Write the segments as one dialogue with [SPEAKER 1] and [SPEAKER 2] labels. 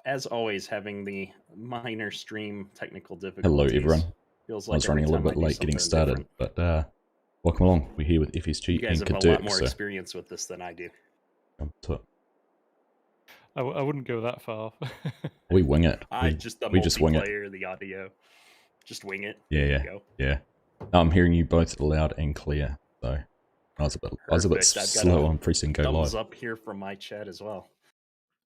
[SPEAKER 1] As always, having the minor stream technical
[SPEAKER 2] Hello,
[SPEAKER 1] difficulties.
[SPEAKER 2] everyone.
[SPEAKER 1] Feels
[SPEAKER 2] I
[SPEAKER 1] like
[SPEAKER 2] was running a little bit late getting started,
[SPEAKER 1] different.
[SPEAKER 2] but welcome along. We're here with
[SPEAKER 1] You
[SPEAKER 2] FSG
[SPEAKER 1] guys
[SPEAKER 2] and
[SPEAKER 1] have a lot
[SPEAKER 2] Kadurk,
[SPEAKER 1] more
[SPEAKER 2] so
[SPEAKER 1] experience with this than I do.
[SPEAKER 2] come to it.
[SPEAKER 3] I wouldn't go that far.
[SPEAKER 2] We wing it.
[SPEAKER 1] Just the
[SPEAKER 2] we just wing it.
[SPEAKER 1] multiplayer, the audio. Just wing it.
[SPEAKER 2] Yeah. I'm hearing you both loud and clear, so I was a bit slow on pressing go
[SPEAKER 1] thumbs
[SPEAKER 2] live.
[SPEAKER 1] up here from my chat as well.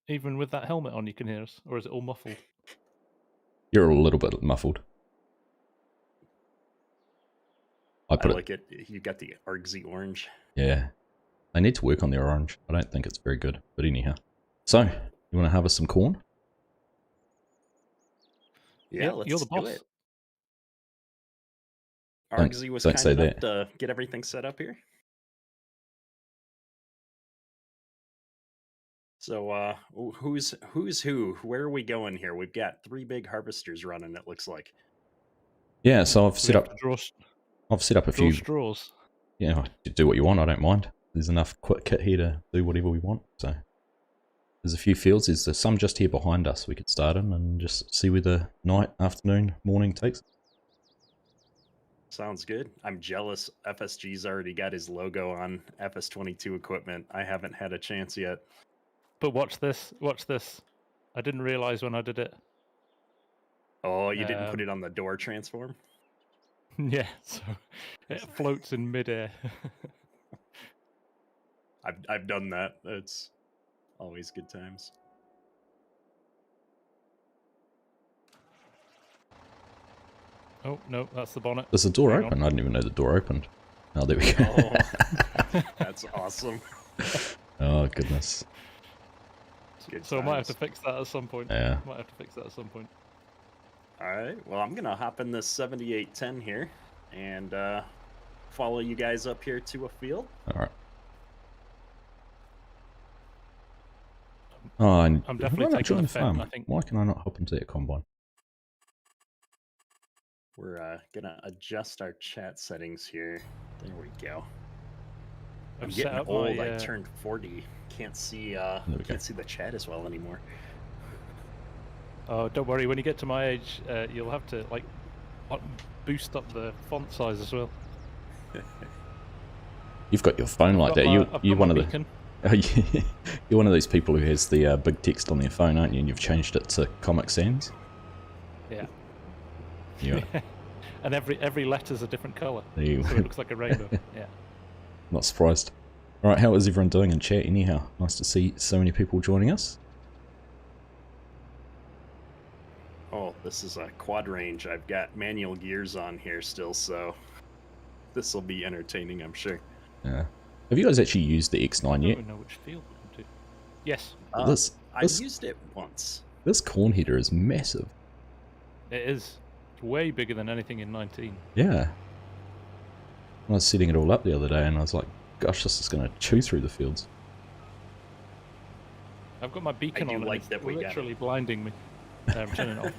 [SPEAKER 3] Even with that helmet on, you can hear us, or is it all muffled?
[SPEAKER 2] You're a little bit muffled.
[SPEAKER 1] I like it. You got the Argsy orange.
[SPEAKER 2] Yeah. I need to work on the orange. I don't think it's very good, but anyhow. So, you want to harvest some corn?
[SPEAKER 1] Yeah, let's
[SPEAKER 3] you're the boss.
[SPEAKER 1] do it. Argsy was kind enough to get everything set up here. So, who's who? Where are we going here? We've got 3 big harvesters running, it looks like.
[SPEAKER 2] Yeah, so I've set up a few
[SPEAKER 3] straws.
[SPEAKER 2] Yeah, do what you want, I don't mind. There's enough kit here to do whatever we want, so there's a few fields. There's some just here behind us we could start in and just see where the night, afternoon, morning takes.
[SPEAKER 1] Sounds good. I'm jealous. FSG's already got his logo on FS22 equipment. I haven't had a chance yet.
[SPEAKER 3] But watch this. I didn't realize when I did it.
[SPEAKER 1] Oh, you didn't put it on the door transform?
[SPEAKER 3] Yeah, so it floats in midair.
[SPEAKER 1] I've done that. It's always good times.
[SPEAKER 3] Oh, no, that's the bonnet.
[SPEAKER 2] There's a door open. I didn't even know the door opened. Oh, there we go.
[SPEAKER 1] Oh, that's awesome.
[SPEAKER 2] Oh, goodness.
[SPEAKER 3] So I might have to fix that at some point.
[SPEAKER 2] Yeah.
[SPEAKER 3] Might have to fix that at some point.
[SPEAKER 1] Alright, well, I'm going to hop in this 7810 here and follow you guys up here to a field.
[SPEAKER 2] Alright. Oh,
[SPEAKER 3] I'm definitely taking the farm, I think.
[SPEAKER 2] Why can I not hop into that combine?
[SPEAKER 1] We're going to adjust our chat settings here. There we go. I'm getting old. I turned 40. Can't see the chat as well anymore.
[SPEAKER 3] Oh, don't worry. When you get to my age, you'll have to like boost up the font size as well.
[SPEAKER 2] You've got your phone like that. You're one of the. You're one of those people who has the big text on their phone, aren't you? And you've changed it to Comic Sans.
[SPEAKER 3] Yeah.
[SPEAKER 2] Yeah.
[SPEAKER 3] And every letter's a different colour, so it looks like a rainbow. Yeah.
[SPEAKER 2] Not surprised. Alright, how is everyone doing in chat anyhow? Nice to see so many people joining us.
[SPEAKER 1] Oh, this is a quad range. I've got manual gears on here still, so this will be entertaining, I'm sure.
[SPEAKER 2] Yeah. Have you guys actually used the X9 yet?
[SPEAKER 3] I don't know which field we're going to. Yes.
[SPEAKER 1] I used it once.
[SPEAKER 2] This corn header is massive.
[SPEAKER 3] It is. It's way bigger than anything in 19.
[SPEAKER 2] Yeah. I was setting it all up the other day and I was like, gosh, this is going to chew through the fields.
[SPEAKER 3] I've got my beacon on
[SPEAKER 1] like
[SPEAKER 3] and
[SPEAKER 1] that
[SPEAKER 3] it's literally blinding me. I'm turning it off.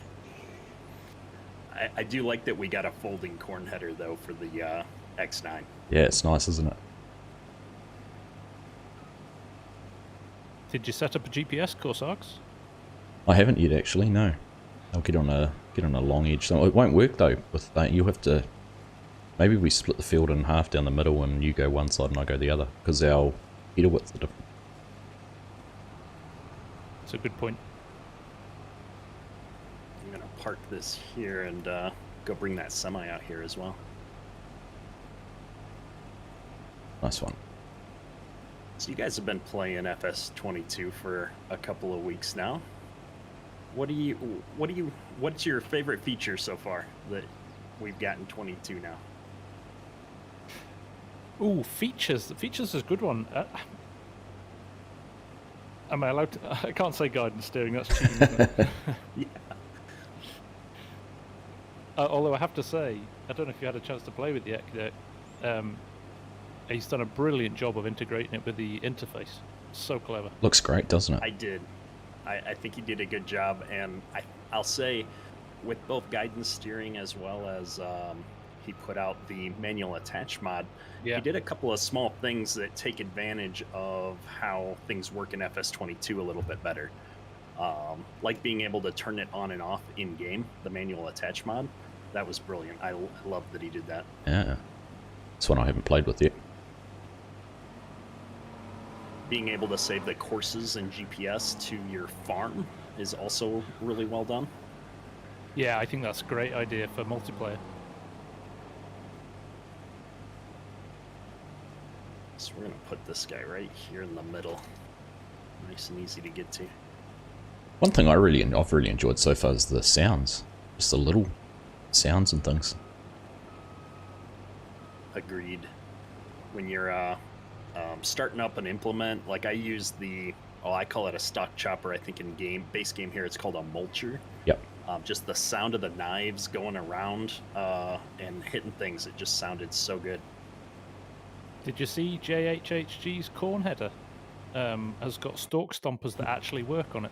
[SPEAKER 1] I do like that we got a folding corn header though for the X9.
[SPEAKER 2] Yeah, it's nice, isn't it?
[SPEAKER 3] Did you set up a GPS course, Args?
[SPEAKER 2] I haven't yet actually, no. I'll get on a long edge. So it won't work though with that. You'll have to. Maybe we split the field in half down the middle and you go one side and I go the other because our header widths are different.
[SPEAKER 3] That's a good point.
[SPEAKER 1] I'm gonna park this here and go bring that semi out here as well.
[SPEAKER 2] Nice one.
[SPEAKER 1] So you guys have been playing FS22 for a couple of weeks now. What's your favorite feature so far that we've gotten 22 now?
[SPEAKER 3] Ooh, features. The features is a good one. Am I allowed to? I can't say guidance steering. That's cheating. Isn't it?
[SPEAKER 1] Yeah.
[SPEAKER 3] Although I have to say, I don't know if you had a chance to play with it yet. He's done a brilliant job of integrating it with the interface. So clever.
[SPEAKER 2] Looks great, doesn't it?
[SPEAKER 1] I did. I think he did a good job, and I'll say, with both guidance steering as well as he put out the manual attach mod, he did a couple of small things that take advantage of how things work in FS22 a little bit better. like being able to turn it on and off in game, the manual attach mod. That was brilliant. I love that he did that.
[SPEAKER 2] Yeah, it's one I haven't played with yet.
[SPEAKER 1] Being able to save the courses and GPS to your farm is also really well done.
[SPEAKER 3] Yeah, I think that's a great idea for multiplayer.
[SPEAKER 1] So we're going to put this guy right here in the middle. Nice and easy to get to.
[SPEAKER 2] One thing I've really enjoyed so far is the sounds. Just the little sounds and things.
[SPEAKER 1] Agreed. When you're starting up an implement, like I use I call it a stock chopper. I think in base game here, it's called a mulcher.
[SPEAKER 2] Yep.
[SPEAKER 1] Just the sound of the knives going around and hitting things, it just sounded so good.
[SPEAKER 3] Did you see JHHG's corn header has got stalk stompers that actually work on it?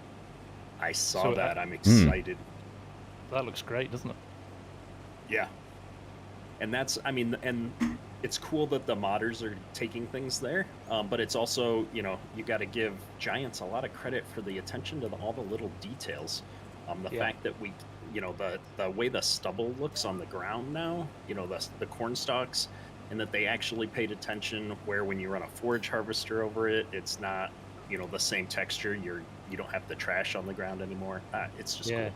[SPEAKER 1] I saw that. I'm excited.
[SPEAKER 3] That looks great, doesn't it?
[SPEAKER 1] Yeah. And and it's cool that the modders are taking things there, but it's also, you got to give Giants a lot of credit for the attention to all the little details. The fact that the way the stubble looks on the ground now, the corn stalks, and that they actually paid attention where when you run a forage harvester over it, it's not, the same texture. You don't have the trash on the ground anymore. It's just cool.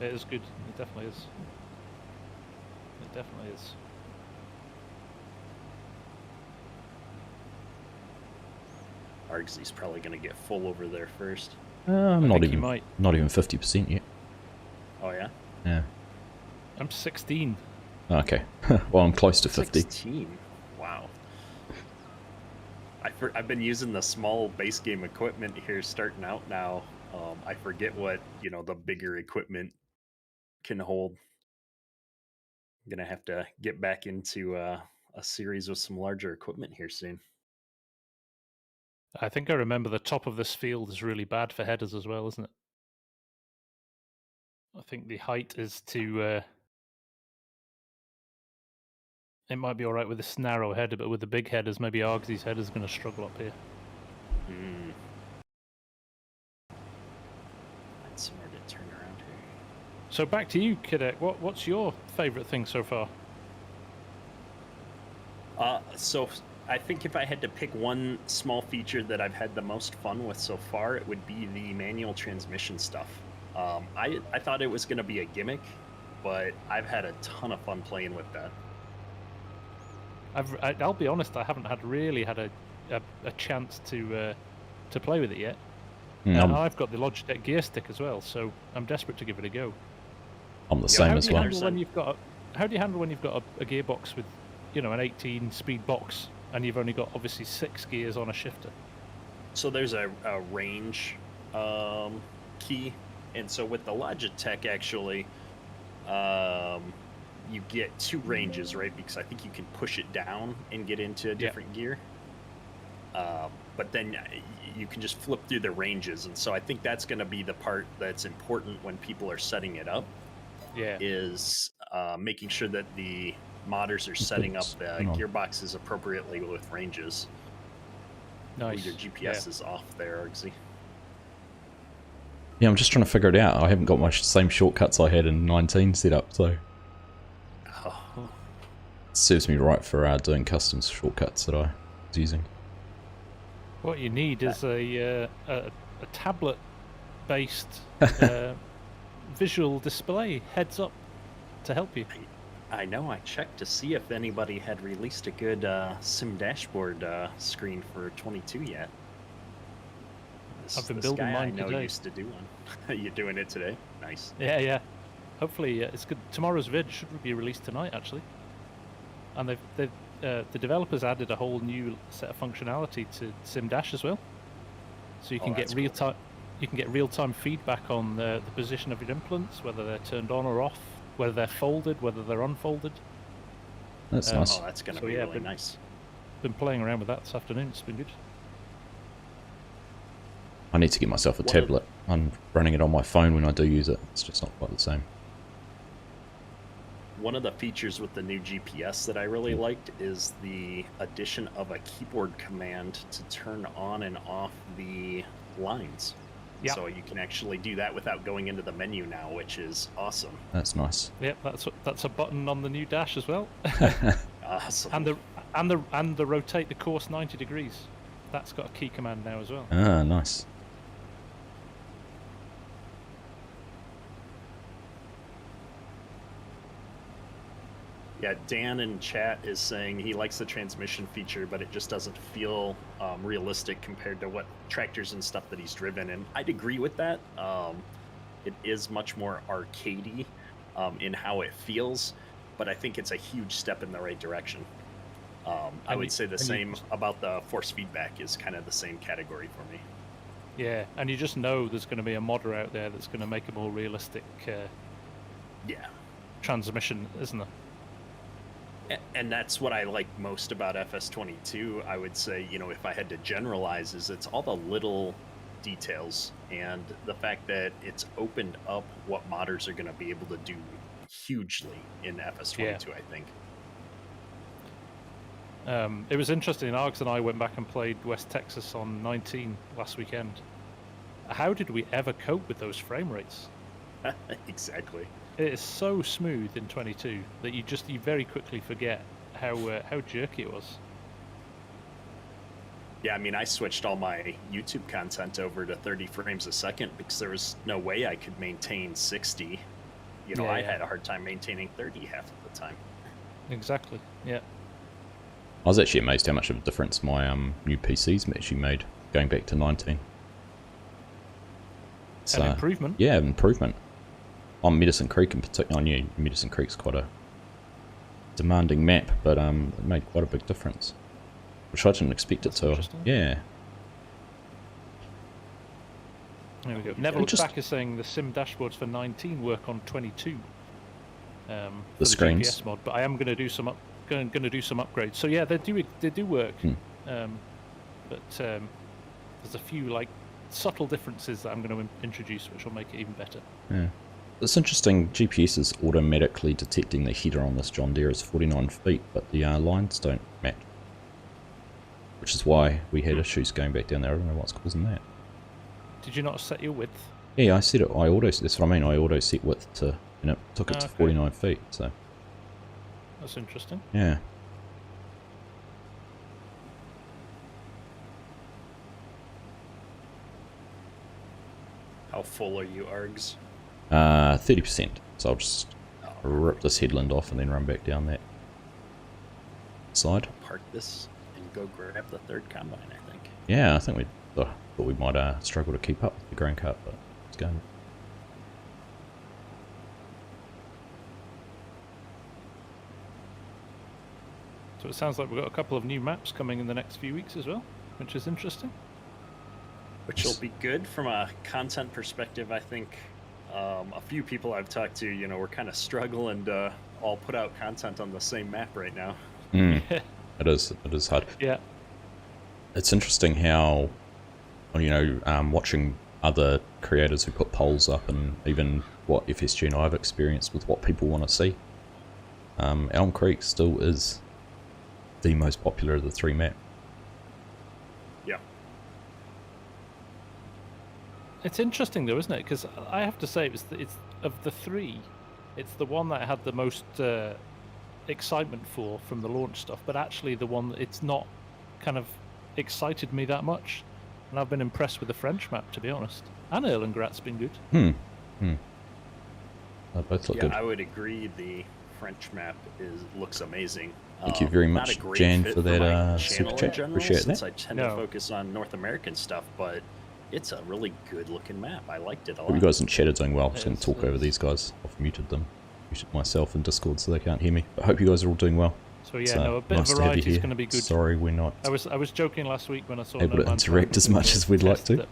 [SPEAKER 3] It is good. It definitely is. It definitely is.
[SPEAKER 1] Argsy's probably going to get full over there first.
[SPEAKER 2] Not even 50% yet.
[SPEAKER 1] Oh yeah?
[SPEAKER 2] Yeah.
[SPEAKER 3] I'm 16.
[SPEAKER 2] Okay. Well, I'm close to 50.
[SPEAKER 1] 16? Wow. I've been using the small base game equipment here starting out now. I forget what, the bigger equipment can hold. I'm going to have to get back into a series with some larger equipment here soon.
[SPEAKER 3] I think I remember the top of this field is really bad for headers as well, isn't it? I think the height is too... It might be alright with this narrow header, but with the big headers, maybe Argsy's header's going to struggle up here.
[SPEAKER 1] That's somewhere to turn around here.
[SPEAKER 3] So back to you, Kidek. What's your favourite thing so far?
[SPEAKER 1] So I think if I had to pick one small feature that I've had the most fun with so far, it would be the manual transmission stuff. I thought it was going to be a gimmick, but I've had a ton of fun playing with that.
[SPEAKER 3] I'll be honest, I haven't really had a chance to play with it yet. And I've got the Logitech gear stick as well, so I'm desperate to give it a go.
[SPEAKER 2] I'm the same as well.
[SPEAKER 3] How do you handle when you've got a gearbox with, an 18-speed box, and you've only got obviously 6 gears on a shifter?
[SPEAKER 1] So there's a range key, and so with the Logitech, actually, you get 2 ranges, right? Because I think you can push it down and get into a different gear. But then you can just flip through the ranges, and so I think that's going to be the part that's important when people are setting it up.
[SPEAKER 3] Yeah.
[SPEAKER 1] Is making sure that the modders are setting up the gearboxes appropriately with ranges.
[SPEAKER 3] Nice.
[SPEAKER 1] Your GPS is off there, Argsy.
[SPEAKER 2] Yeah, I'm just trying to figure it out. I haven't got my same shortcuts I had in 19 set up, so... It serves me right for doing custom shortcuts that I was using.
[SPEAKER 3] What you need is a tablet-based visual display heads-up to help you.
[SPEAKER 1] I know. I checked to see if anybody had released a good sim dashboard screen for 22 yet.
[SPEAKER 3] I've been building mine today. I know
[SPEAKER 1] used to do one. You're doing it today? Nice.
[SPEAKER 3] Yeah. Hopefully it's good. Tomorrow's vid should be released tonight, actually. And the developers added a whole new set of functionality to Sim Dash as well, so you can get real time. You can get real-time feedback on the position of your implements, whether they're turned on or off, whether they're folded, whether they're unfolded.
[SPEAKER 2] That's nice.
[SPEAKER 1] Oh, that's going to be really nice.
[SPEAKER 3] Been playing around with that this afternoon. It's been good.
[SPEAKER 2] I need to get myself a tablet. I'm running it on my phone when I do use it. It's just not quite the same.
[SPEAKER 1] One of the features with the new GPS that I really liked is the addition of a keyboard command to turn on and off the lines.
[SPEAKER 3] Yeah.
[SPEAKER 1] So you can actually do that without going into the menu now, which is awesome.
[SPEAKER 2] That's nice.
[SPEAKER 3] Yep, that's a button on the new dash as well.
[SPEAKER 1] Awesome.
[SPEAKER 3] and the rotate the course 90 degrees. That's got a key command now as well.
[SPEAKER 2] Ah, nice.
[SPEAKER 1] Yeah, Dan in chat is saying he likes the transmission feature, but it just doesn't feel realistic compared to what tractors and stuff that he's driven. And I'd agree with that. It is much more arcadey in how it feels, but I think it's a huge step in the right direction. I would say the same about the force feedback is kind of the same category for me.
[SPEAKER 3] Yeah, and you just know there's going to be a modder out there that's going to make a more realistic transmission, isn't there?
[SPEAKER 1] And that's what I like most about FS22. I would say, you know, if I had to generalize, is it's all the little details and the fact that it's opened up what modders are going to be able to do hugely in FS22,
[SPEAKER 3] Yeah.
[SPEAKER 1] I think.
[SPEAKER 3] It was interesting. Args and I went back and played West Texas on 19 last weekend. How did we ever cope with those frame rates?
[SPEAKER 1] Exactly.
[SPEAKER 3] It is so smooth in 22 that you very quickly forget how jerky it was.
[SPEAKER 1] Yeah, I mean, I switched all my YouTube content over to 30 frames a second because there was no way I could maintain 60. You know, I had a hard time maintaining 30 half of the time.
[SPEAKER 3] Exactly, yeah.
[SPEAKER 2] I was actually amazed how much of a difference my new PC's actually made going back to 19.
[SPEAKER 3] An improvement?
[SPEAKER 2] Yeah, improvement. On Medicine Creek in particular, I knew Medicine Creek's quite a demanding map, but it made quite a big difference. Which I didn't expect it to. Yeah.
[SPEAKER 3] There we go. Never Look Back is saying the sim dashboards for 19 work on 22.
[SPEAKER 2] The screens.
[SPEAKER 3] GPS mod, but I am going to do some going to do some upgrades. So yeah, they do work. But there's a few like subtle differences that I'm going to introduce, which will make it even better.
[SPEAKER 2] Yeah. It's interesting, GPS is automatically detecting the header on this John Deere is 49 feet, but the lines don't match. Which is why we had issues going back down there. I don't know what's causing that.
[SPEAKER 3] Did you not set your width?
[SPEAKER 2] Yeah, I set it, that's what I mean, I auto set width to, and it took it to 49 feet, so.
[SPEAKER 3] That's interesting.
[SPEAKER 2] Yeah.
[SPEAKER 1] How full are you, Args?
[SPEAKER 2] 30%. So I'll just rip this headland off and then run back down that side.
[SPEAKER 1] Park this and go grab the third combine, I think.
[SPEAKER 2] Yeah, I think we thought we might struggle to keep up with the grain cart, but it's going.
[SPEAKER 3] So it sounds like we've got a couple of new maps coming in the next few weeks as well, which is interesting.
[SPEAKER 1] Which will be good from a content perspective, I think. A few people I've talked to, you know, we're kind of struggling to all put out content on the same map right now.
[SPEAKER 2] It is hard.
[SPEAKER 3] Yeah.
[SPEAKER 2] It's interesting how, you know, watching other creators who put polls up and even what FSG and I have experienced with what people want to see. Elm Creek still is the most popular of the three maps.
[SPEAKER 1] Yeah.
[SPEAKER 3] It's interesting though, isn't it? Because I have to say, it's of the three, it's the one that I had the most excitement for from the launch stuff, but actually the one that it's not kind of excited me that much. And I've been impressed with the French map, to be honest. And Erlengrat's been good.
[SPEAKER 2] They both look good.
[SPEAKER 1] I would agree. The French map looks amazing.
[SPEAKER 2] Thank you very much, Jan, for that super chat. Appreciate that.
[SPEAKER 1] I tend to focus on North American stuff, but it's a really good-looking map. I liked it a lot.
[SPEAKER 2] Hope you guys in chat are doing well. I'm just going to talk over these guys. I've muted them. Muted myself in Discord so they can't hear me. But I hope you guys are all doing well.
[SPEAKER 3] So yeah, a bit of variety is going to be good.
[SPEAKER 2] Sorry, we're not.
[SPEAKER 3] I was joking last week when I saw
[SPEAKER 2] able to interact as much as we'd like to. But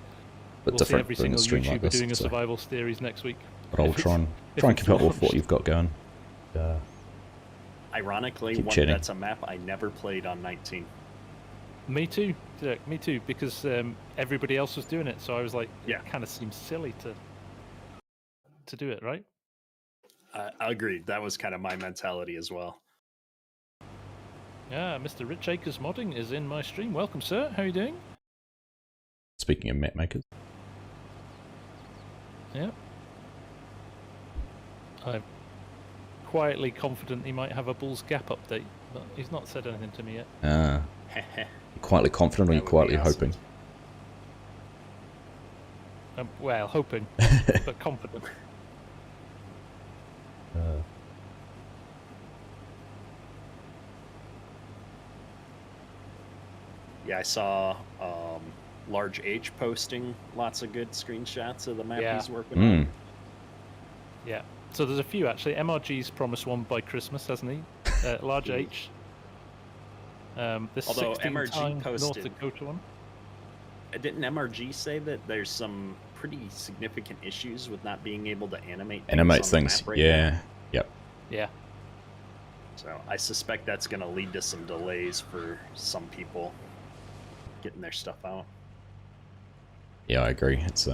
[SPEAKER 3] we'll
[SPEAKER 2] different
[SPEAKER 3] see every single
[SPEAKER 2] stream
[SPEAKER 3] YouTuber
[SPEAKER 2] like this,
[SPEAKER 3] doing a survival series next week.
[SPEAKER 2] But I'll try and keep up with what you've got going.
[SPEAKER 1] Ironically, that's a map I never played on 19.
[SPEAKER 3] Me too, Dirk, me too, because everybody else was doing it, so I was like,
[SPEAKER 1] yeah,
[SPEAKER 3] it kind of seems silly to do it, right?
[SPEAKER 1] I agree. That was kind of my mentality as well.
[SPEAKER 3] Yeah, Mr. Rich Acres Modding is in my stream. Welcome, sir. How are you doing?
[SPEAKER 2] Speaking of map makers.
[SPEAKER 3] Yeah. I'm quietly confident he might have a Bulls Gap update, but he's not said anything to me yet.
[SPEAKER 2] You're quietly confident or
[SPEAKER 1] That
[SPEAKER 2] you're
[SPEAKER 1] would be
[SPEAKER 2] quietly
[SPEAKER 1] awesome.
[SPEAKER 2] hoping?
[SPEAKER 3] Well, hoping, but confident.
[SPEAKER 1] Yeah, I saw Large H posting lots of good screenshots of the map
[SPEAKER 3] Yeah.
[SPEAKER 1] he's working on.
[SPEAKER 3] Yeah. So there's a few actually. MRG's promised one by Christmas, hasn't he? Large H. This
[SPEAKER 1] Although
[SPEAKER 3] 16
[SPEAKER 1] MRG
[SPEAKER 3] time North
[SPEAKER 1] posted-
[SPEAKER 3] Dakota one.
[SPEAKER 1] Didn't MRG say that there's some pretty significant issues with not being able to animate things
[SPEAKER 2] Animate
[SPEAKER 1] on the
[SPEAKER 2] things,
[SPEAKER 1] map right
[SPEAKER 2] yeah.
[SPEAKER 1] now?
[SPEAKER 2] Yep.
[SPEAKER 3] Yeah.
[SPEAKER 1] So I suspect that's going to lead to some delays for some people getting their stuff out.
[SPEAKER 2] Yeah, I agree. It's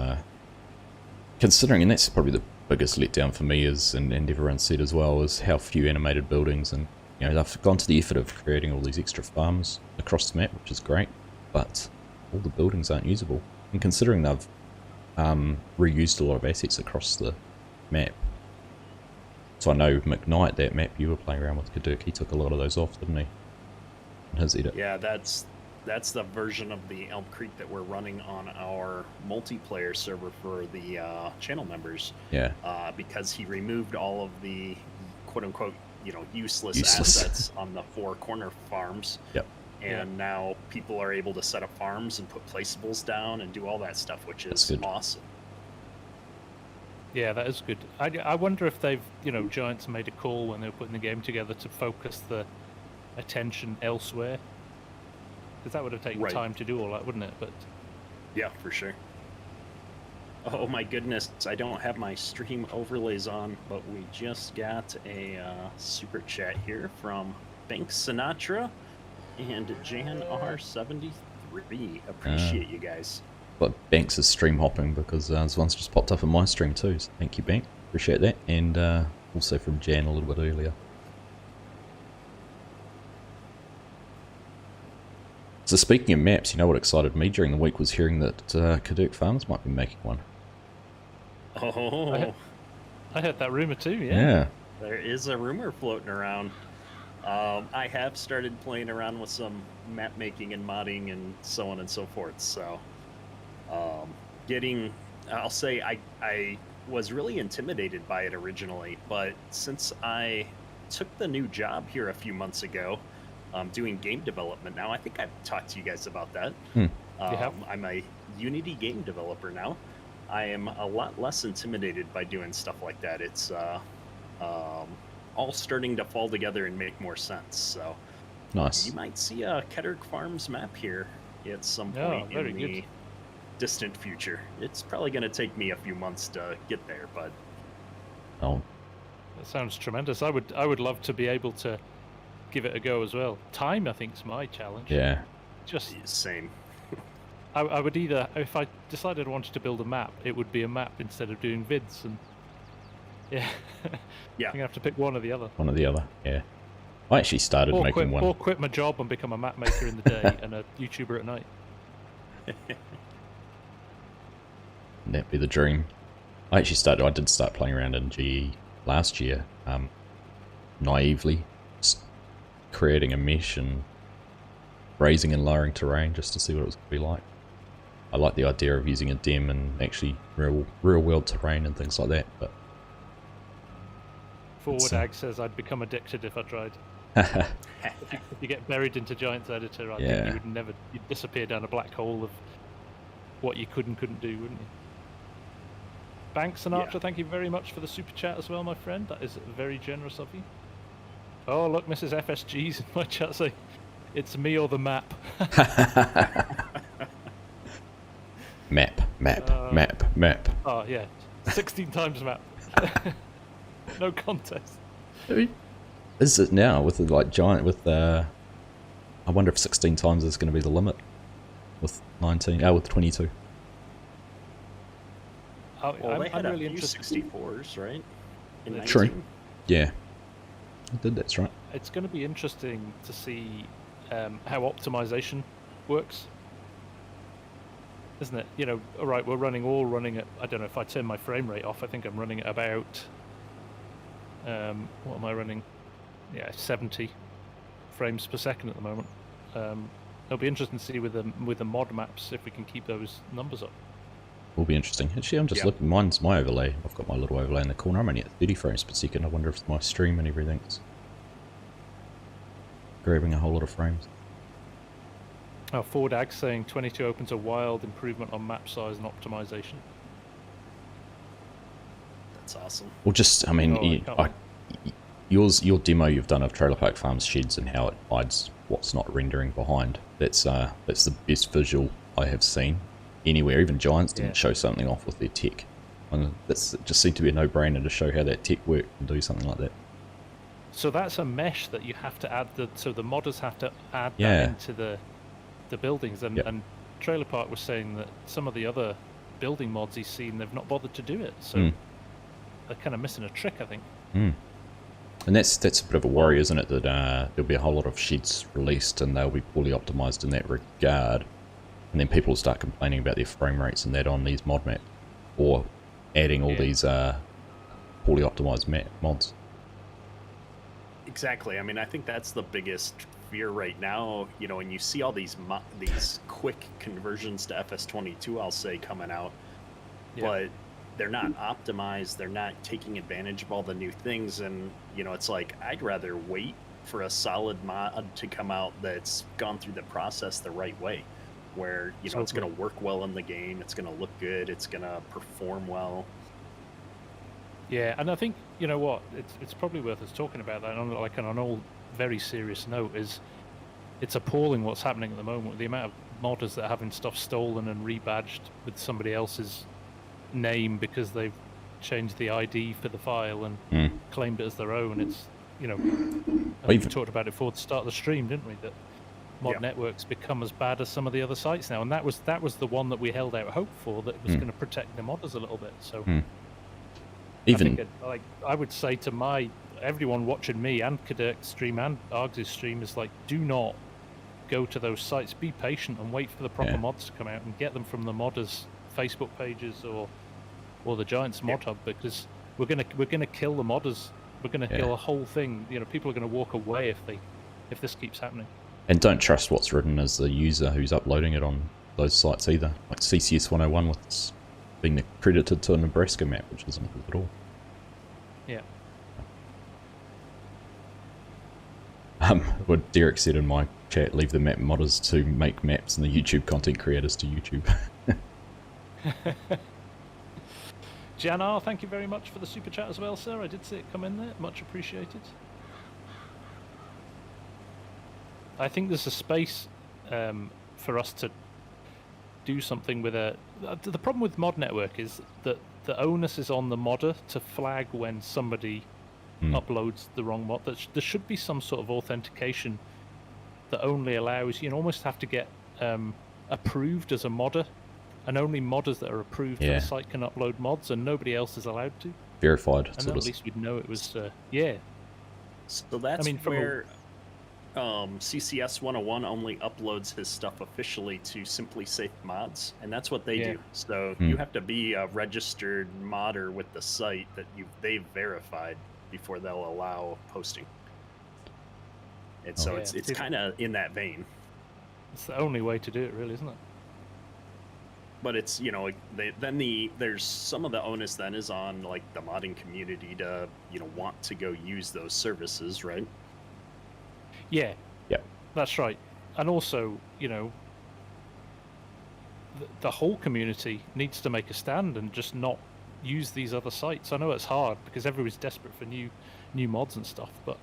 [SPEAKER 2] considering, and that's probably the biggest letdown for me is, and everyone said as well, is how few animated buildings, and you know, they've gone to the effort of creating all these extra farms across the map, which is great, but all the buildings aren't usable. And considering they've reused a lot of assets across the map. So I know McKnight, that map you were playing around with Kaduk, he took a lot of those off, didn't he? In his edit.
[SPEAKER 1] Yeah, that's the version of the Elm Creek that we're running on our multiplayer server for the channel members.
[SPEAKER 2] Yeah.
[SPEAKER 1] Because he removed all of the quote-unquote, useless
[SPEAKER 2] Useless.
[SPEAKER 1] assets on the 4 corner farms.
[SPEAKER 2] Yep.
[SPEAKER 1] And now people are able to set up farms and put placeables down and do all that stuff, which is awesome.
[SPEAKER 3] Yeah, that is good. I wonder if they've, Giants made a call when they were putting the game together to focus the attention elsewhere. Because that would have taken time to do all that, wouldn't it? But
[SPEAKER 1] yeah, for sure. Oh my goodness, I don't have my stream overlays on, but we just got a super chat here from Bank Sinatra and Jan R73. Appreciate you guys.
[SPEAKER 2] But Banks is stream hopping because this one's just popped up in my stream too, so thank you, Bank. Appreciate that. And also from Jan a little bit earlier. So speaking of maps, you know what excited me during the week was hearing that Kaduk Farms might be making one.
[SPEAKER 1] Oh,
[SPEAKER 3] I heard that rumor too,
[SPEAKER 2] Yeah.
[SPEAKER 1] There is a rumor floating around. I have started playing around with some map making and modding and so on and so forth. So, I'll say I was really intimidated by it originally, but since I took the new job here a few months ago, doing game development now, I think I've talked to you guys about that. I'm a Unity game developer now. I am a lot less intimidated by doing stuff like that. It's all starting to fall together and make more sense. So
[SPEAKER 2] nice.
[SPEAKER 1] You might see a Kedrick Farms map here at some point in the distant future. It's probably going to take me a few months to get there, but
[SPEAKER 3] that sounds tremendous. I would love to be able to give it a go as well. Time, I think, is my challenge.
[SPEAKER 2] Yeah.
[SPEAKER 3] Just
[SPEAKER 1] same.
[SPEAKER 3] I would either, if I decided I wanted to build a map, it would be a map instead of doing vids, and yeah,
[SPEAKER 1] yeah,
[SPEAKER 3] I'm gonna have to pick one or the other.
[SPEAKER 2] One or the other, yeah. I actually started making one.
[SPEAKER 3] Or quit my job and become a map maker in the day and a YouTuber at night.
[SPEAKER 2] That'd be the dream. I did start playing around in GE last year, naively, just creating a mesh and raising and lowering terrain just to see what it was going to be like. I like the idea of using a DEM and actually real world terrain and things like that, but
[SPEAKER 3] Forward Ag says I'd become addicted if I tried. If you get buried into Giants Editor, I think you'd disappear down a black hole of what you could and couldn't do, wouldn't you? Banks and Archer, thank you very much for the super chat as well, my friend. That is very generous of you. Oh, look, Mrs. FSG's in my chat saying, it's me or the map.
[SPEAKER 2] Map.
[SPEAKER 3] Oh, yeah. 16 times map. No contest.
[SPEAKER 2] Is it now with the giant with I wonder if 16 times is going to be the limit with 22.
[SPEAKER 1] Well, they had
[SPEAKER 3] really
[SPEAKER 1] a few
[SPEAKER 3] interested.
[SPEAKER 1] 64s, right? In
[SPEAKER 2] True.
[SPEAKER 1] 19?
[SPEAKER 2] Yeah. I did, that's right.
[SPEAKER 3] It's going to be interesting to see how optimization works. isn't it? You know, all right, we're running at, I don't know if I turn my frame rate off, I think I'm running at about, what am I running? Yeah, 70 frames per second at the moment. It'll be interesting to see with the mod maps if we can keep those numbers up.
[SPEAKER 2] Will be interesting. Actually, I'm just looking. Mine's my overlay. I've got my little overlay in the corner. I'm only at 30 frames per second. I wonder if my stream and everything's grabbing a whole lot of frames.
[SPEAKER 3] Oh, Ford Ag saying 22 opens a wild improvement on map size and optimization.
[SPEAKER 1] That's awesome.
[SPEAKER 2] Well, just, I mean, your demo you've done of Trailer Park Farms sheds and how it hides what's not rendering behind. That's the best visual I have seen anywhere. Even Giants didn't show something off with their tech. And it just seemed to be a no-brainer to show how that tech worked and do something like that.
[SPEAKER 3] So that's a mesh that you have to add. So the modders have to add that into the buildings. And Trailer Park was saying that some of the other building mods he's seen, they've not bothered to do it. So they're kind of missing a trick, I think.
[SPEAKER 2] And that's a bit of a worry, isn't it? That there'll be a whole lot of sheds released and they'll be poorly optimized in that regard. And then people will start complaining about their frame rates and that on these mod maps. Or adding all these poorly optimized mods.
[SPEAKER 1] Exactly. I mean, I think that's the biggest fear right now. You know, when you see all these quick conversions to FS22, I'll say, coming out, but they're not optimized. They're not taking advantage of all the new things. And, you know, it's like, I'd rather wait for a solid mod to come out that's gone through the process the right way, where, you know, it's going to work well in the game. It's going to look good. It's going to perform well.
[SPEAKER 3] Yeah, and I think, you know what, it's probably worth us talking about that. And like on an all very serious note, is it's appalling what's happening at the moment with the amount of modders that are having stuff stolen and rebadged with somebody else's name because they've changed the ID for the file and claimed it as their own. It's, you know, we talked about it before the start of the stream, didn't we? That mod networks become as bad as some of the other sites now, and that was the one that we held out hope for, that was going to protect the modders a little bit. So. Even I would say to everyone watching me and Cadet's stream and Argsy's stream is like, do not go to those sites. Be patient and wait for the proper mods to come out and get them from the modders' Facebook pages or the Giants mod hub, because we're gonna kill the modders. We're gonna kill a whole thing. You know, people are gonna walk away if this keeps happening. And
[SPEAKER 2] don't trust what's written as the user who's uploading it on those sites either. Like CCS 101 with being accredited to a Nebraska map, which isn't good at all.
[SPEAKER 3] Yeah.
[SPEAKER 2] What Derek said in my chat, leave the map modders to make maps and the YouTube content creators to YouTube.
[SPEAKER 3] Janar, thank you very much for the super chat as well, sir. I did see it come in there. Much appreciated. I think there's a space for us to do something with the problem with mod network is that the onus is on the modder to flag when somebody uploads the wrong mod. There should be some sort of authentication that only allows, you almost have to get approved as a modder, and only modders that are approved for the site can upload mods, and nobody else is allowed to.
[SPEAKER 2] Verified.
[SPEAKER 3] And then at least we'd know it was So that's
[SPEAKER 1] where CCS 101 only uploads his stuff officially to Simply Safe Mods, and that's what they do. So you have to be a registered modder with the site that they've verified before they'll allow posting. And so it's kind of in that vein.
[SPEAKER 3] It's the only way to do it, really, isn't it?
[SPEAKER 1] But it's, you know, there's some of the onus then is on like the modding community to, you know, want to go use those services, right?
[SPEAKER 3] Yeah, that's right. And also, you know, the whole community needs to make a stand and just not use these other sites. I know it's hard because everybody's desperate for new mods and stuff, but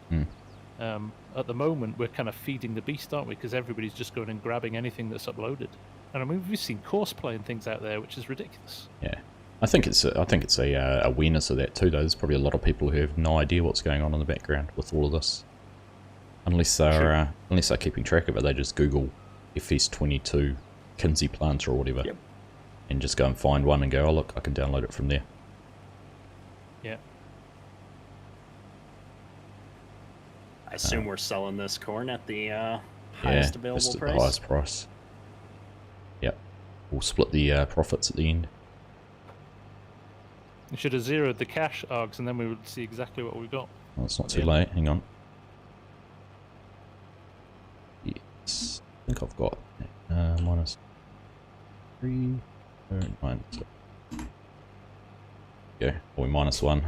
[SPEAKER 3] at the moment we're kind of feeding the beast, aren't we? Because everybody's just going and grabbing anything that's uploaded. And I mean, we've seen courseplay and things out there, which is ridiculous. Yeah,
[SPEAKER 2] I think it's a awareness of that too. Though there's probably a lot of people who have no idea what's going on in the background with all of this. Unless they're keeping track of it, they just Google FS22 Kinsey plants or whatever, and just go and find one and go, oh look, I can download it from there.
[SPEAKER 3] Yeah.
[SPEAKER 1] I assume we're selling this corn at the highest available price.
[SPEAKER 2] The highest price. Yep. we'll split the profits at the end.
[SPEAKER 3] We should have zeroed the cash, Args, and then we would see exactly what we got.
[SPEAKER 2] Oh, it's not too late. Hang on. Yes, I think I've got minus 3, minus. Go. Or minus 1.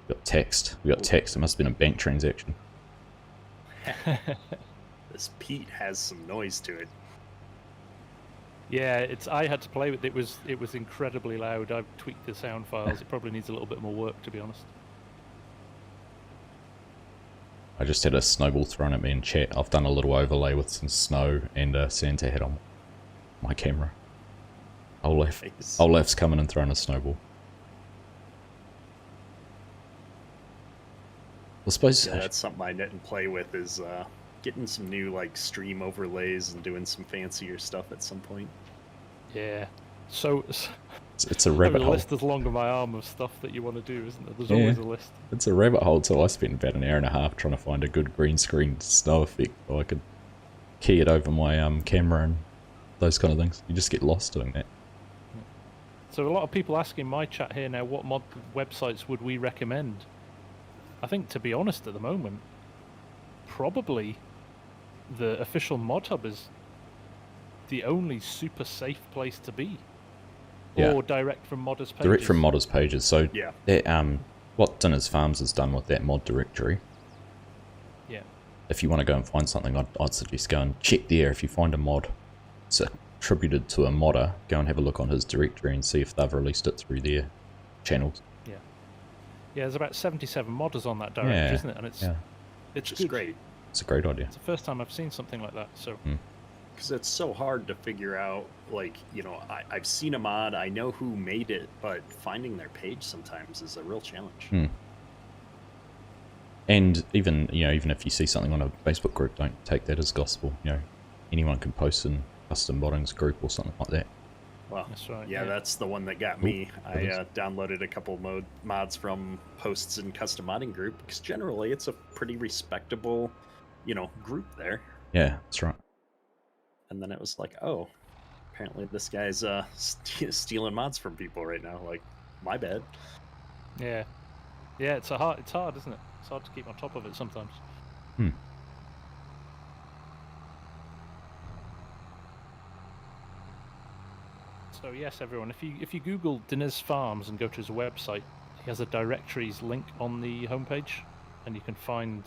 [SPEAKER 2] We got text. We got text. It must have been a bank transaction.
[SPEAKER 1] This Pete has some noise to it.
[SPEAKER 3] Yeah, I had to play with it. It was incredibly loud. I've tweaked the sound files. It probably needs a little bit more work, to be honest.
[SPEAKER 2] I just had a snowball thrown at me in chat. I've done a little overlay with some snow and a Santa hat on my camera. Olaf's coming and throwing a snowball. I suppose
[SPEAKER 1] that's something I didn't play with, is getting some new like stream overlays and doing some fancier stuff at some point.
[SPEAKER 3] Yeah. So
[SPEAKER 2] it's a rabbit hole.
[SPEAKER 3] The list is longer my arm of stuff that you want to do, isn't there? There's always a list.
[SPEAKER 2] It's a rabbit hole, so I spent about an hour and a half trying to find a good green screen snow effect so I could key it over my camera and those kind of things. You just get lost doing that.
[SPEAKER 3] So a lot of people ask in my chat here now, what mod websites would we recommend? I think, to be honest, at the moment, probably the official mod hub is the only super safe place to be.
[SPEAKER 2] Yeah.
[SPEAKER 3] Or direct from modders pages.
[SPEAKER 2] Direct from modders pages. So
[SPEAKER 1] yeah,
[SPEAKER 2] that, what Dinner's Farms has done with that mod directory.
[SPEAKER 3] Yeah.
[SPEAKER 2] If you want to go and find something, I'd suggest go and check there. If you find a mod it's attributed to a modder, go and have a look on his directory and see if they've released it through their channels.
[SPEAKER 3] Yeah. Yeah, there's about 77 modders on that directory, isn't it? And it's
[SPEAKER 1] just great.
[SPEAKER 2] It's a great idea.
[SPEAKER 3] It's the first time I've seen something like that, so...
[SPEAKER 1] Because it's so hard to figure out, like, you know, I've seen a mod, I know who made it, but finding their page sometimes is a real challenge.
[SPEAKER 2] And even if you see something on a Facebook group, don't take that as gospel. You know, anyone can post in custom moddings group or something like that.
[SPEAKER 1] Well,
[SPEAKER 3] that's right.
[SPEAKER 1] Yeah, that's the one that got me. I downloaded a couple mods from posts in custom modding group, because generally it's a pretty respectable, group there.
[SPEAKER 2] Yeah, that's right.
[SPEAKER 1] And then it was like, oh, apparently this guy's stealing mods from people right now. Like, my bad.
[SPEAKER 3] Yeah, it's hard, isn't it? It's hard to keep on top of it sometimes. So yes, everyone, if you Google Dinner's Farms and go to his website, he has a directories link on the homepage, and you can find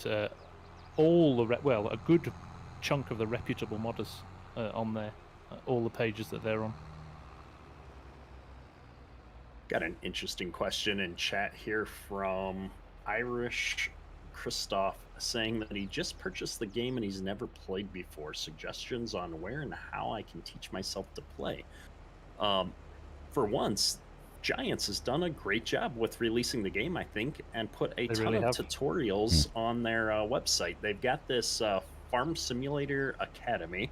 [SPEAKER 3] all the a good chunk of the reputable modders on there, all the pages that they're on.
[SPEAKER 1] Got an interesting question in chat here from Irish Christoph, saying that he just purchased the game and he's never played before. Suggestions on where and how I can teach myself to play. For once, Giants has done a great job with releasing the game, I think, and put a ton of tutorials on their website. They've got this Farm Simulator Academy.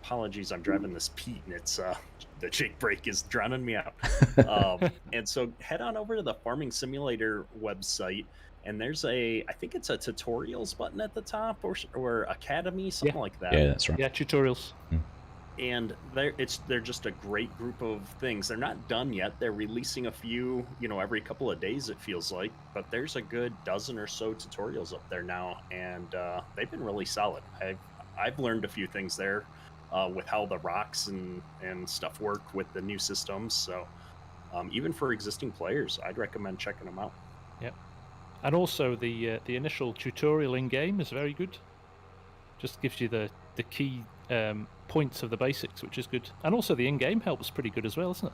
[SPEAKER 1] Apologies, I'm driving this Pete, and it's the Jake brake is drowning me out. And so head on over to the Farming Simulator website, and there's I think it's a tutorials button at the top, or Academy, something like that.
[SPEAKER 2] Yeah, that's right.
[SPEAKER 3] Yeah, tutorials.
[SPEAKER 1] And they're just a great group of things. They're not done yet. They're releasing a few, every couple of days, it feels like. But there's a good dozen or so tutorials up there now, and they've been really solid. I've learned a few things there with how the rocks and stuff work with the new systems. So even for existing players, I'd recommend checking them out.
[SPEAKER 3] Yep. And also the initial tutorial in game is very good. Just gives you the key points of the basics, which is good. And also the in-game help is pretty good as well, isn't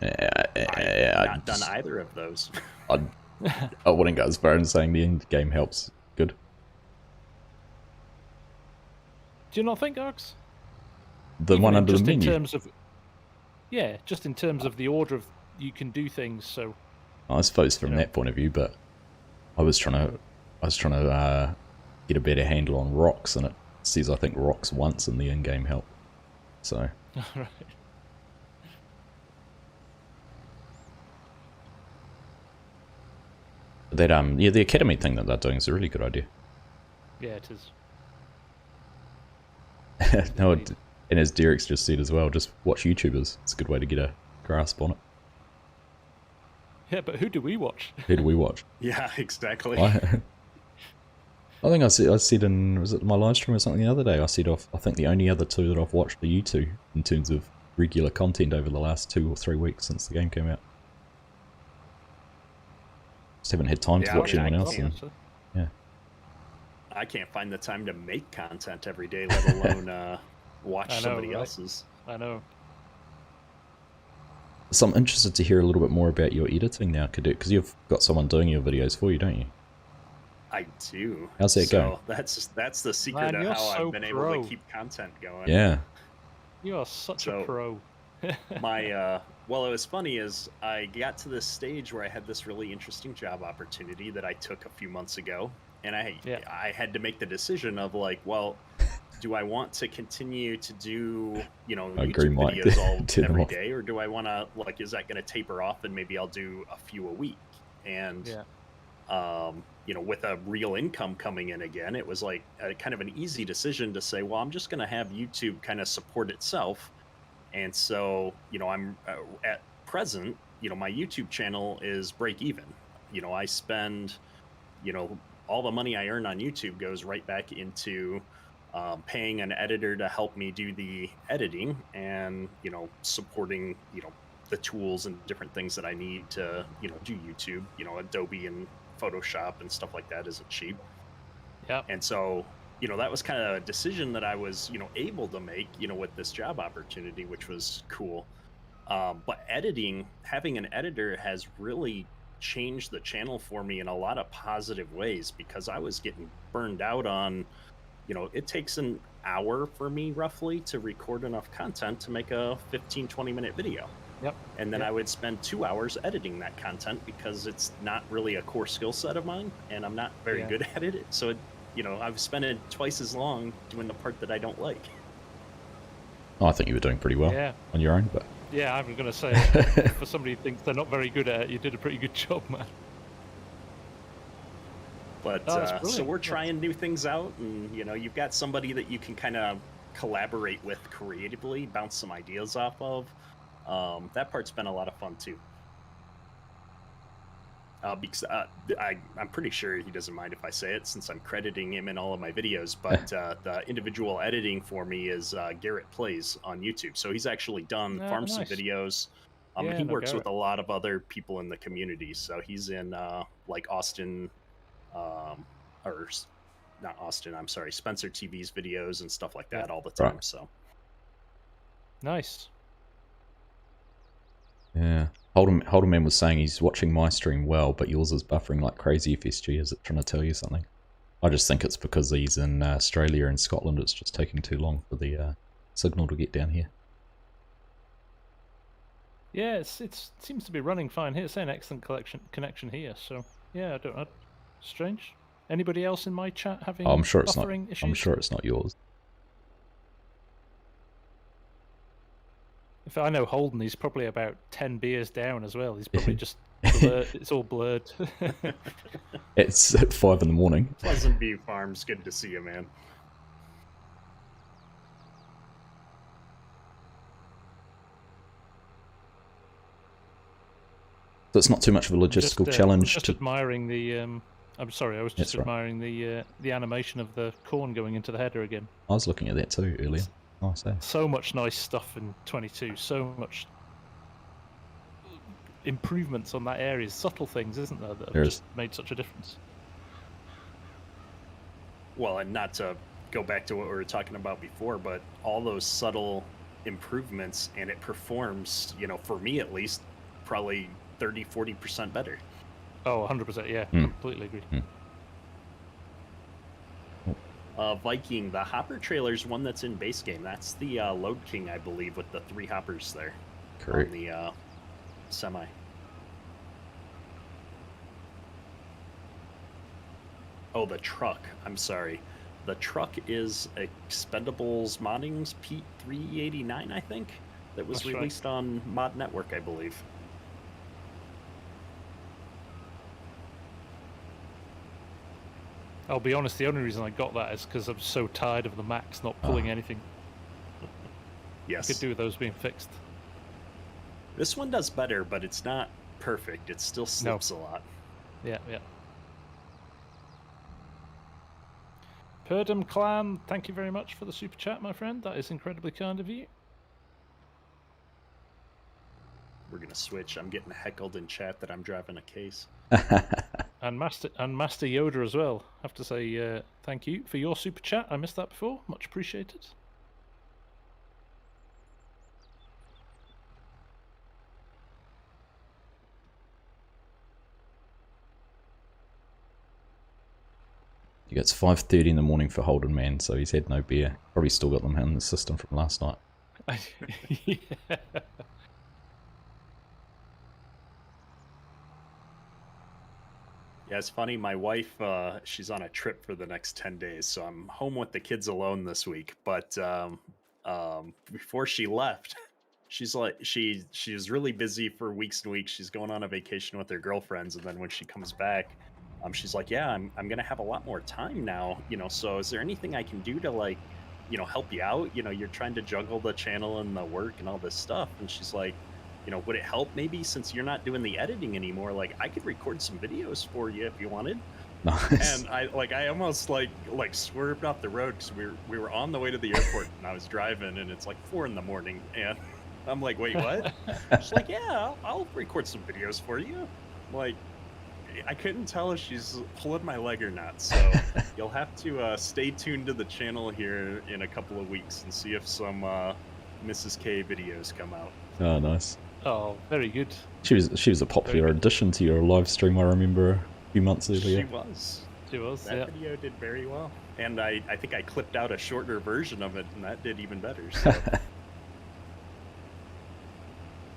[SPEAKER 3] it?
[SPEAKER 1] I've not done either of those.
[SPEAKER 2] I wouldn't go as far as saying the in-game help's good.
[SPEAKER 3] Do you not think, Args?
[SPEAKER 2] The one under the menu?
[SPEAKER 3] Just in terms of the order of you can do things, so...
[SPEAKER 2] I suppose from that point of view, but I was trying to get a better handle on rocks, and it says I think rocks once in the in-game help. So
[SPEAKER 3] right.
[SPEAKER 2] That the academy thing that they're doing is a really good idea.
[SPEAKER 3] Yeah, it is.
[SPEAKER 2] No, And as Derek's just said as well, just watch YouTubers. It's a good way to get a grasp on it.
[SPEAKER 3] Yeah, but who do we watch?
[SPEAKER 2] Who do we watch?
[SPEAKER 1] Yeah, exactly.
[SPEAKER 2] I think I said in, was it my live stream or something the other day, I think the only other two that I've watched are you two in terms of regular content over the last 2 or 3 weeks since the game came out. Just haven't had time to watch anyone else. Yeah.
[SPEAKER 1] I can't find the time to make content every day, let alone watch somebody else's.
[SPEAKER 3] I know.
[SPEAKER 2] So I'm interested to hear a little bit more about your editing now, Cadet, because you've got someone doing your videos for you, don't you?
[SPEAKER 1] I do.
[SPEAKER 2] How's that going?
[SPEAKER 1] That's the secret of how I've been able to keep content going.
[SPEAKER 2] Yeah.
[SPEAKER 3] You are such a pro.
[SPEAKER 1] Well, it was funny is I got to this stage where I had this really interesting job opportunity that I took a few months ago, and I had to make the decision of like, well, do I want to continue to do, YouTube videos all every day, or do I want to, like, is that going to taper off and maybe I'll do a few a week? And with a real income coming in again, it was like kind of an easy decision to say, well, I'm just going to have YouTube kind of support itself. And so, I'm at present, my YouTube channel is break even. I spend, all the money I earn on YouTube goes right back into paying an editor to help me do the editing and, supporting, the tools and different things that I need to, do YouTube. Adobe and Photoshop and stuff like that isn't cheap.
[SPEAKER 3] Yeah.
[SPEAKER 1] And so, that was kind of a decision that I was, able to make, with this job opportunity, which was cool. But having an editor has really changed the channel for me in a lot of positive ways, because I was getting burned out on, it takes an hour for me roughly to record enough content to make a 15-20 minute video.
[SPEAKER 3] Yep.
[SPEAKER 1] And then I would spend 2 hours editing that content because it's not really a core skill set of mine and I'm not very good at it. So, I've spent it twice as long doing the part that I don't like.
[SPEAKER 2] Oh, I think you were doing pretty well on your own, but
[SPEAKER 3] yeah, I was going to say, for somebody who thinks they're not very good at it, you did a pretty good job, man.
[SPEAKER 1] But so we're trying new things out, and you've got somebody that you can kind of collaborate with creatively, bounce some ideas off of. That part's been a lot of fun too. Because I'm pretty sure he doesn't mind if I say it, since I'm crediting him in all of my videos. But the individual editing for me is Garrett Plays on YouTube. So he's actually done FarmSim videos. He works with a lot of other people in the community. So he's in like Austin, or not Austin, I'm sorry, Spencer TV's videos and stuff like that all the time. Right. So
[SPEAKER 3] nice.
[SPEAKER 2] Yeah. Holden Man was saying he's watching my stream well, but yours is buffering like crazy. FSG, is it trying to tell you something? I just think it's because he's in Australia and Scotland. It's just taking too long for the signal to get down here.
[SPEAKER 3] Yeah, it seems to be running fine here. It's an excellent connection here. So yeah, I don't know. Strange. Anybody else in my chat having buffering issues?
[SPEAKER 2] I'm sure it's not yours.
[SPEAKER 3] If I know Holden, he's probably about 10 beers down as well. He's probably just blurred. It's all blurred.
[SPEAKER 2] It's at 5 in the morning.
[SPEAKER 1] Pleasant View Farms, good to see you, man.
[SPEAKER 2] So it's not too much of a logistical challenge.
[SPEAKER 3] Just admiring the. I'm sorry, I was just admiring the animation of the corn going into the header again.
[SPEAKER 2] I was looking at that too earlier. Nice, eh?
[SPEAKER 3] So much nice stuff in 22. So much improvements on that area. Subtle things, isn't there, that have just made such a difference.
[SPEAKER 1] Well, and not to go back to what we were talking about before, but all those subtle improvements, and it performs, for me at least, probably 30-40% better.
[SPEAKER 3] Oh, 100%, yeah. Completely agree.
[SPEAKER 1] Viking, the hopper trailer's one that's in base game. That's the Load King, I believe, with the 3 hoppers there.
[SPEAKER 2] Correct.
[SPEAKER 1] On the semi. Oh, the truck. I'm sorry. The truck is Expendables Modding's Pete 389, I think, that was released on Mod Network, I believe.
[SPEAKER 3] I'll be honest, the only reason I got that is because I'm so tired of the Max not pulling anything.
[SPEAKER 1] Yes.
[SPEAKER 3] Could do with those being fixed.
[SPEAKER 1] This one does better, but it's not perfect. It still slips a lot.
[SPEAKER 3] Yeah, yeah. Perdum Clan, thank you very much for the super chat, my friend. That is incredibly kind of you.
[SPEAKER 1] We're gonna switch. I'm getting heckled in chat that I'm driving a case.
[SPEAKER 3] And Master Yoda as well. I have to say thank you for your super chat. I missed that before. Much appreciated.
[SPEAKER 2] He gets 5:30 in the morning for Holden Man, so he's had no beer. Probably still got them in the system from last night.
[SPEAKER 3] Yeah.
[SPEAKER 1] Yeah, it's funny. My wife, she's on a trip for the next 10 days, so I'm home with the kids alone this week. But before she left, she's like, she's really busy for weeks and weeks. She's going on a vacation with her girlfriends, and then when she comes back, she's like, "Yeah, I'm gonna have a lot more time now. So is there anything I can do to like, help you out? You're trying to juggle the channel and the work and all this stuff." And she's like, would it help maybe since you're not doing the editing anymore? Like, I could record some videos for you if you wanted.
[SPEAKER 2] Nice.
[SPEAKER 1] And I almost like swerved off the road because we were on the way to the airport and I was driving and it's like 4 in the morning and I'm like, wait, what? She's like, yeah, I'll record some videos for you. Like, I couldn't tell if she's pulling my leg or not. So you'll have to stay tuned to the channel here in a couple of weeks and see if some Mrs. K videos come out.
[SPEAKER 2] Oh, nice.
[SPEAKER 3] Oh, very good.
[SPEAKER 2] She was a popular addition to your live stream, I remember a few months earlier.
[SPEAKER 3] She was.
[SPEAKER 1] That video did very well. And I think I clipped out a shorter version of it, and that did even better. So.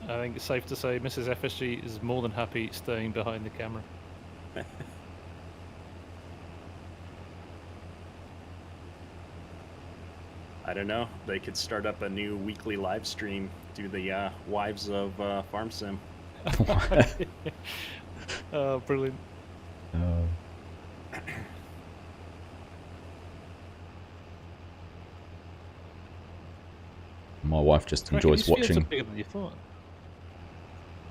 [SPEAKER 3] I think it's safe to say Mrs. FSG is more than happy staying behind the camera.
[SPEAKER 1] I don't know. They could start up a new weekly live stream, do the Wives of Farm Sim.
[SPEAKER 3] Oh, brilliant.
[SPEAKER 2] My wife just enjoys watching.
[SPEAKER 3] Are bigger than you thought.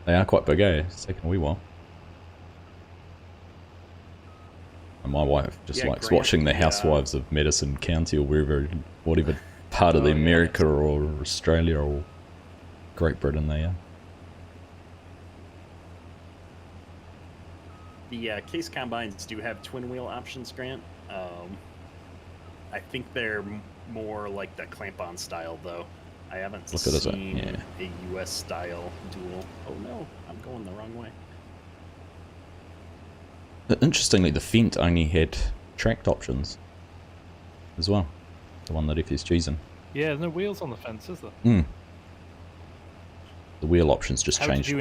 [SPEAKER 2] They are quite big, eh? It's taken a wee while. And my wife just likes
[SPEAKER 1] Grant,
[SPEAKER 2] watching the Housewives of Madison County or wherever, whatever part of the America or Australia or Great Britain they are.
[SPEAKER 1] The case combines do have twin wheel options, Grant. I think they're more like the clamp-on style, though. I haven't seen a US style dual. Oh no, I'm going the wrong way.
[SPEAKER 2] Interestingly, the Fendt only had tracked options as well. The one that FSG's in.
[SPEAKER 3] Yeah, there's no wheels on the fence, is there?
[SPEAKER 2] Mm. The wheel options just changed.
[SPEAKER 3] How did you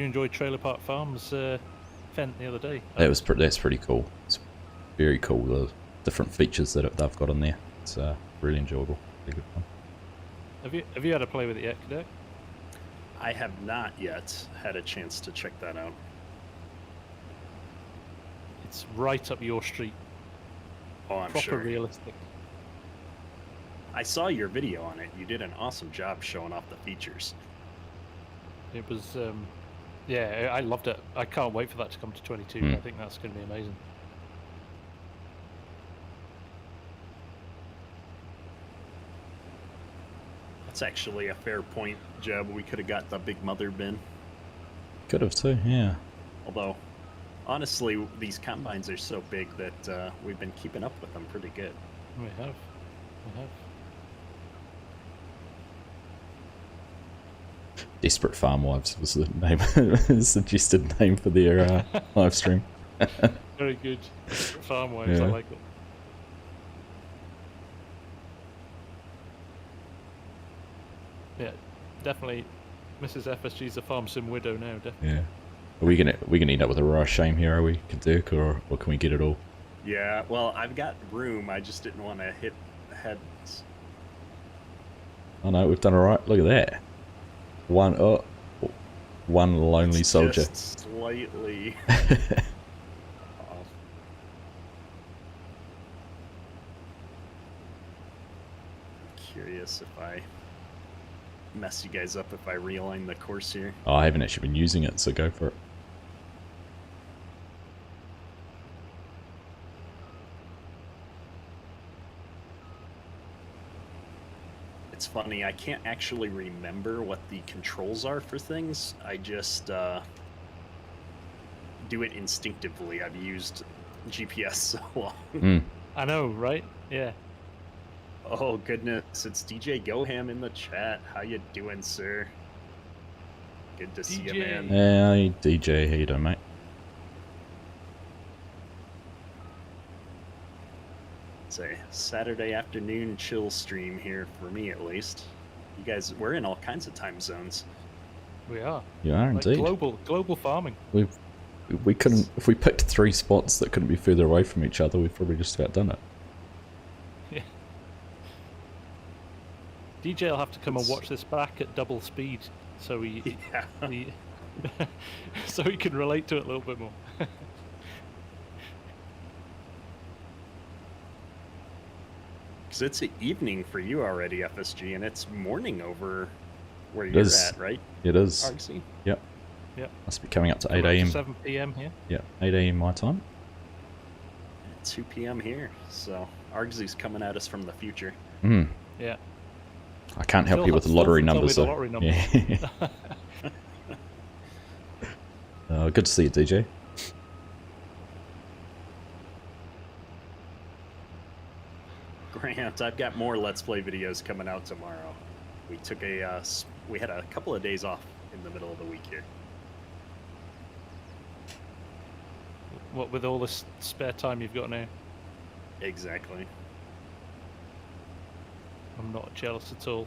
[SPEAKER 3] enjoy Trailer Park Farms Fendt the other day?
[SPEAKER 2] That's pretty cool. It's very cool. The different features that they've got in there. It's really enjoyable. Really good fun.
[SPEAKER 3] Have you had a play with it yet, Cadet?
[SPEAKER 1] I have not yet had a chance to check that out.
[SPEAKER 3] It's right up your street.
[SPEAKER 1] Oh, I'm
[SPEAKER 3] Proper
[SPEAKER 1] sure.
[SPEAKER 3] realistic.
[SPEAKER 1] I saw your video on it. You did an awesome job showing off the features.
[SPEAKER 3] It was, yeah, I loved it. I can't wait for that to come to 22. I think that's going to be amazing.
[SPEAKER 1] That's actually a fair point, Jeb. We could have got the big mother bin.
[SPEAKER 2] Could have too, yeah.
[SPEAKER 1] Although, honestly, these combines are so big that we've been keeping up with them pretty good.
[SPEAKER 3] We have.
[SPEAKER 2] Desperate Farm Wives was the name, suggested name for their live stream.
[SPEAKER 3] Very good. Farm wives,
[SPEAKER 2] Yeah.
[SPEAKER 3] I like it. Yeah, definitely. Mrs. FSG's a farm sim widow now, definitely.
[SPEAKER 2] Yeah. Are we gonna end up with a raw shame here, are we, Dirk, or can we get it all?
[SPEAKER 1] Yeah, well, I've got room. I just didn't want to hit heads.
[SPEAKER 2] Oh no, we've done alright. Look at that. One lonely
[SPEAKER 1] It's
[SPEAKER 2] soldier.
[SPEAKER 1] Just slightly off. guess if I mess you guys up if I realign the course here.
[SPEAKER 2] Oh, I haven't actually been using it, so go for it.
[SPEAKER 1] It's funny, I can't actually remember what the controls are for things. I just do it instinctively. I've used GPS so long.
[SPEAKER 3] I know, right? Yeah.
[SPEAKER 1] Oh goodness, it's DJ Goham in the chat. How you doing, sir? Good to see you, man.
[SPEAKER 2] Hey, DJ, how you doing, mate?
[SPEAKER 1] It's a Saturday afternoon chill stream here, for me at least. You guys, we're in all kinds of time zones.
[SPEAKER 3] We are.
[SPEAKER 2] You are
[SPEAKER 3] Like
[SPEAKER 2] indeed.
[SPEAKER 3] global farming.
[SPEAKER 2] We couldn't, if we picked 3 spots that couldn't be further away from each other, we've probably just about done it.
[SPEAKER 3] Yeah. DJ will have to come and watch this back at double speed, so so he can relate to it a little bit more.
[SPEAKER 1] Because it's the evening for you already, FSG, and it's morning over where you're at, right?
[SPEAKER 2] It is.
[SPEAKER 1] Argsy?
[SPEAKER 2] Yep.
[SPEAKER 3] Yep.
[SPEAKER 2] Must be coming up to 8
[SPEAKER 3] Coming up to
[SPEAKER 2] a.m.
[SPEAKER 3] 7 p.m. here.
[SPEAKER 2] Yeah, 8 a.m. my time.
[SPEAKER 1] 2 p.m. here, so Argsy's coming at us from the future.
[SPEAKER 3] Yeah.
[SPEAKER 2] I can't help
[SPEAKER 3] Still
[SPEAKER 2] you with the
[SPEAKER 3] still
[SPEAKER 2] lottery
[SPEAKER 3] haven't
[SPEAKER 2] numbers,
[SPEAKER 3] told
[SPEAKER 2] though.
[SPEAKER 3] me the lottery numbers.
[SPEAKER 2] Yeah. Good to see you, DJ.
[SPEAKER 1] Grant, I've got more Let's Play videos coming out tomorrow. We took we had a couple of days off in the middle of the week here.
[SPEAKER 3] What with all this spare time you've got now?
[SPEAKER 1] Exactly.
[SPEAKER 3] I'm not jealous at all.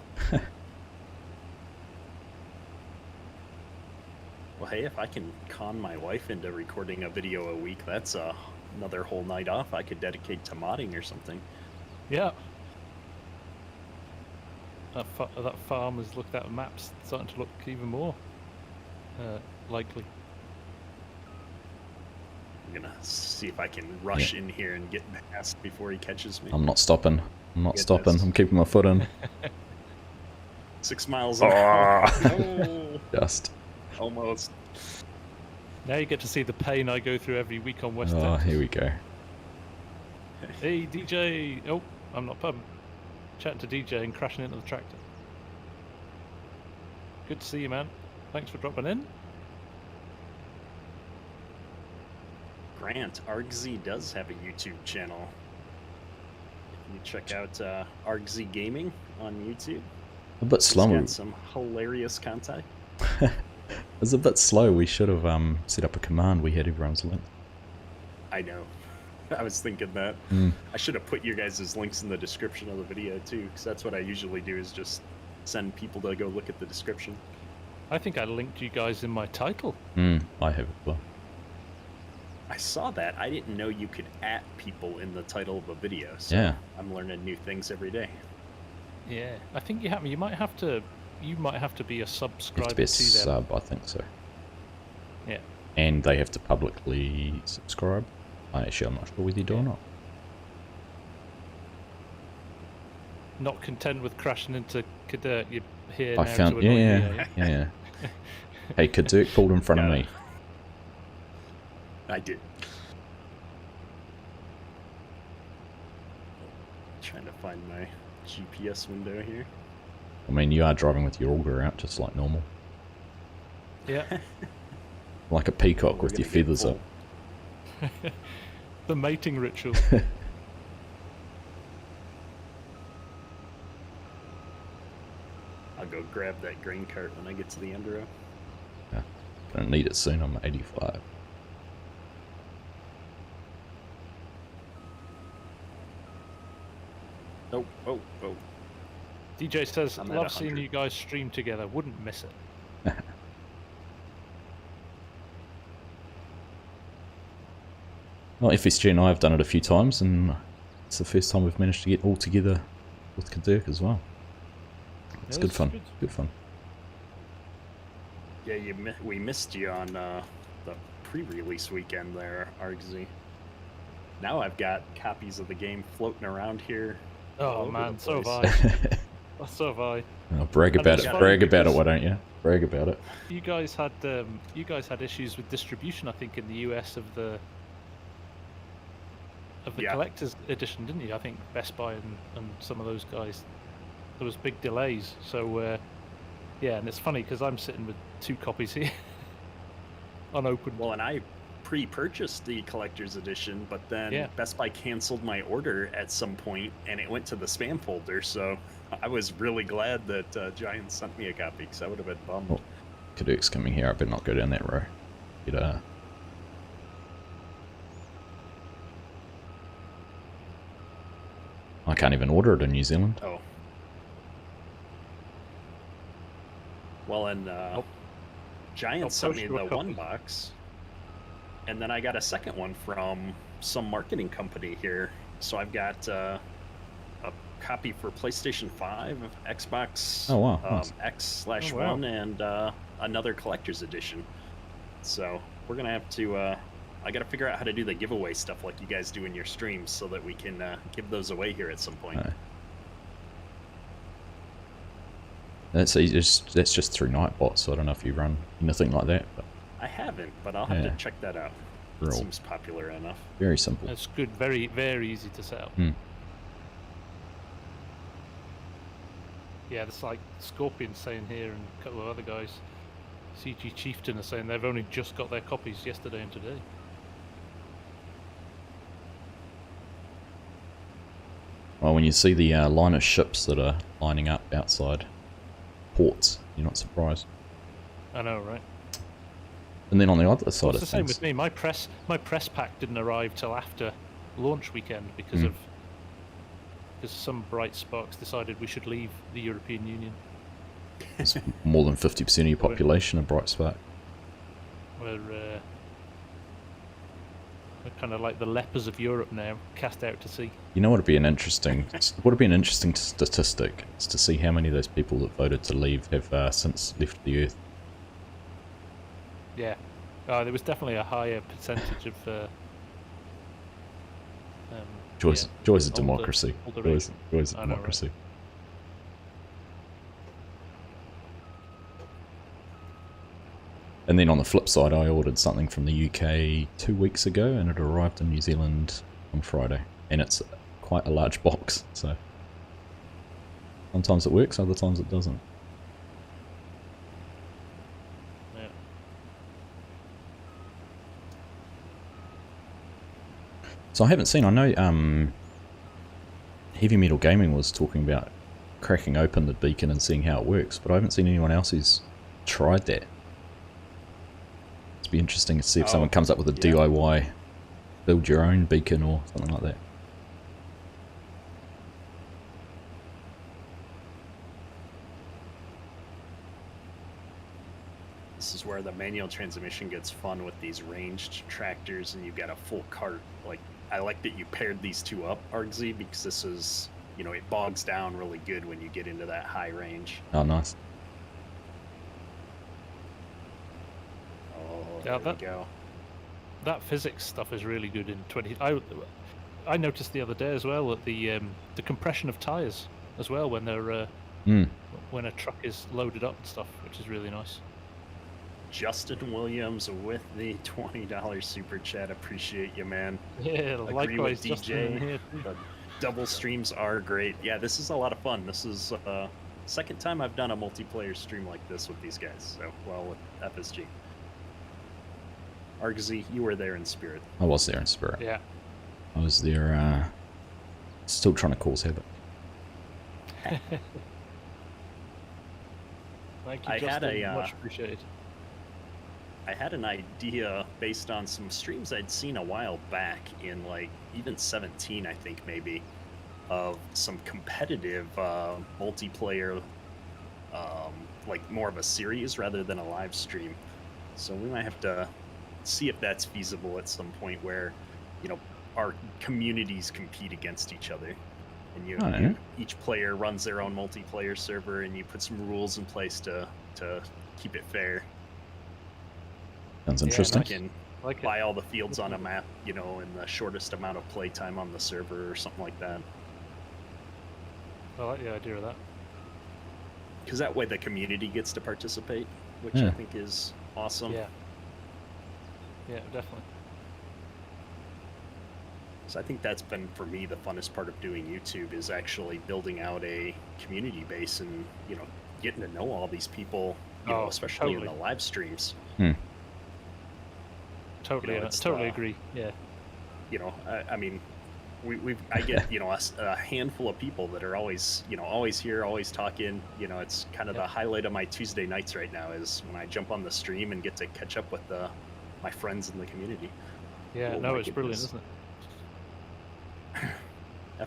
[SPEAKER 1] Well, hey, if I can con my wife into recording a video a week, that's another whole night off I could dedicate to modding or something.
[SPEAKER 3] Yeah. That farm has looked at maps, starting to look even more likely.
[SPEAKER 1] I'm gonna see if I can rush in here and get past before he catches me.
[SPEAKER 2] I'm not stopping. I'm not stopping.
[SPEAKER 1] Goodness.
[SPEAKER 2] I'm keeping my foot in.
[SPEAKER 1] 6 miles an hour.
[SPEAKER 2] Oh.
[SPEAKER 1] Oh,
[SPEAKER 2] Just.
[SPEAKER 1] almost.
[SPEAKER 3] Now you get to see the pain I go through every week on West
[SPEAKER 2] Oh,
[SPEAKER 3] Texas.
[SPEAKER 2] here we go.
[SPEAKER 3] Hey, DJ! Oh, I'm not pumping. Chatting to DJ and crashing into the tractor. Good to see you, man. Thanks for dropping in.
[SPEAKER 1] Grant, Argsy does have a YouTube channel. If you check out Argsy Gaming on YouTube,
[SPEAKER 2] A bit
[SPEAKER 1] he's
[SPEAKER 2] slow.
[SPEAKER 1] got some hilarious content.
[SPEAKER 2] It's a bit slow. We should have set up a command we had everyone's link.
[SPEAKER 1] I know. I was thinking that. I should have put your guys' links in the description of the video too, because that's what I usually do, is just send people to go look at the description.
[SPEAKER 3] I think I linked you guys in my title.
[SPEAKER 2] I have as well.
[SPEAKER 1] I saw that. I didn't know you could @ people in the title of a video, so
[SPEAKER 2] Yeah.
[SPEAKER 1] I'm learning new things every day.
[SPEAKER 3] Yeah, I think you have. You might have to be a
[SPEAKER 2] You have
[SPEAKER 3] subscriber
[SPEAKER 2] to be a
[SPEAKER 3] to them.
[SPEAKER 2] sub, I think so.
[SPEAKER 3] Yeah.
[SPEAKER 2] And they have to publicly subscribe. I'm not sure whether you do or not.
[SPEAKER 3] Not content with crashing into Kadirk, you're here
[SPEAKER 2] I
[SPEAKER 3] now
[SPEAKER 2] found,
[SPEAKER 3] to annoy
[SPEAKER 2] yeah,
[SPEAKER 3] me,
[SPEAKER 2] yeah. Hey, Kadirk pulled in front of me.
[SPEAKER 1] I did. Trying to find my GPS window here.
[SPEAKER 2] I mean, you are driving with your auger out, just like normal.
[SPEAKER 3] Yeah.
[SPEAKER 2] Like a peacock
[SPEAKER 1] We're
[SPEAKER 2] with
[SPEAKER 1] gonna
[SPEAKER 2] your
[SPEAKER 1] get
[SPEAKER 2] feathers
[SPEAKER 1] full.
[SPEAKER 2] up.
[SPEAKER 3] The mating ritual.
[SPEAKER 1] I'll go grab that grain cart when I get to the end row.
[SPEAKER 2] Yeah. Gonna need it soon, I'm 85.
[SPEAKER 1] Oh.
[SPEAKER 3] DJ says,
[SPEAKER 1] I'm at
[SPEAKER 3] love seeing
[SPEAKER 1] 100.
[SPEAKER 3] you guys stream together. Wouldn't miss it.
[SPEAKER 2] Well, FSG and I have done it a few times, and it's the first time we've managed to get all together with Kadirk as well. It's
[SPEAKER 3] Yeah,
[SPEAKER 2] good
[SPEAKER 3] it's
[SPEAKER 2] fun.
[SPEAKER 3] good.
[SPEAKER 2] Good fun.
[SPEAKER 1] Yeah, we missed you on the pre-release weekend there, Argsy. Now I've got copies of the game floating around here. all
[SPEAKER 3] Oh
[SPEAKER 1] over
[SPEAKER 3] man,
[SPEAKER 1] the
[SPEAKER 3] so
[SPEAKER 1] place.
[SPEAKER 3] have I. So have I.
[SPEAKER 2] Oh, brag
[SPEAKER 3] And
[SPEAKER 2] about
[SPEAKER 3] it's
[SPEAKER 2] it.
[SPEAKER 3] funny
[SPEAKER 2] Brag about it,
[SPEAKER 3] because-
[SPEAKER 2] why don't you? Brag about it.
[SPEAKER 3] You guys had issues with distribution, I think, in the US of the
[SPEAKER 1] Yeah.
[SPEAKER 3] collector's edition, didn't you? I think Best Buy and some of those guys, there was big delays. So yeah, and it's funny because I'm sitting with 2 copies here, unopened.
[SPEAKER 1] Well, and I pre-purchased the collector's edition, but then
[SPEAKER 3] Yeah.
[SPEAKER 1] Best Buy canceled my order at some point, and it went to the spam folder. So I was really glad that Giant sent me a copy, because I would have been bummed.
[SPEAKER 2] Oh, Caduceus coming here. I better not go down that row. I can't even order it in New Zealand.
[SPEAKER 1] Oh. Well, and Giant
[SPEAKER 3] I'll
[SPEAKER 1] sent
[SPEAKER 3] post
[SPEAKER 1] me
[SPEAKER 3] you a
[SPEAKER 1] the
[SPEAKER 3] copy.
[SPEAKER 1] one box, and then I got a second one from some marketing company here. So I've got a copy for PlayStation 5, Xbox
[SPEAKER 2] Oh, wow, nice.
[SPEAKER 1] X/1,
[SPEAKER 3] Oh, wow.
[SPEAKER 1] and another collector's edition. So we're gonna have to. I got to figure out how to do the giveaway stuff like you guys do in your streams, so that we can give those away here at some point.
[SPEAKER 2] No. That's just through Nightbot, so I don't know if you run anything like that, but
[SPEAKER 1] I haven't, but I'll have
[SPEAKER 2] Yeah.
[SPEAKER 1] to check that out. It
[SPEAKER 2] Real.
[SPEAKER 1] seems popular enough.
[SPEAKER 2] very simple.
[SPEAKER 3] It's good, very, very easy to set up.
[SPEAKER 2] Hmm.
[SPEAKER 3] Yeah, there's like Scorpion saying here and a couple of other guys. CG Chieftain are saying they've only just got their copies yesterday and today.
[SPEAKER 2] Well, when you see the line of ships that are lining up outside ports, you're not surprised.
[SPEAKER 3] I know, right?
[SPEAKER 2] And then on the other side
[SPEAKER 3] It's
[SPEAKER 2] of
[SPEAKER 3] the same
[SPEAKER 2] things,
[SPEAKER 3] with me. My press pack didn't arrive till after launch weekend because some bright sparks decided we should leave the European Union.
[SPEAKER 2] it's more than 50% of your population are Bright Spark.
[SPEAKER 3] We're kind of like the lepers of Europe now, cast out to sea.
[SPEAKER 2] You know what would be an interesting statistic is to see how many of those people that voted to leave have since left the Earth.
[SPEAKER 3] Yeah, there was definitely a higher percentage of.
[SPEAKER 2] Joys of
[SPEAKER 3] older-
[SPEAKER 2] democracy.
[SPEAKER 3] older
[SPEAKER 2] Joys
[SPEAKER 3] age.
[SPEAKER 2] of
[SPEAKER 3] I know, right?
[SPEAKER 2] democracy. And then on the flip side, I ordered something from the UK 2 weeks ago, and it arrived in New Zealand on Friday. And it's quite a large box, so sometimes it works, other times it doesn't.
[SPEAKER 3] Yeah.
[SPEAKER 2] So I haven't seen, I know Heavy Metal Gaming was talking about cracking open the beacon and seeing how it works, but I haven't seen anyone else who's tried that. It'd be interesting to see if someone comes up with a
[SPEAKER 1] yeah.
[SPEAKER 2] DIY build your own beacon or something like that.
[SPEAKER 1] This is where the manual transmission gets fun with these ranged tractors, and you've got a full cart. Like, I like that you paired these two up, Argsy, because this is, you know, it bogs down really good when you get into that high range.
[SPEAKER 2] Oh, nice.
[SPEAKER 1] Oh,
[SPEAKER 3] Yeah,
[SPEAKER 1] there we go.
[SPEAKER 3] That physics stuff is really good in 20. I noticed the other day as well that the compression of tires as well when they're when a truck is loaded up and stuff, which is really nice.
[SPEAKER 1] Justin Williams with the $20 super chat. Appreciate you, man.
[SPEAKER 3] Yeah,
[SPEAKER 1] Agree
[SPEAKER 3] likewise,
[SPEAKER 1] with
[SPEAKER 3] Justin in
[SPEAKER 1] DJ.
[SPEAKER 3] here too.
[SPEAKER 1] The double streams are great. Yeah, this is a lot of fun. This is second time I've done a multiplayer stream like this with these guys. So, well, with FSG. Argsy, you were there in spirit.
[SPEAKER 2] I was there in spirit.
[SPEAKER 3] Yeah.
[SPEAKER 2] I was there, still trying to cause havoc.
[SPEAKER 3] Thank you,
[SPEAKER 1] I had
[SPEAKER 3] Justin.
[SPEAKER 1] a,
[SPEAKER 3] Much appreciated.
[SPEAKER 1] I had an idea based on some streams I'd seen a while back in, like, even 17, I think, maybe, of some competitive multiplayer, like more of a series rather than a live stream. So we might have to see if that's feasible at some point where, you know, our communities compete against each other. And you each player runs their own multiplayer server, and you put some rules in place to keep it fair.
[SPEAKER 2] Sounds interesting.
[SPEAKER 1] You can
[SPEAKER 3] Like it.
[SPEAKER 1] buy all the fields on a map, you know, in the shortest amount of playtime on the server or something like that.
[SPEAKER 3] I like the idea of that.
[SPEAKER 1] because that way the community gets to participate, which
[SPEAKER 2] Yeah.
[SPEAKER 1] I think is awesome.
[SPEAKER 3] Yeah. Yeah, definitely.
[SPEAKER 1] So I think that's been, for me, the funnest part of doing YouTube is actually building out a community base and, getting to know all these people,
[SPEAKER 3] Oh,
[SPEAKER 1] especially
[SPEAKER 3] totally.
[SPEAKER 1] in the live streams.
[SPEAKER 3] Totally,
[SPEAKER 1] it's
[SPEAKER 3] totally agree. Yeah.
[SPEAKER 1] I mean, I get, a handful of people that are always, always here, always talking. It's kind of
[SPEAKER 3] Yep.
[SPEAKER 1] the highlight of my Tuesday nights right now is when I jump on the stream and get to catch up with my friends in the community.
[SPEAKER 3] Yeah,
[SPEAKER 1] Oh
[SPEAKER 3] no,
[SPEAKER 1] my
[SPEAKER 3] it's brilliant,
[SPEAKER 1] goodness.
[SPEAKER 3] isn't it?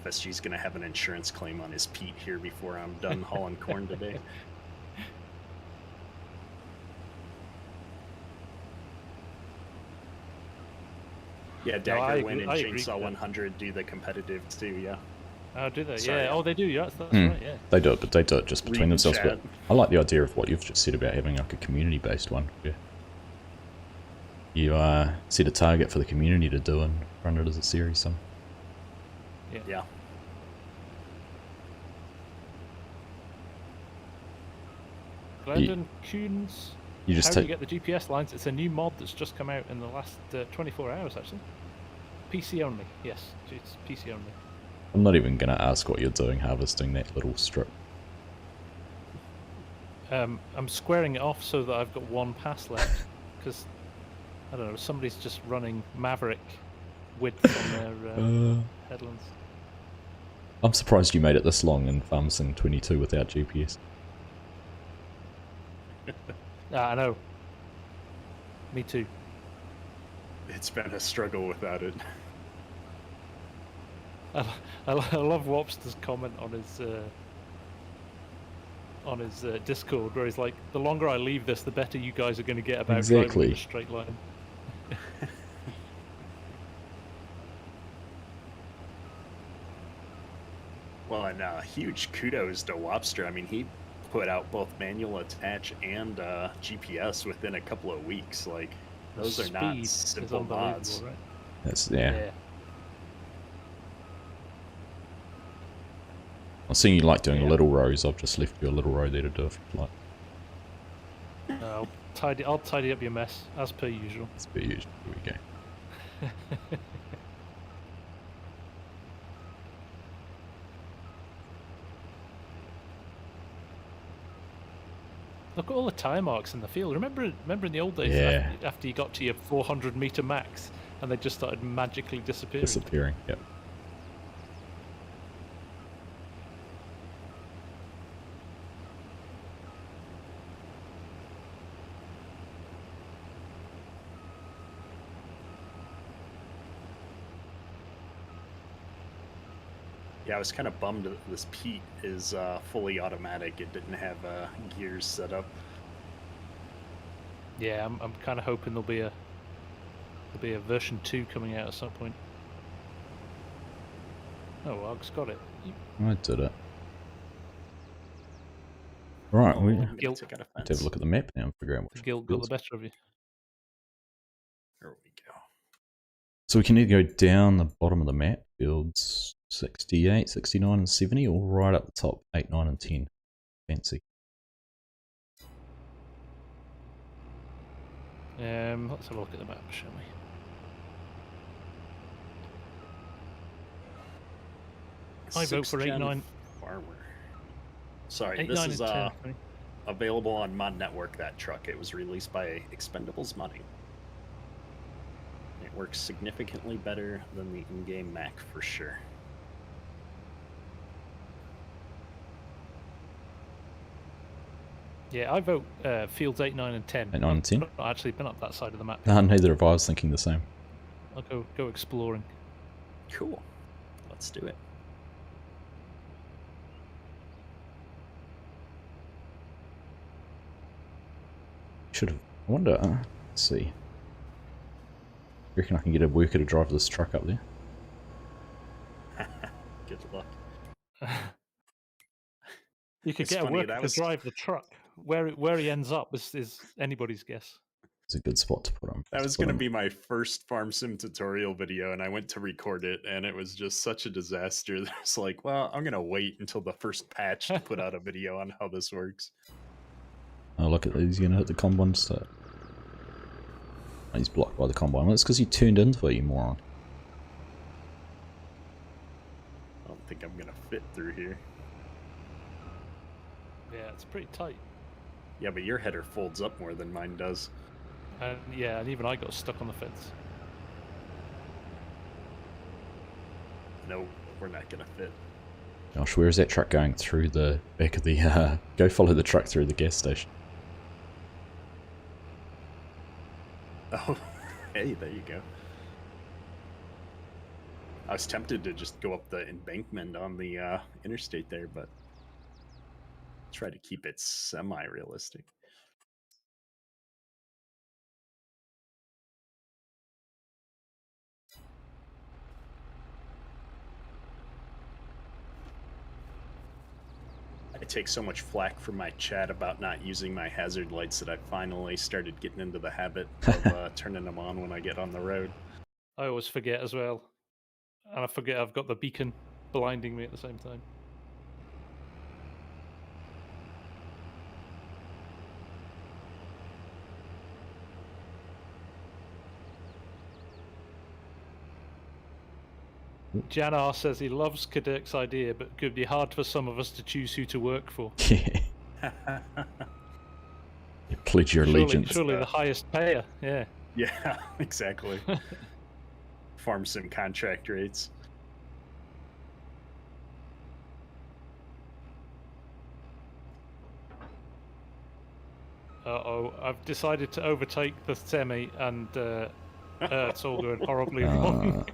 [SPEAKER 1] FSG's going to have an insurance claim on his Pete here before I'm done hauling corn today. Yeah, Dagger Win and Chainsaw 100 do the competitive too, yeah.
[SPEAKER 3] Oh, do they?
[SPEAKER 1] Sorry.
[SPEAKER 3] Yeah. Oh, they do. Yeah, that's right. Yeah.
[SPEAKER 2] They do it, but they do it just between
[SPEAKER 1] Read
[SPEAKER 2] themselves.
[SPEAKER 1] chat.
[SPEAKER 2] But I like the idea of what you've just said about having like a community-based one. Yeah. You set a target for the community to do and run it as a series. Some.
[SPEAKER 1] Yeah.
[SPEAKER 3] Glendon Coons.
[SPEAKER 2] You just
[SPEAKER 3] How do you
[SPEAKER 2] take.
[SPEAKER 3] get the GPS lines? It's a new mod that's just come out in the last 24 hours, actually. PC only. Yes, it's PC only.
[SPEAKER 2] I'm not even gonna ask what you're doing harvesting that little strip.
[SPEAKER 3] I'm squaring it off so that I've got one pass left, because I don't know, somebody's just running Maverick width on their headlands.
[SPEAKER 2] I'm surprised you made it this long in FarmSim 22 without GPS.
[SPEAKER 3] I know. Me too.
[SPEAKER 1] It's been a struggle without it.
[SPEAKER 3] I love Wopster's comment on his Discord, where he's like, "The longer I leave this, the better you guys are going to get about driving
[SPEAKER 2] Exactly.
[SPEAKER 3] in a straight line."
[SPEAKER 1] Well, and huge kudos to Wobster. I mean, he put out both manual attach and GPS within a couple of weeks. Like,
[SPEAKER 3] The
[SPEAKER 1] those are not
[SPEAKER 3] speed is
[SPEAKER 1] simple
[SPEAKER 3] unbelievable,
[SPEAKER 1] mods.
[SPEAKER 3] right?
[SPEAKER 2] That's yeah. I'm seeing you like doing little rows. I've just left you a little row there to do if you like.
[SPEAKER 3] I'll tidy up your mess as per usual.
[SPEAKER 2] That's per usual. Here we go.
[SPEAKER 3] Look at all the tire marks in the field. Remember in the old days,
[SPEAKER 2] Yeah.
[SPEAKER 3] after you got to your 400-meter max, and they just started magically disappearing.
[SPEAKER 2] Disappearing. Yep.
[SPEAKER 1] Yeah, I was kind of bummed that this Pete is fully automatic. It didn't have gears set up.
[SPEAKER 3] Yeah, I'm kind of hoping there'll be a version 2 coming out at some point. Oh, Args got it.
[SPEAKER 2] I did it. Right, we
[SPEAKER 1] I'm gonna
[SPEAKER 3] Guilt.
[SPEAKER 1] take out a
[SPEAKER 2] have to have
[SPEAKER 1] fence.
[SPEAKER 2] a look at the map now and figure out
[SPEAKER 3] The
[SPEAKER 2] which
[SPEAKER 3] guilt got
[SPEAKER 2] fields.
[SPEAKER 3] the better of you.
[SPEAKER 1] There we go.
[SPEAKER 2] So we can either go down the bottom of the map, fields 68, 69 and 70, or right up the top, 8, 9 and 10. Fancy.
[SPEAKER 3] Let's have a look at the map, shall we? I vote for 8, 9.
[SPEAKER 1] Farmer. Sorry,
[SPEAKER 3] 8,
[SPEAKER 1] this
[SPEAKER 3] 9
[SPEAKER 1] is
[SPEAKER 3] and 10. Right?
[SPEAKER 1] available on Mod Network, that truck. It was released by Expendables Modding. It works significantly better than the in-game Mac for sure.
[SPEAKER 3] Yeah, I vote fields 8, 9 and 10.
[SPEAKER 2] 8, 9 and 10?
[SPEAKER 3] I've not actually been up that side of the map.
[SPEAKER 2] No, neither have I. I was thinking the same.
[SPEAKER 3] I'll go exploring.
[SPEAKER 1] Cool. Let's do it.
[SPEAKER 2] Should have. I wonder. Let's see. You reckon I can get a worker to drive this truck up there?
[SPEAKER 1] Good luck.
[SPEAKER 3] You could
[SPEAKER 1] It's
[SPEAKER 3] get a
[SPEAKER 1] funny,
[SPEAKER 3] worker
[SPEAKER 1] that
[SPEAKER 3] to
[SPEAKER 1] was-
[SPEAKER 3] drive the truck. Where he ends up is anybody's guess.
[SPEAKER 2] It's a good spot to put them.
[SPEAKER 1] That was going to be my first farm sim tutorial video, and I went to record it, and it was just such a disaster. It's like, well, I'm going to wait until the first patch to put out a video on how this works.
[SPEAKER 2] Oh, look at these. You're going to hit the combine start. Oh, he's blocked by the combine. Well, it's because you turned into it, you moron.
[SPEAKER 1] I don't think I'm going to fit through here.
[SPEAKER 3] Yeah, it's pretty tight.
[SPEAKER 1] Yeah, but your header folds up more than mine does.
[SPEAKER 3] And yeah, and even I got stuck on the fence.
[SPEAKER 1] No, we're not going to fit.
[SPEAKER 2] Gosh, where is that truck going? Through the back of the... go follow the truck through the gas station.
[SPEAKER 1] Oh, hey, there you go. I was tempted to just go up the embankment on the interstate there, but try to keep it semi-realistic. I take so much flack from my chat about not using my hazard lights that I finally started getting into the habit of turning them on when I get on the road.
[SPEAKER 3] I always forget as well. And I forget I've got the beacon blinding me at the same time. Janar says he loves Kadek's idea, but it could be hard for some of us to choose who to work for.
[SPEAKER 2] Yeah. You pledge your allegiance.
[SPEAKER 3] Surely the highest payer, yeah.
[SPEAKER 1] Yeah, exactly. Farm sim contract rates.
[SPEAKER 3] Uh-oh, I've decided to overtake the semi, and it's all going horribly wrong.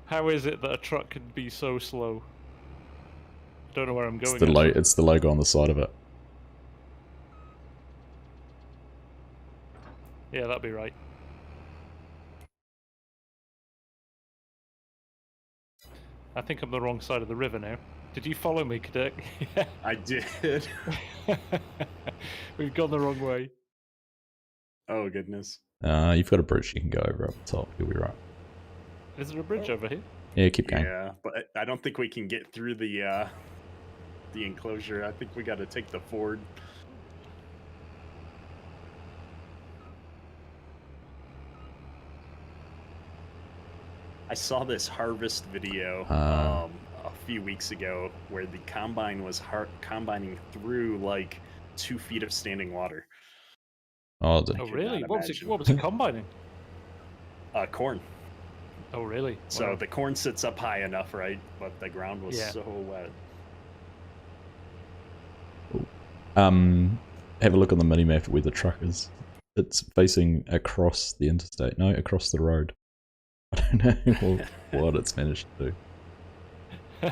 [SPEAKER 3] How is it that a truck can be so slow? I don't know where I'm going.
[SPEAKER 2] It's the logo on the side of it.
[SPEAKER 3] Yeah, that'd be right. I think I'm the wrong side of the river now. Did you follow me, Kadek? Yeah.
[SPEAKER 1] I did.
[SPEAKER 3] We've gone the wrong way.
[SPEAKER 1] Oh, goodness.
[SPEAKER 2] You've got a bridge you can go over up the top. You'll be right.
[SPEAKER 3] Is there a bridge over here?
[SPEAKER 2] Yeah, keep going.
[SPEAKER 1] Yeah, but I don't think we can get through the enclosure. I think we got to take the ford. I saw this harvest video a few weeks ago where the combine was combining through like 2 feet of standing water.
[SPEAKER 2] Oh,
[SPEAKER 3] Oh really? What was it combining?
[SPEAKER 1] Corn.
[SPEAKER 3] Oh really?
[SPEAKER 1] So
[SPEAKER 3] Wow.
[SPEAKER 1] the corn sits up high enough, right? But the ground was so wet.
[SPEAKER 2] Have a look on the mini-map where the truck is. It's facing across the interstate. No, across the road. I don't know what it's managed to do.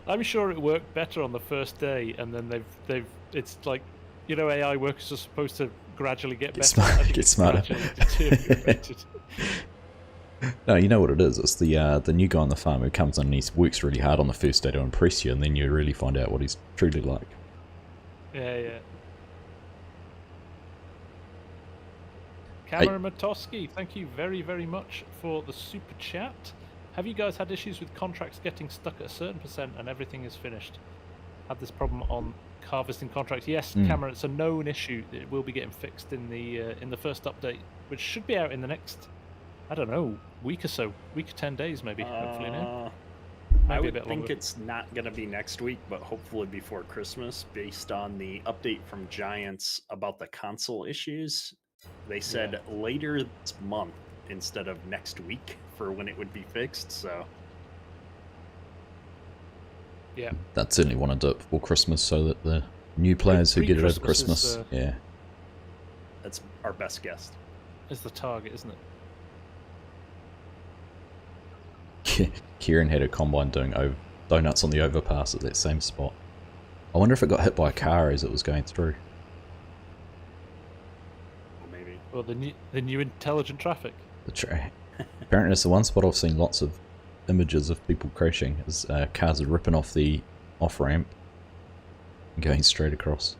[SPEAKER 3] I'm sure it worked better on the first day, and then it's like, you know, AI workers are supposed to gradually get better. I think
[SPEAKER 2] Get
[SPEAKER 3] it's
[SPEAKER 2] smarter.
[SPEAKER 3] gradually deteriorated.
[SPEAKER 2] No, you know what it is. It's the new guy on the farm who comes in and he works really hard on the first day to impress you, and then you really find out what he's truly like.
[SPEAKER 3] Yeah. Cameron Matoski, thank you very, very much for the super chat. Have you guys had issues with contracts getting stuck at a certain percent and everything is finished? Had this problem on harvesting contracts? Yes, Cameron, it's a known issue. It will be getting fixed in the first update, which should be out in the next, I don't know, week or so, week or 10 days maybe. Hopefully now.
[SPEAKER 1] I
[SPEAKER 3] Maybe a
[SPEAKER 1] would
[SPEAKER 3] bit
[SPEAKER 1] think
[SPEAKER 3] longer.
[SPEAKER 1] it's not going to be next week, but hopefully before Christmas, based on the update from Giants about the console issues. They said later this month instead of next week for when it would be fixed, so...
[SPEAKER 3] Yeah.
[SPEAKER 2] I'd certainly want to do it before Christmas so that the new players who get it over
[SPEAKER 3] Pre-Christmas
[SPEAKER 2] Christmas,
[SPEAKER 3] is,
[SPEAKER 1] That's our best guess.
[SPEAKER 3] Is the target, isn't it?
[SPEAKER 2] Kieran had a combine doing donuts on the overpass at that same spot. I wonder if it got hit by a car as it was going through.
[SPEAKER 1] Maybe.
[SPEAKER 3] Well, the new intelligent traffic.
[SPEAKER 2] Apparently it's the one spot I've seen lots of images of people crashing, as cars are ripping off the off-ramp and going straight across.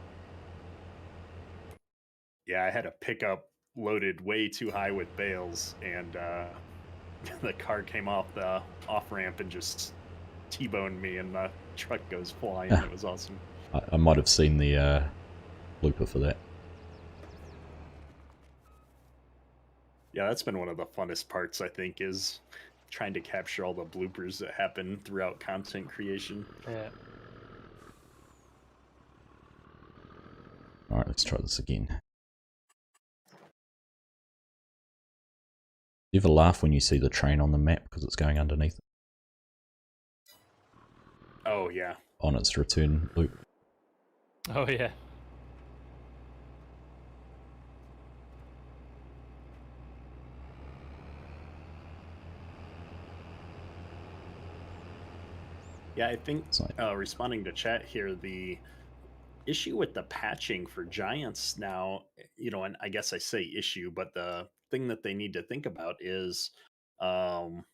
[SPEAKER 1] Yeah, I had a pickup loaded way too high with bales, and the car came off the off ramp and just T-boned me, and the truck goes flying. It was awesome.
[SPEAKER 2] I might have seen the blooper for that.
[SPEAKER 1] Yeah, that's been one of the funnest parts, I think, is trying to capture all the bloopers that happen throughout content creation.
[SPEAKER 3] Yeah.
[SPEAKER 2] Alright, let's try this again. Do you ever laugh when you see the train on the map because it's going underneath it?
[SPEAKER 1] Oh, yeah.
[SPEAKER 2] On its return loop.
[SPEAKER 3] Oh yeah.
[SPEAKER 1] Yeah, I think,
[SPEAKER 2] It's like,
[SPEAKER 1] responding to chat here, the issue with the patching for Giants now, and I guess I say issue, but the thing that they need to think about is um,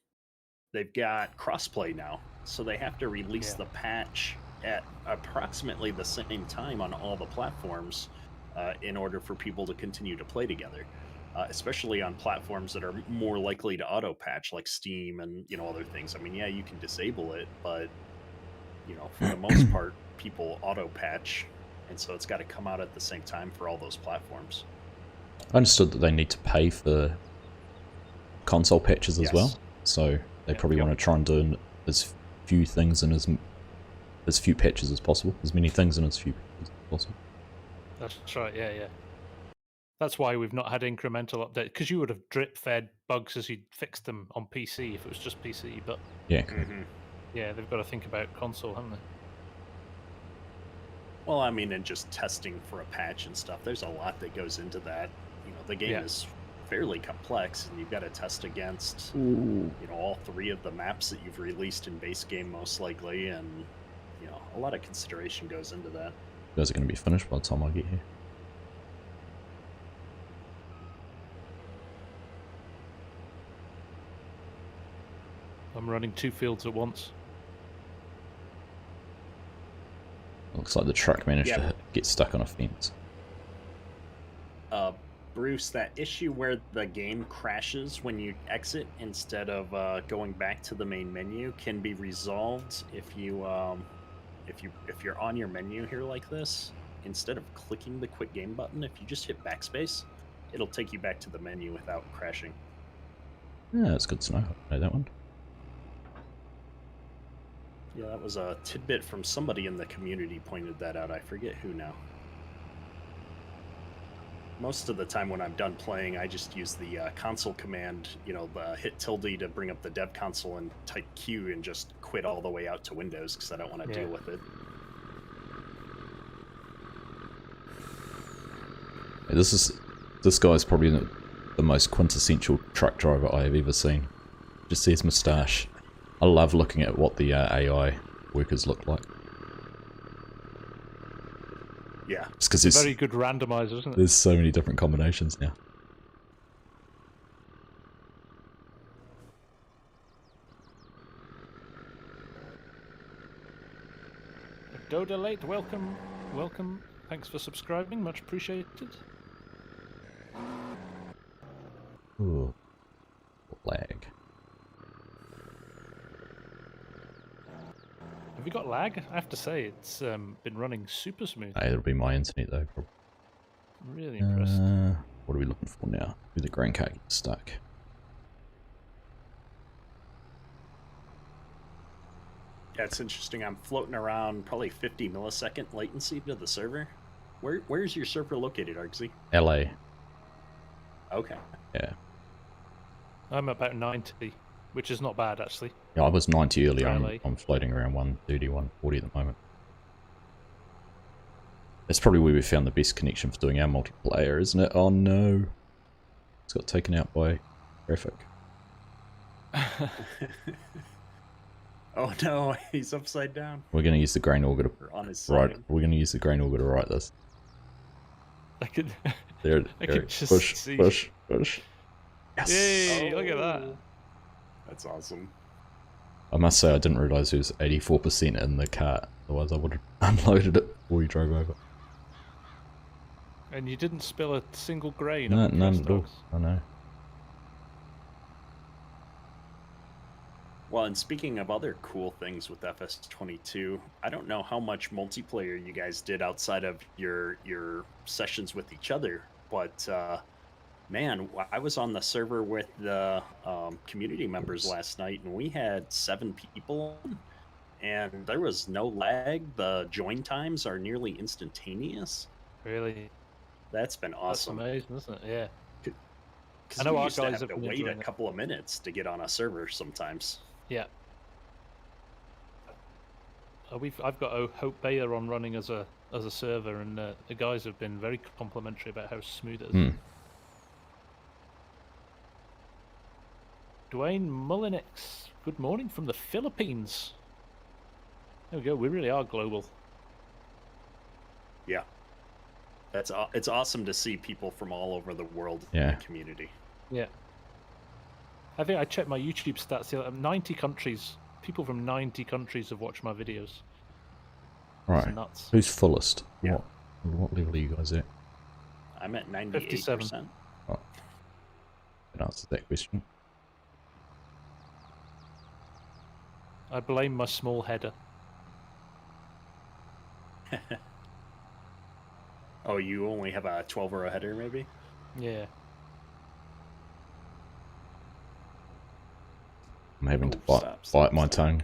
[SPEAKER 1] they've got crossplay now. So they have to release
[SPEAKER 3] Yeah.
[SPEAKER 1] the patch at approximately the same time on all the platforms in order for people to continue to play together. Especially on platforms that are more likely to auto patch, like Steam and other things. I mean, yeah, you can disable it, but for the most part, people auto patch, and so it's got to come out at the same time for all those platforms.
[SPEAKER 2] I understood that they need to pay for console patches as well, so they probably want to try and do as few things and as few patches as possible, as many things and as few patches as possible.
[SPEAKER 3] That's right. Yeah, yeah. That's why we've not had incremental updates, because you would have drip-fed bugs as you'd fixed them on PC if it was just PC. But
[SPEAKER 2] Yeah, correct.
[SPEAKER 3] yeah, they've got to think about console, haven't they?
[SPEAKER 1] Well, I mean, and just testing for a patch and stuff. There's a lot that goes into that. The game is fairly complex, and you've got to test against all 3 of the maps that you've released in base game, most likely, and a lot of consideration goes into that.
[SPEAKER 2] You guys are going to be finished by the time I get here.
[SPEAKER 3] I'm running 2 fields at once.
[SPEAKER 2] Looks like the truck managed to get stuck on a fence.
[SPEAKER 1] Bruce, that issue where the game crashes when you exit instead of going back to the main menu can be resolved if you're on your menu here like this. Instead of clicking the quit game button, if you just hit backspace, it'll take you back to the menu without crashing.
[SPEAKER 2] Yeah, that's good to know. I know that one.
[SPEAKER 1] Yeah, that was a tidbit from somebody in the community pointed that out. I forget who now. Most of the time when I'm done playing, I just use the console command, hit tilde to bring up the dev console and type Q and just quit all the way out to Windows because I don't want to deal with it.
[SPEAKER 2] This guy's probably the most quintessential truck driver I have ever seen. Just see his moustache. I love looking at what the AI workers look like.
[SPEAKER 1] Yeah.
[SPEAKER 2] It's because
[SPEAKER 3] Very good randomizer, isn't it?
[SPEAKER 2] There's so many different combinations now.
[SPEAKER 3] Doda Late, welcome. Thanks for subscribing, much appreciated.
[SPEAKER 2] Ooh. Lag.
[SPEAKER 3] Have you got lag? I have to say, it's been running super smooth.
[SPEAKER 2] It'll be my internet though, probably.
[SPEAKER 3] Really impressed.
[SPEAKER 2] What are we looking for now? Where the grain cart gets stuck.
[SPEAKER 1] Yeah, it's interesting. I'm floating around probably 50 millisecond latency to the server. Where's your server located, Argsy?
[SPEAKER 2] LA.
[SPEAKER 1] Okay.
[SPEAKER 2] Yeah.
[SPEAKER 3] I'm about 90, which is not bad actually.
[SPEAKER 2] Yeah, I was 90 earlier.
[SPEAKER 3] Really?
[SPEAKER 2] I'm floating around 130, 140 at the moment. That's probably where we found the best connection for doing our multiplayer, isn't it? Oh no. It's got taken out by traffic.
[SPEAKER 1] Oh no, he's upside down.
[SPEAKER 2] We're going to use the grain auger to
[SPEAKER 1] on his
[SPEAKER 2] right.
[SPEAKER 1] side.
[SPEAKER 2] We're going to use the grain auger to write this.
[SPEAKER 3] I could.
[SPEAKER 2] There,
[SPEAKER 3] I
[SPEAKER 2] there.
[SPEAKER 3] could just
[SPEAKER 2] Push,
[SPEAKER 3] see.
[SPEAKER 2] push, push. Yes.
[SPEAKER 3] Yay! Look at that.
[SPEAKER 1] That's awesome.
[SPEAKER 2] I must say I didn't realise there was 84% in the cart. Otherwise I would have unloaded it before you drove over.
[SPEAKER 3] And you didn't spill a single grain.
[SPEAKER 2] No,
[SPEAKER 3] I'm
[SPEAKER 2] none
[SPEAKER 3] impressed,
[SPEAKER 2] at all.
[SPEAKER 3] Args.
[SPEAKER 2] I know.
[SPEAKER 1] Well, and speaking of other cool things with FS22, I don't know how much multiplayer you guys did outside of your sessions with each other, but man, I was on the server with the community members last night, and we had 7 people, and there was no lag. The join times are nearly instantaneous.
[SPEAKER 3] Really?
[SPEAKER 1] That's been awesome.
[SPEAKER 3] That's amazing, isn't it? Yeah. I
[SPEAKER 1] Because
[SPEAKER 3] know
[SPEAKER 1] we
[SPEAKER 3] our
[SPEAKER 1] used to
[SPEAKER 3] guys
[SPEAKER 1] have
[SPEAKER 3] have
[SPEAKER 1] to
[SPEAKER 3] been
[SPEAKER 1] wait a
[SPEAKER 3] enjoying it.
[SPEAKER 1] couple of minutes to get on a server sometimes.
[SPEAKER 3] Yeah. I've got Hope Bayer on running as a server, and the guys have been very complimentary about how smooth it is.
[SPEAKER 2] Hmm.
[SPEAKER 3] Dwayne Mullinix, good morning from the Philippines. There we go. We really are global.
[SPEAKER 1] Yeah. It's awesome to see people from all over the world
[SPEAKER 2] Yeah.
[SPEAKER 1] in the community.
[SPEAKER 3] Yeah. I think I checked my YouTube stats the other 90 countries. People from 90 countries have watched my videos.
[SPEAKER 2] Right.
[SPEAKER 3] It's nuts.
[SPEAKER 2] Who's fullest?
[SPEAKER 1] Yeah.
[SPEAKER 2] What level are you guys at?
[SPEAKER 1] I'm at 98%.
[SPEAKER 3] 57.
[SPEAKER 2] Oh. That answers that question.
[SPEAKER 3] I blame my small header.
[SPEAKER 1] Oh, you only have a 12 or a header, maybe?
[SPEAKER 3] Yeah.
[SPEAKER 2] I'm having to
[SPEAKER 1] Oh,
[SPEAKER 2] bite my tongue.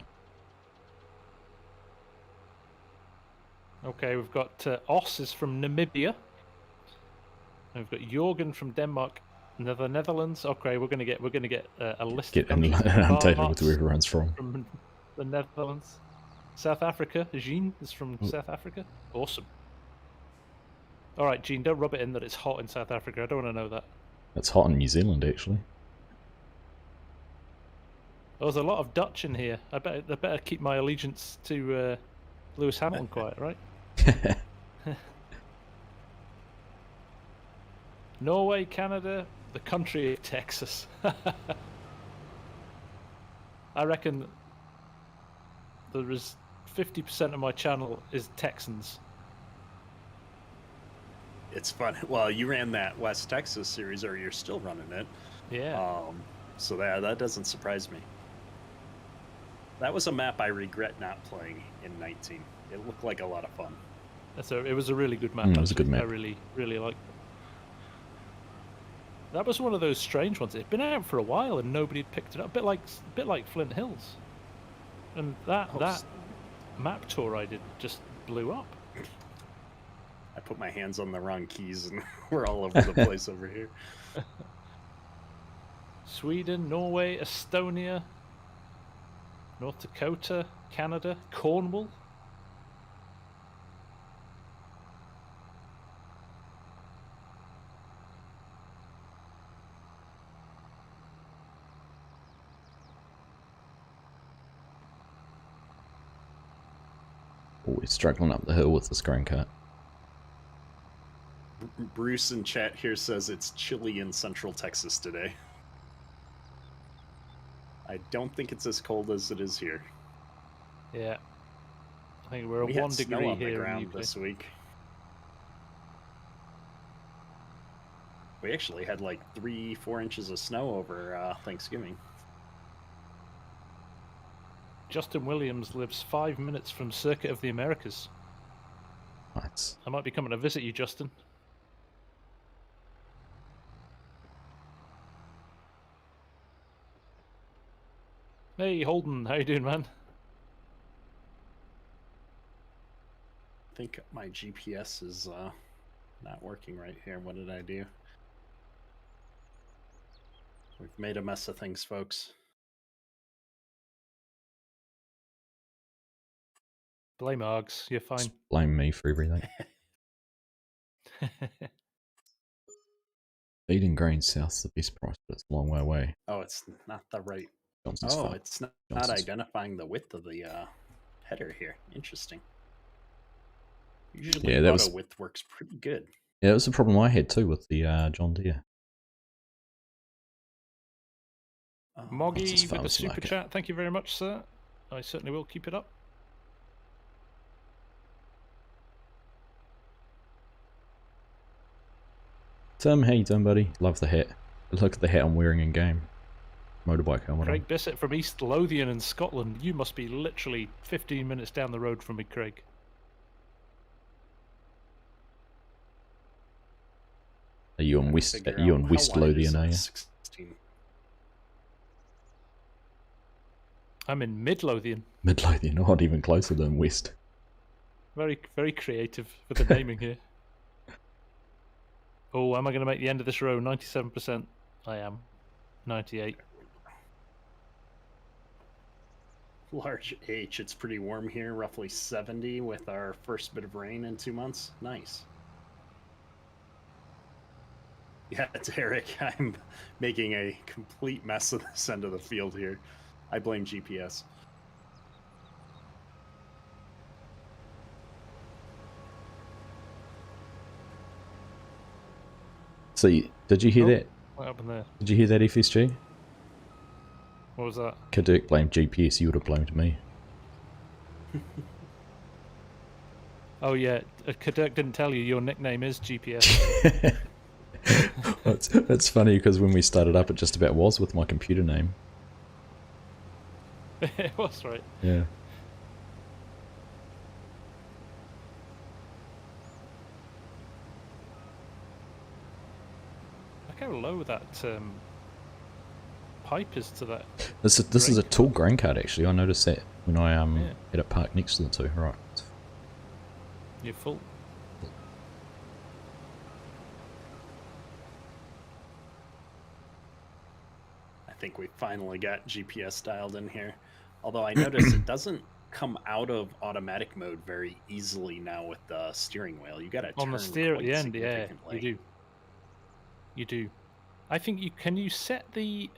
[SPEAKER 3] Okay, we've got Os is from Namibia. And we've got Jorgen from Denmark, the Netherlands. Okay, we're gonna get a list.
[SPEAKER 2] Get
[SPEAKER 3] of countries.
[SPEAKER 2] inundated with
[SPEAKER 3] Bart's
[SPEAKER 2] where everyone's from.
[SPEAKER 3] from the Netherlands. South Africa. Jean is from South Africa. Awesome. All right, Jean, don't rub it in that it's hot in South Africa. I don't want to know that.
[SPEAKER 2] It's hot in New Zealand, actually.
[SPEAKER 3] There's a lot of Dutch in here. I better keep my allegiance to Lewis Hamilton quiet, right? Norway, Canada, the country of Texas. I reckon there is 50% of my channel is Texans.
[SPEAKER 1] It's fun. Well, you ran that West Texas series, or you're still running it.
[SPEAKER 3] Yeah.
[SPEAKER 1] So that doesn't surprise me. That was a map I regret not playing in 19. It looked like a lot of fun.
[SPEAKER 3] It was a really good map.
[SPEAKER 2] It was a good map.
[SPEAKER 3] I really liked it. That was one of those strange ones. It'd been out for a while and nobody had picked it up. A bit like Flint Hills. And that map tour I did just blew up.
[SPEAKER 1] I put my hands on the wrong keys and we're all over the place over here.
[SPEAKER 3] Sweden, Norway, Estonia, North Dakota, Canada, Cornwall.
[SPEAKER 2] Oh, he's struggling up the hill with the screen cut.
[SPEAKER 1] Bruce in chat here says it's chilly in Central Texas today. I don't think it's as cold as it is here.
[SPEAKER 3] Yeah. I think we're
[SPEAKER 1] We
[SPEAKER 3] at 1
[SPEAKER 1] had snow
[SPEAKER 3] degree
[SPEAKER 1] on the
[SPEAKER 3] here in
[SPEAKER 1] ground
[SPEAKER 3] the UK.
[SPEAKER 1] this week. We actually had like 3-4 inches of snow over Thanksgiving.
[SPEAKER 3] Justin Williams lives 5 minutes from Circuit of the Americas.
[SPEAKER 2] Nice.
[SPEAKER 3] I might be coming to visit you, Justin. Hey, Holden, how you doing, man?
[SPEAKER 1] I think my GPS is not working right here. What did I do? We've made a mess of things, folks.
[SPEAKER 3] Blame Args, you're fine.
[SPEAKER 2] Just blame me for everything. Feeding grain south's the best price, but it's a long way away.
[SPEAKER 1] Oh, it's not the right.
[SPEAKER 2] Johnson's
[SPEAKER 1] Oh,
[SPEAKER 2] farm.
[SPEAKER 1] it's not
[SPEAKER 2] Johnson's.
[SPEAKER 1] identifying the width of the header here. Interesting. Usually,
[SPEAKER 2] Yeah, that
[SPEAKER 1] auto
[SPEAKER 2] was-
[SPEAKER 1] width works pretty good.
[SPEAKER 2] Yeah, that was the problem I had too with the John Deere.
[SPEAKER 3] Moggy
[SPEAKER 2] What's his
[SPEAKER 3] with the
[SPEAKER 2] farmers
[SPEAKER 3] super
[SPEAKER 2] like it?
[SPEAKER 3] chat. Thank you very much, sir. I certainly will keep it up.
[SPEAKER 2] Tim, how you doing, buddy? Love the hat. Look at the hat I'm wearing in game. Motorbike helmet on.
[SPEAKER 3] Craig Bissett from East Lothian in Scotland. You must be literally 15 minutes down the road from me, Craig.
[SPEAKER 2] Are you in West? Are you in West Lothian? Are you?
[SPEAKER 1] 16.
[SPEAKER 3] I'm in Mid Lothian.
[SPEAKER 2] Mid Lothian, not even closer than West.
[SPEAKER 3] Very, very creative with the naming here. Oh, am I going to make the end of this row? 97%. I am. 98.
[SPEAKER 1] Large H, it's pretty warm here, roughly 70 with our first bit of rain in 2 months. Nice. Yeah, it's Eric. I'm making a complete mess of this end of the field here. I blame GPS.
[SPEAKER 2] So, did you hear that?
[SPEAKER 3] What happened there?
[SPEAKER 2] Did you hear that, FSG?
[SPEAKER 3] What was that?
[SPEAKER 2] Kadirk blamed GPS, you would have blamed me.
[SPEAKER 3] Oh yeah, Kadirk didn't tell you your nickname is GPS.
[SPEAKER 2] It's funny because when we started up, it just about was with my computer name.
[SPEAKER 3] It was, right?
[SPEAKER 2] Yeah.
[SPEAKER 3] Look how low that pipe is to that.
[SPEAKER 2] This is a
[SPEAKER 3] Grain
[SPEAKER 2] tall grain cart actually. I noticed that when I
[SPEAKER 3] Yeah.
[SPEAKER 2] had it parked next to the two. Right.
[SPEAKER 3] You're full.
[SPEAKER 1] I think we finally got GPS dialed in here. Although I notice it doesn't come out of automatic mode very easily now with the steering wheel. You got to
[SPEAKER 3] On the
[SPEAKER 1] turn
[SPEAKER 3] steer at
[SPEAKER 1] quite
[SPEAKER 3] the end, yeah,
[SPEAKER 1] significantly.
[SPEAKER 3] you do. You do. I think you can you set the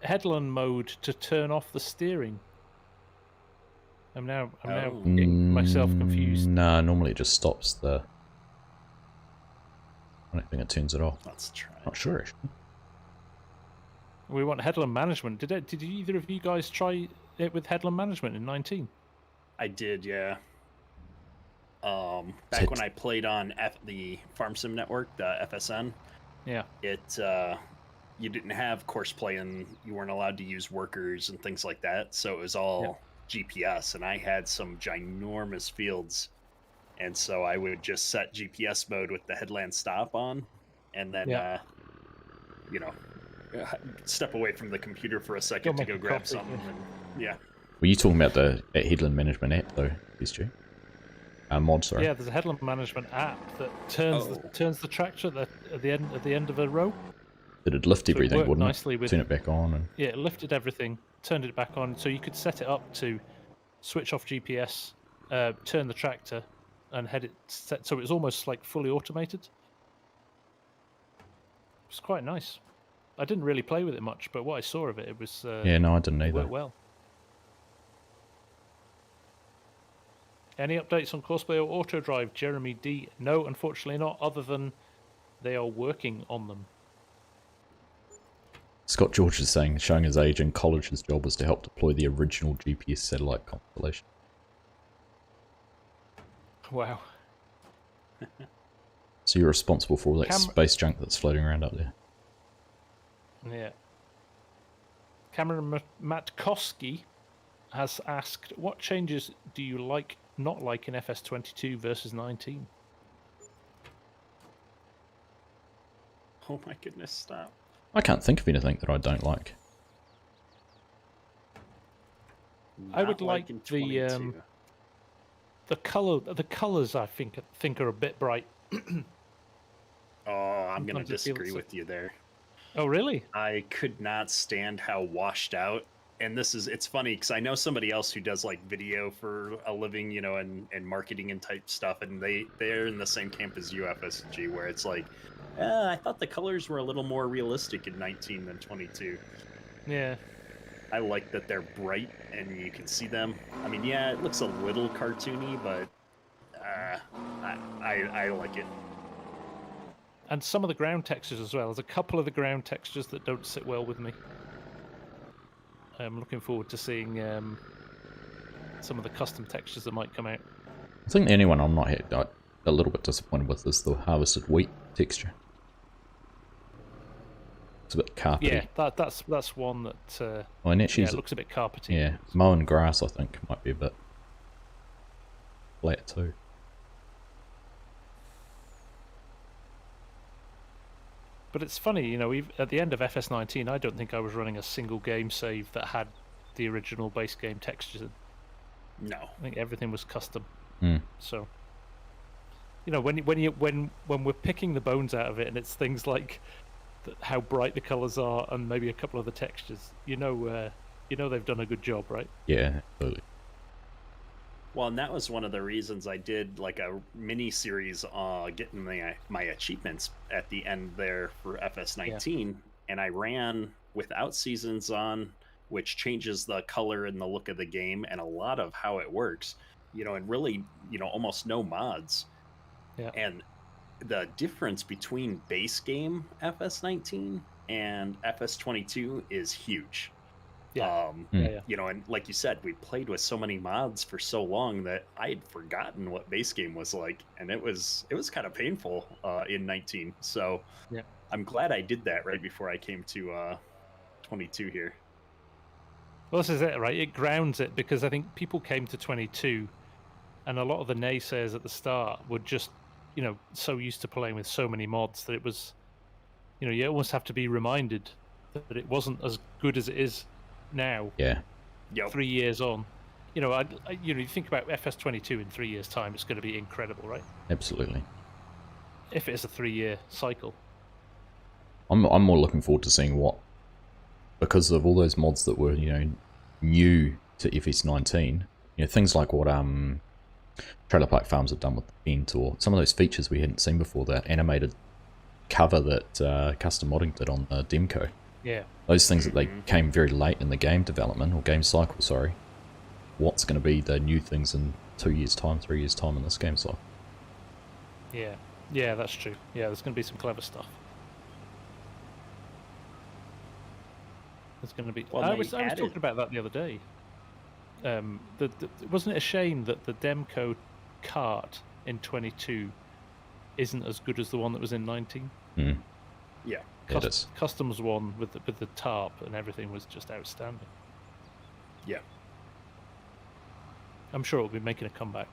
[SPEAKER 3] headland mode to turn off the steering. I'm now getting myself confused.
[SPEAKER 2] Nah, normally it just stops the. I don't think it turns it off.
[SPEAKER 1] Let's try.
[SPEAKER 2] Not sure actually.
[SPEAKER 3] We want headland management. Did either of you guys try it with headland management in 19?
[SPEAKER 1] I did, yeah. Back when I played on the FarmSim network, the FSN,
[SPEAKER 3] Yeah.
[SPEAKER 1] it you didn't have course play and you weren't allowed to use workers and things like that, so it was all GPS, and I had some ginormous fields, and so I would just set GPS mode with the headland stop on, and then you know, step away from the computer for a second to go grab something. And, yeah.
[SPEAKER 2] Were you talking about the headland management app though, SG? Mod, sorry.
[SPEAKER 3] Yeah, there's a headland management app that turns the tractor at the end of a row.
[SPEAKER 2] It'd lift everything,
[SPEAKER 3] worked
[SPEAKER 2] wouldn't
[SPEAKER 3] nicely
[SPEAKER 2] it?
[SPEAKER 3] with-
[SPEAKER 2] Turn it back on and
[SPEAKER 3] Yeah, it lifted everything, turned it back on, so you could set it up to switch off GPS, turn the tractor, and head it set, so it was almost like fully automated. It was quite nice. I didn't really play with it much, but what I saw of it, it was
[SPEAKER 2] yeah, no, I didn't
[SPEAKER 3] it
[SPEAKER 2] either.
[SPEAKER 3] worked well. Any updates on Courseplay or Auto Drive, Jeremy D? No, unfortunately not, other than they are working on them.
[SPEAKER 2] Scott George is saying, showing his age in college, his job was to help deploy the original GPS satellite constellation.
[SPEAKER 3] Wow.
[SPEAKER 2] So you're responsible for all that space junk that's floating around up there.
[SPEAKER 3] Yeah. Cameron Matkowski has asked, what changes do you not like in FS22 versus 19?
[SPEAKER 1] Oh my goodness, stop.
[SPEAKER 2] I can't think of anything that I don't like.
[SPEAKER 3] I would
[SPEAKER 1] Not
[SPEAKER 3] like
[SPEAKER 1] in
[SPEAKER 3] the
[SPEAKER 1] 22.
[SPEAKER 3] the colors I think are a bit bright.
[SPEAKER 1] Oh, I'm going to
[SPEAKER 3] Sometimes it feels
[SPEAKER 1] disagree
[SPEAKER 3] like-
[SPEAKER 1] with you there.
[SPEAKER 3] Oh really?
[SPEAKER 1] I could not stand how washed out. And it's funny because I know somebody else who does like video for a living, you know, and marketing and type stuff. And they're in the same camp as you, FSG, where it's like, I thought the colors were a little more realistic in 19 than 22.
[SPEAKER 3] Yeah.
[SPEAKER 1] I like that they're bright and you can see them. I mean, yeah, it looks a little cartoony, but I like it.
[SPEAKER 3] And some of the ground textures as well. There's a couple of the ground textures that don't sit well with me. I'm looking forward to seeing some of the custom textures that might come out.
[SPEAKER 2] I think the only one I'm not a little bit disappointed with is the harvested wheat texture. It's a bit carpety.
[SPEAKER 3] Yeah, that's one that
[SPEAKER 2] Well, and actually,
[SPEAKER 3] yeah, it looks a bit carpety.
[SPEAKER 2] yeah, mowing grass I think might be a bit flat too.
[SPEAKER 3] But it's funny, at the end of FS19, I don't think I was running a single game save that had the original base game textures in.
[SPEAKER 1] No.
[SPEAKER 3] I think everything was custom.
[SPEAKER 2] Hmm.
[SPEAKER 3] So, when we're picking the bones out of it, and it's things like how bright the colors are, and maybe a couple of the textures, they've done a good job, right?
[SPEAKER 2] Yeah, absolutely.
[SPEAKER 1] Well, and that was one of the reasons I did like a mini series getting my achievements at the end there for FS19, and I ran without seasons on, which changes the color and the look of the game and a lot of how it works, and really, almost no mods.
[SPEAKER 3] Yeah.
[SPEAKER 1] And the difference between base game FS19 and FS22 is huge.
[SPEAKER 3] Yeah.
[SPEAKER 1] And like you said, we played with so many mods for so long that I had forgotten what base game was like, and it was kind of painful in 19. So
[SPEAKER 3] Yeah.
[SPEAKER 1] I'm glad I did that right before I came to 22 here.
[SPEAKER 3] Well, this is it, right? It grounds it, because I think people came to 22, and a lot of the naysayers at the start were just, so used to playing with so many mods that it was, you almost have to be reminded that it wasn't as good as it is now.
[SPEAKER 2] Yeah.
[SPEAKER 1] Yep.
[SPEAKER 3] 3 years on, you think about FS22 in 3 years' time, it's going to be incredible, right?
[SPEAKER 2] Absolutely.
[SPEAKER 3] If it's a 3-year cycle.
[SPEAKER 2] I'm more looking forward to seeing what, because of all those mods that were new to FS19, things like what Trailer Park Farms have done with the vent, or some of those features we hadn't seen before, the animated cover that Custom Modding did on the Demco.
[SPEAKER 3] Yeah.
[SPEAKER 2] Those things that they came very late in the game development, or game cycle, sorry. What's going to be the new things in 2 years' time, 3 years' time in this game cycle?
[SPEAKER 3] Yeah. Yeah, that's true. Yeah, there's going to be some clever stuff. There's going to be...
[SPEAKER 1] Well,
[SPEAKER 3] I was talking about that the other day. Wasn't it a shame that the Demco cart in 22 isn't as good as the one that was in 19?
[SPEAKER 2] Mm.
[SPEAKER 1] Yeah.
[SPEAKER 3] Customs one with the tarp and everything was just outstanding.
[SPEAKER 1] Yeah.
[SPEAKER 3] I'm sure it'll be making a comeback,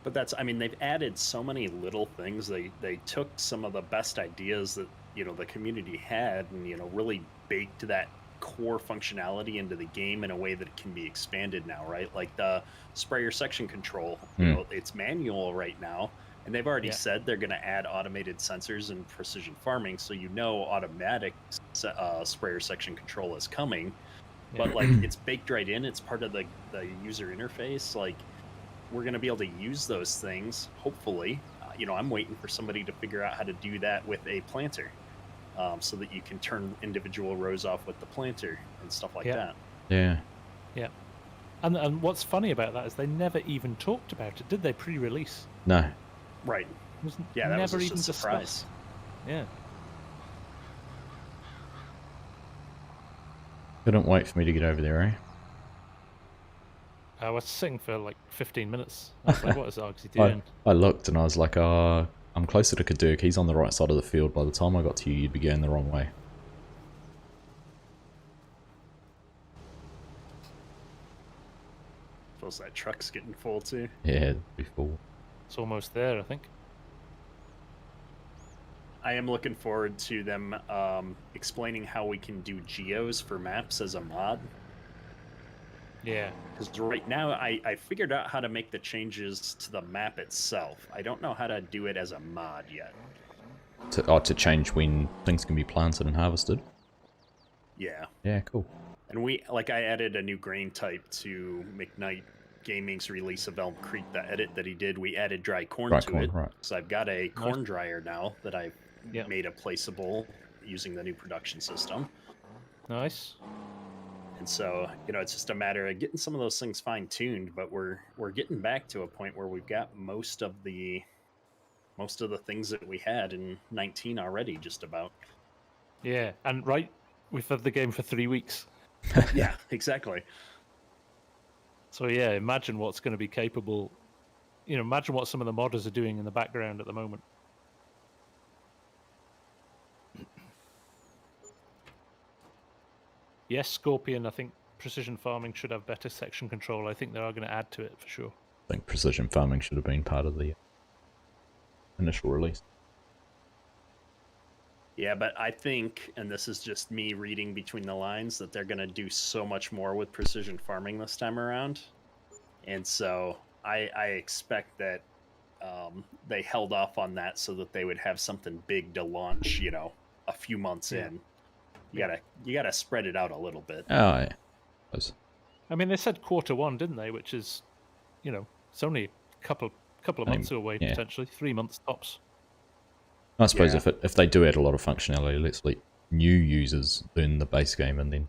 [SPEAKER 1] But they've added so many little things. They took some of the best ideas that, the community had, and, really baked that core functionality into the game in a way that it can be expanded now, right? Like the sprayer section control, it's manual right now. And they've already said they're going to add automated sensors and precision farming, so automatic sprayer section control is coming. Yeah. But it's baked right in. It's part of the user interface. We're going to be able to use those things. Hopefully, I'm waiting for somebody to figure out how to do that with a planter, so that you can turn individual rows off with the planter and stuff like that.
[SPEAKER 2] Yeah.
[SPEAKER 3] Yeah. And what's funny about that is they never even talked about it, did they? Pre-release.
[SPEAKER 2] No.
[SPEAKER 1] Right.
[SPEAKER 3] Yeah,
[SPEAKER 1] that
[SPEAKER 3] never
[SPEAKER 1] was
[SPEAKER 3] even
[SPEAKER 1] a surprise.
[SPEAKER 3] Discussed. Yeah.
[SPEAKER 2] Couldn't wait for me to get over there, eh?
[SPEAKER 3] I was sitting for like 15 minutes. I was like, what is Argsy doing?
[SPEAKER 2] I looked and I was like, I'm closer to Kadurk. He's on the right side of the field. By the time I got to you, you'd be going the wrong way.
[SPEAKER 1] Suppose that truck's getting full too.
[SPEAKER 2] Yeah, it'd be full.
[SPEAKER 3] It's almost there, I think.
[SPEAKER 1] I am looking forward to them explaining how we can do geos for maps as a mod.
[SPEAKER 3] Yeah.
[SPEAKER 1] Because right now, I figured out how to make the changes to the map itself. I don't know how to do it as a mod yet.
[SPEAKER 2] To change when things can be planted and harvested?
[SPEAKER 1] Yeah.
[SPEAKER 2] Yeah, cool.
[SPEAKER 1] And I added a new grain type to McKnight Gaming's release of Elm Creek, the edit that he did. We added dry corn to it. Right. So I've got a corn dryer now that I've made a placeable using the new production system.
[SPEAKER 3] Nice.
[SPEAKER 1] And so, it's just a matter of getting some of those things fine-tuned, but we're getting back to a point where we've got most of the things that we had in 19 already, just about.
[SPEAKER 3] Yeah, and we've had the game for 3 weeks.
[SPEAKER 1] Yeah, exactly.
[SPEAKER 3] So yeah, imagine what's going to be capable. Imagine what some of the modders are doing in the background at the moment. Yes, Scorpion, I think precision farming should have better section control. I think they are going to add to it for sure.
[SPEAKER 2] I think precision farming should have been part of the initial release.
[SPEAKER 1] Yeah, but I think, and this is just me reading between the lines, that they're going to do so much more with precision farming this time around. And so I expect that they held off on that so that they would have something big to launch, a few months in. You gotta spread it out a little bit.
[SPEAKER 2] Oh, yeah.
[SPEAKER 3] I mean, they said Q1, didn't they? Which is, it's only a couple of months away,
[SPEAKER 2] yeah.
[SPEAKER 3] potentially 3 months tops.
[SPEAKER 2] I suppose
[SPEAKER 1] Yeah.
[SPEAKER 2] if they do add a lot of functionality, let's let new users learn the base game and then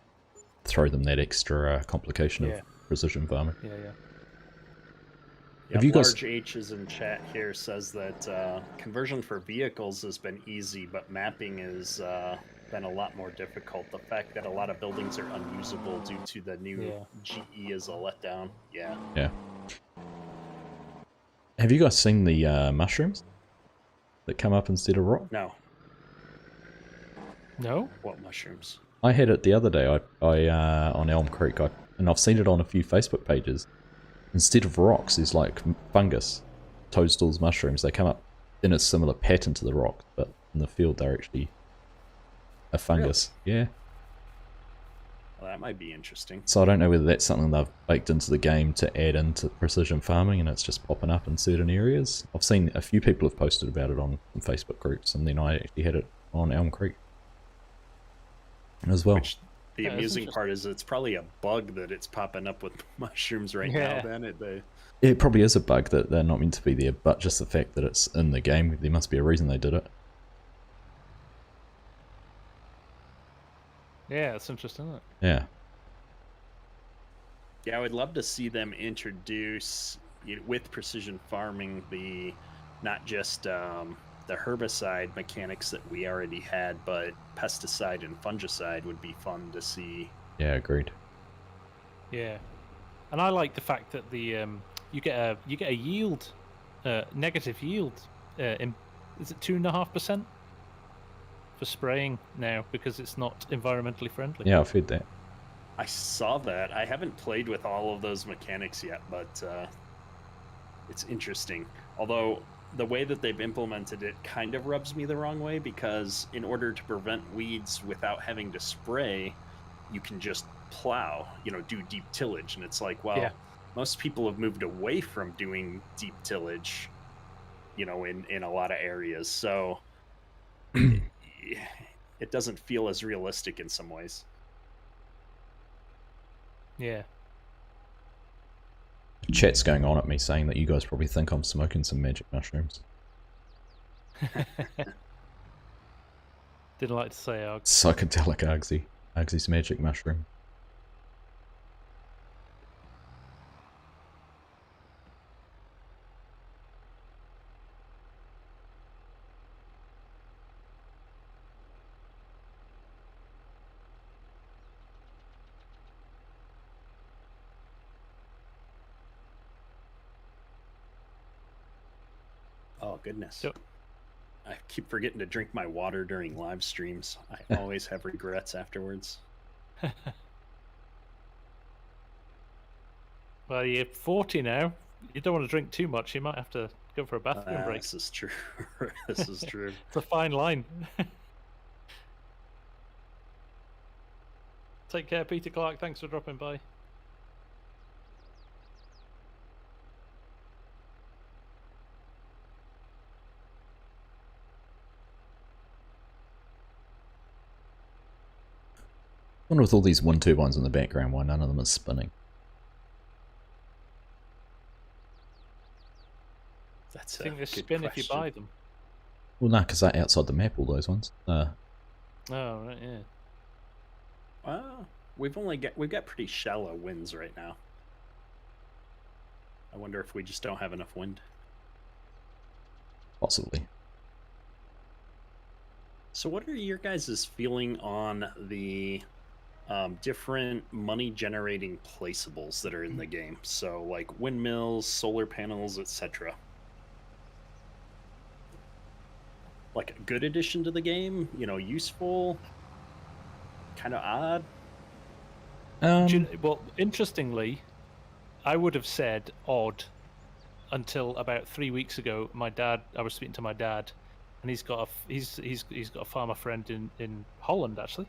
[SPEAKER 2] throw them that extra complication of precision farming.
[SPEAKER 3] Yeah.
[SPEAKER 2] Have you guys...
[SPEAKER 1] Large H is in chat here, says that conversion for vehicles has been easy, but mapping has been a lot more difficult. The fact that a lot of buildings are unusable due to the new GE is a letdown. Yeah.
[SPEAKER 2] Have you guys seen the mushrooms that come up instead of rock?
[SPEAKER 1] No.
[SPEAKER 3] No?
[SPEAKER 1] What mushrooms?
[SPEAKER 2] I had it the other day. I on Elm Creek, and I've seen it on a few Facebook pages. Instead of rocks, there's like fungus, toadstools, mushrooms. They come up in a similar pattern to the rock, but in the field they're actually a fungus. Really? Yeah.
[SPEAKER 1] Well, that might be interesting.
[SPEAKER 2] So I don't know whether that's something they've baked into the game to add into precision farming, and it's just popping up in certain areas. I've seen a few people have posted about it on some Facebook groups, and then I actually had it on Elm Creek as well.
[SPEAKER 1] Which, the amusing part is it's probably a bug that it's popping up with mushrooms right now. Then
[SPEAKER 2] it probably is a bug that they're not meant to be there, but just the fact that it's in the game, there must be a reason they did it.
[SPEAKER 3] Yeah, it's interesting, isn't it?
[SPEAKER 2] Yeah.
[SPEAKER 1] Yeah, I would love to see them introduce, with precision farming, not just the herbicide mechanics that we already had, but pesticide and fungicide would be fun to see.
[SPEAKER 2] Yeah, agreed.
[SPEAKER 3] Yeah, and I like the fact that the you get a yield, negative yield. Is it 2.5% for spraying now because it's not environmentally friendly?
[SPEAKER 2] Yeah, I've heard that.
[SPEAKER 1] I saw that. I haven't played with all of those mechanics yet, but it's interesting. Although the way that they've implemented it kind of rubs me the wrong way, because in order to prevent weeds without having to spray, you can just plow, do deep tillage. And it's like, well, most people have moved away from doing deep tillage, in a lot of areas. So it doesn't feel as realistic in some ways.
[SPEAKER 3] Yeah.
[SPEAKER 2] Chat's going on at me saying that you guys probably think I'm smoking some magic mushrooms.
[SPEAKER 3] Didn't like to say Argsy.
[SPEAKER 2] Psychedelic Argsy. Argsy's magic mushroom.
[SPEAKER 1] Oh, goodness.
[SPEAKER 3] Yep.
[SPEAKER 1] I keep forgetting to drink my water during live streams. I always have regrets afterwards.
[SPEAKER 3] Well, you're 40 now. You don't want to drink too much. You might have to go for a bathroom break.
[SPEAKER 1] This is true. This is true.
[SPEAKER 3] It's a fine line. Take care, Peter Clark. Thanks for dropping by.
[SPEAKER 2] I wonder with all these wind turbines in the background why none of them is spinning.
[SPEAKER 1] That's
[SPEAKER 3] I think they
[SPEAKER 1] good
[SPEAKER 3] spin
[SPEAKER 1] question.
[SPEAKER 3] if you buy them.
[SPEAKER 2] Well, no, because they're outside the map, all those ones.
[SPEAKER 3] Oh, right, yeah.
[SPEAKER 1] We've got pretty shallow winds right now. I wonder if we just don't have enough wind.
[SPEAKER 2] Possibly.
[SPEAKER 1] So what are your guys' feeling on the different money generating placeables that are in the game? So like windmills, solar panels, etc. Like a good addition to the game, useful, kind of odd.
[SPEAKER 3] Well, interestingly, I would have said odd until about 3 weeks ago. I was speaking to my dad, and he's got a farmer friend in Holland actually,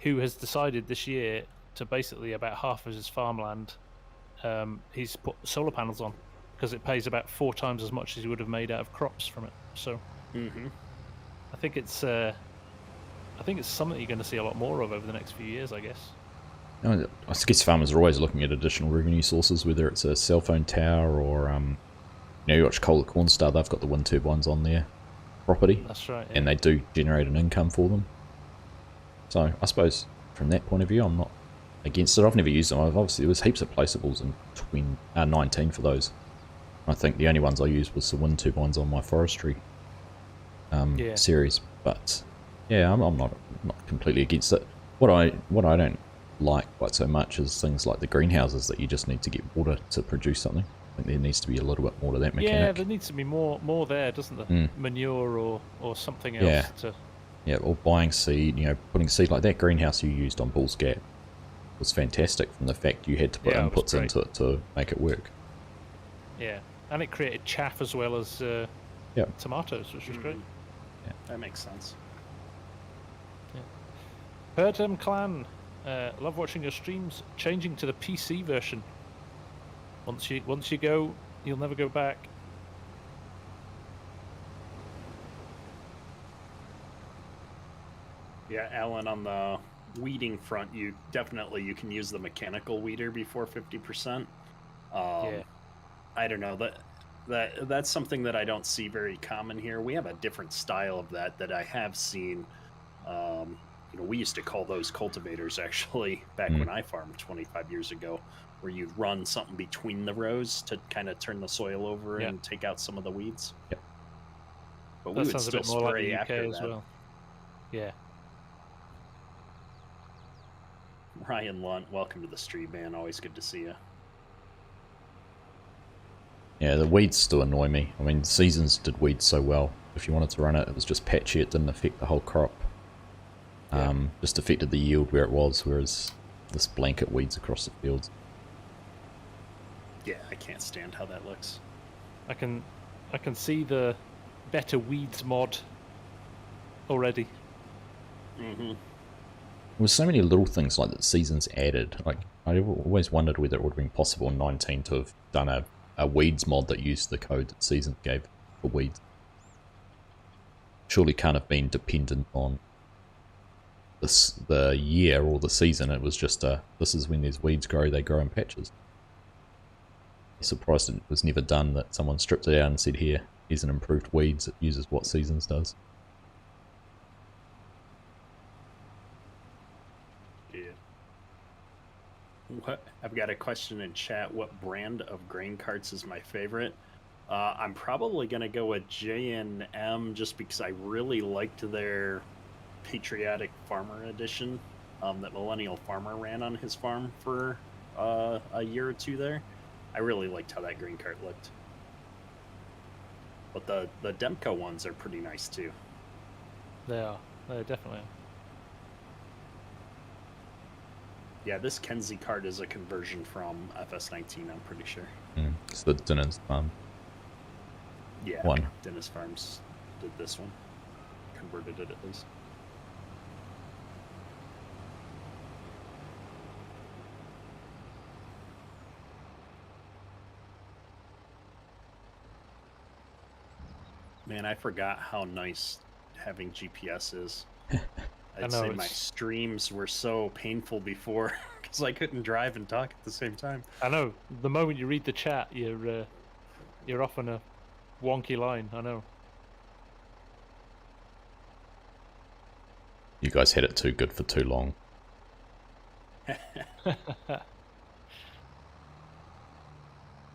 [SPEAKER 3] who has decided this year to basically about half of his farmland, he's put solar panels on because it pays about 4 times as much as he would have made out of crops from it. So
[SPEAKER 1] Mm-hmm.
[SPEAKER 3] I think it's something you're going to see a lot more of over the next few years, I guess.
[SPEAKER 2] I guess farmers are always looking at additional revenue sources, whether it's a cell phone tower or, you watch Coal at Cornstar, they've got the wind turbines on their property.
[SPEAKER 3] That's right. Yeah.
[SPEAKER 2] And they do generate an income for them. So I suppose from that point of view, I'm not against it. I've never used them. Obviously, there was heaps of placeables in 19 for those. I think the only ones I used was the wind turbines on my forestry series. But yeah, I'm not completely against it. What I don't like quite so much is things like the greenhouses that you just need to get water to produce something. I think there needs to be a little bit more to that mechanic.
[SPEAKER 3] Yeah, there needs to be more there, doesn't there? Manure or something else.
[SPEAKER 2] Yeah, or buying seed, putting seed like that greenhouse you used on Bull's Gap was fantastic from the fact you had to put inputs into it to make it work.
[SPEAKER 3] Yeah, and it created chaff as well as tomatoes, which was great.
[SPEAKER 1] Yeah, that makes sense.
[SPEAKER 3] Yeah. Herdem Clan, love watching your streams. Changing to the PC version. Once you go, you'll never go back.
[SPEAKER 1] Yeah, Alan, on the weeding front, you can use the mechanical weeder before 50%.
[SPEAKER 3] Yeah.
[SPEAKER 1] I don't know, that's something that I don't see very common here. We have a different style of that I have seen. We used to call those cultivators actually back when I farmed 25 years ago, where you'd run something between the rows to kind of turn the soil over and take out some of the weeds.
[SPEAKER 2] Yep.
[SPEAKER 1] But
[SPEAKER 3] That
[SPEAKER 1] we would
[SPEAKER 3] sounds
[SPEAKER 1] still
[SPEAKER 3] a bit more like
[SPEAKER 1] spray
[SPEAKER 3] the UK
[SPEAKER 1] after
[SPEAKER 3] as
[SPEAKER 1] that.
[SPEAKER 3] well. Yeah.
[SPEAKER 1] Ryan Lunt, welcome to the stream, man. Always good to see you.
[SPEAKER 2] Yeah, the weeds still annoy me. I mean, Seasons did weeds so well. If you wanted to run it, it was just patchy. It didn't affect the whole crop. Just affected the yield where it was, whereas this blanket weeds across the fields.
[SPEAKER 1] Yeah, I can't stand how that looks.
[SPEAKER 3] I can see the better weeds mod already.
[SPEAKER 2] There was so many little things like that Seasons added. Like, I always wondered whether it would have been possible in 19 to have done a weeds mod that used the code that Seasons gave for weeds. Surely can't have been dependent on the year or the season. It was just this is when these weeds grow, they grow in patches. I'm surprised it was never done, that someone stripped it out and said, here's an improved weeds that uses what Seasons does.
[SPEAKER 1] I've got a question in chat. What brand of grain carts is my favorite? I'm probably going to go with J&M just because I really liked their Patriotic Farmer Edition that Millennial Farmer ran on his farm for a year or two there. I really liked how that grain cart looked. But the Demco ones are pretty nice too.
[SPEAKER 3] They are. They definitely are.
[SPEAKER 1] Yeah, this Kenzie cart is a conversion from FS19, I'm pretty sure.
[SPEAKER 2] It's the Dennis Farm.
[SPEAKER 1] Yeah,
[SPEAKER 2] one.
[SPEAKER 1] Dennis Farms did this one. Converted it at least. Man, I forgot how nice having GPS is. I'd say my streams were so painful before because I couldn't drive and talk at the same time.
[SPEAKER 3] I know. The moment you read the chat, you're off on a wonky line. I know.
[SPEAKER 2] You guys had it too good for too long.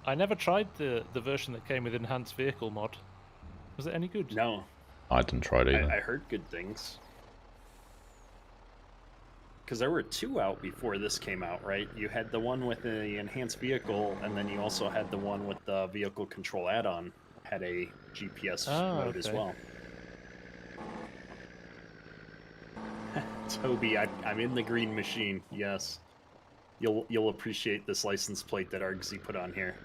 [SPEAKER 3] I never tried the version that came with enhanced vehicle mod. Was it any good?
[SPEAKER 1] No.
[SPEAKER 2] I didn't try it either.
[SPEAKER 1] I heard good things. Because there were two out before this came out, right? You had the one with the enhanced vehicle, and then you also had the one with the vehicle control add-on. Had a GPS mode as well. Toby, I'm in the green machine, yes. You'll appreciate this license plate that Argsy put on here.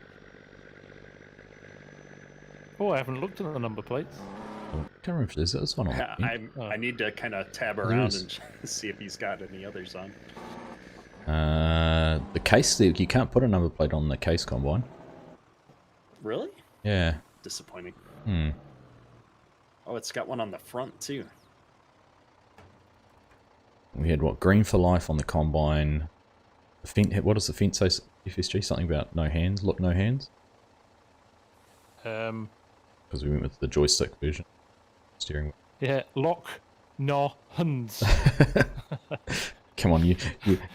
[SPEAKER 3] Oh, I haven't looked at the number plates.
[SPEAKER 2] Oh, I can't remember if there's this one on the thing.
[SPEAKER 1] I need to kind of tab
[SPEAKER 2] there
[SPEAKER 1] around
[SPEAKER 2] is.
[SPEAKER 1] and see if he's got any others on.
[SPEAKER 2] The case, you can't put a number plate on the case combine.
[SPEAKER 1] Really?
[SPEAKER 2] Yeah.
[SPEAKER 1] Disappointing.
[SPEAKER 2] Hmm.
[SPEAKER 1] Oh, it's got one on the front too.
[SPEAKER 2] We had what, green for life on the combine. The fence, what does the fence say? FSG, something about no hands. Look, no hands. Because we went with the joystick version. Steering wheel.
[SPEAKER 3] Yeah, lock, no, hands.
[SPEAKER 2] Come on, you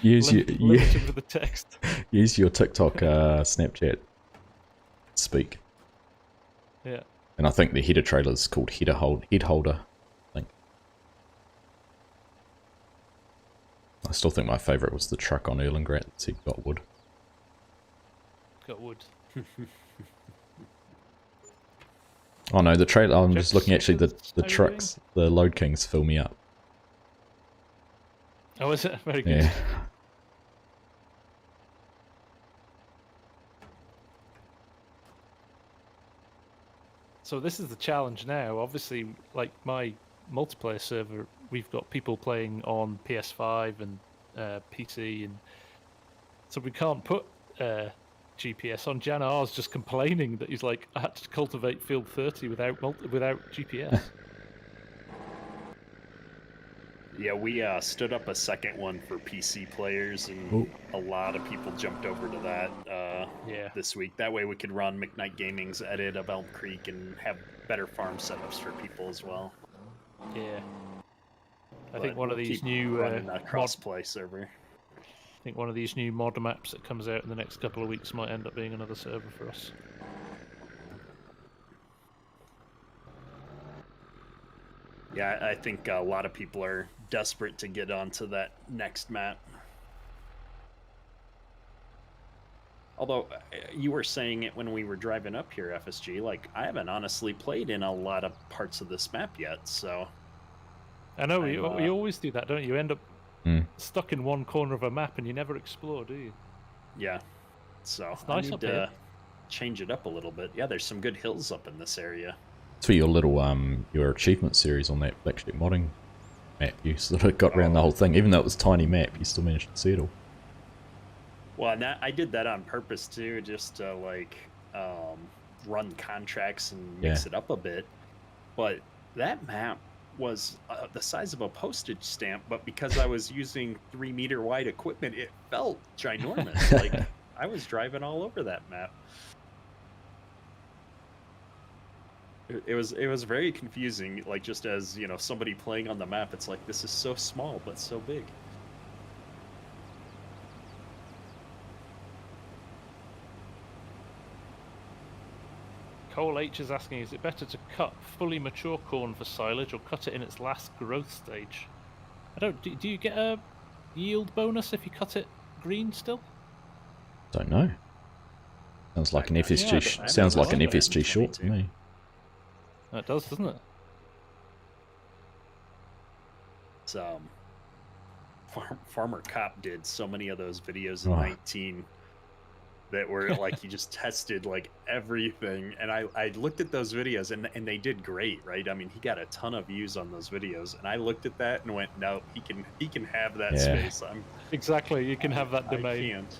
[SPEAKER 2] use
[SPEAKER 3] Limited with the text.
[SPEAKER 2] use your TikTok Snapchat speak.
[SPEAKER 3] Yeah.
[SPEAKER 2] And I think the header trailer is called head holder. I think. I still think my favourite was the truck on Erlengrat that said got wood.
[SPEAKER 3] Got wood.
[SPEAKER 2] Oh no, the trailer. I'm just looking actually. The
[SPEAKER 3] Styrene?
[SPEAKER 2] trucks, the Load Kings fill me up.
[SPEAKER 3] Oh, is it? Very good.
[SPEAKER 2] Yeah.
[SPEAKER 3] So this is the challenge now. Obviously, like my multiplayer server, we've got people playing on PS5 and PC, and so we can't put GPS on. Jan R's just complaining that he's like, I had to cultivate field 30 without GPS.
[SPEAKER 1] Yeah, we stood up a second one for PC players, and a lot of people jumped over to that
[SPEAKER 3] Yeah.
[SPEAKER 1] this week. That way we could run McKnight Gaming's edit of Elm Creek and have better farm setups for people as well.
[SPEAKER 3] Yeah. I
[SPEAKER 1] But
[SPEAKER 3] think one of
[SPEAKER 1] we'll
[SPEAKER 3] these
[SPEAKER 1] keep
[SPEAKER 3] new
[SPEAKER 1] running a cross-play server.
[SPEAKER 3] I think one of these new mod maps that comes out in the next couple of weeks might end up being another server for us.
[SPEAKER 1] Yeah, I think a lot of people are desperate to get onto that next map. Although, you were saying it when we were driving up here, FSG, like, I haven't honestly played in a lot of parts of this map yet, so...
[SPEAKER 3] I know, you always do that, don't you? You end up
[SPEAKER 2] Mm.
[SPEAKER 3] stuck in one corner of a map and you never explore, do you?
[SPEAKER 1] Yeah, so
[SPEAKER 3] It's
[SPEAKER 1] I
[SPEAKER 3] nice
[SPEAKER 1] need
[SPEAKER 3] up
[SPEAKER 1] to
[SPEAKER 3] here.
[SPEAKER 1] change it up a little bit. Yeah, there's some good hills up in this area.
[SPEAKER 2] It's for your little your achievement series on that Black Sheep modding map. You sort of got around the whole thing, even though it was a tiny map. You still managed to see it all.
[SPEAKER 1] Well, and I did that on purpose too, just to like run contracts and mix it up a bit. But that map was the size of a postage stamp, but because I was using 3-meter wide equipment, it felt ginormous. Like I was driving all over that map. It was very confusing. Like just as you know, somebody playing on the map, it's like this is so small but so big.
[SPEAKER 3] Cole H is asking, is it better to cut fully mature corn for silage or cut it in its last growth stage? I don't. Do you get a yield bonus if you cut it green still?
[SPEAKER 2] Don't know. Sounds like an FSG.
[SPEAKER 1] I
[SPEAKER 2] Sounds
[SPEAKER 1] haven't
[SPEAKER 2] like an
[SPEAKER 1] looked at
[SPEAKER 2] FSG short to
[SPEAKER 1] 22.
[SPEAKER 2] me.
[SPEAKER 3] It does, doesn't it?
[SPEAKER 1] It's, Farmer Cop did so many of those videos in
[SPEAKER 2] Oh.
[SPEAKER 1] 19 that were like he just tested like everything, and I looked at those videos and they did great, right? I mean, he got a ton of views on those videos, and I looked at that and went, no, he can have that
[SPEAKER 2] Yeah.
[SPEAKER 1] space.
[SPEAKER 3] Exactly. You can have that
[SPEAKER 1] I
[SPEAKER 3] domain.
[SPEAKER 1] can't.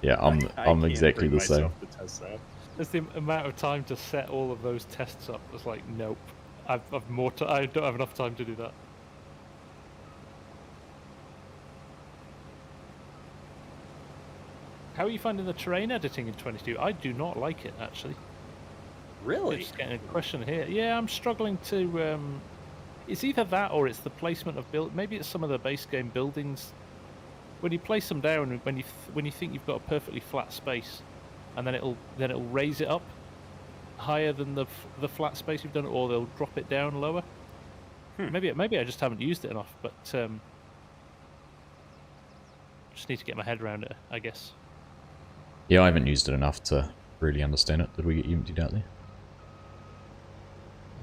[SPEAKER 2] Yeah,
[SPEAKER 1] I
[SPEAKER 2] I'm
[SPEAKER 1] can't
[SPEAKER 2] exactly
[SPEAKER 1] bring
[SPEAKER 2] the same.
[SPEAKER 1] myself to test that.
[SPEAKER 3] There's the amount of time to set all of those tests up. It's like, nope. I've more. I don't have enough time to do that. How are you finding the terrain editing in 22? I do not like it, actually.
[SPEAKER 1] Really?
[SPEAKER 3] Just getting a question here. Yeah, I'm struggling to. It's either that or it's the placement of build. Maybe it's some of the base game buildings. When you place them down, when you think you've got a perfectly flat space, and then it'll raise it up higher than the flat space you've done, or they'll drop it down lower. Maybe I just haven't used it enough, but just need to get my head around it, I guess.
[SPEAKER 2] Yeah, I haven't used it enough to really understand it. Did we get you emptied out there?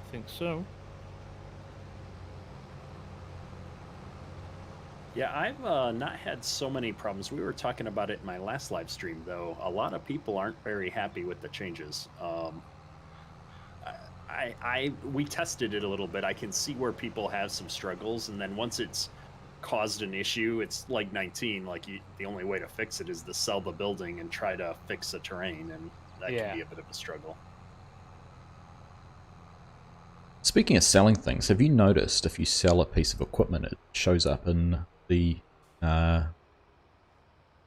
[SPEAKER 3] I think so.
[SPEAKER 1] Yeah, I've not had so many problems. We were talking about it in my last live stream, though. A lot of people aren't very happy with the changes. We tested it a little bit. I can see where people have some struggles, and then once it's caused an issue, it's like 19. Like the only way to fix it is to sell the building and try to fix the terrain, and that can
[SPEAKER 3] Yeah.
[SPEAKER 1] be a bit of a struggle.
[SPEAKER 2] Speaking of selling things, have you noticed if you sell a piece of equipment, it shows up in the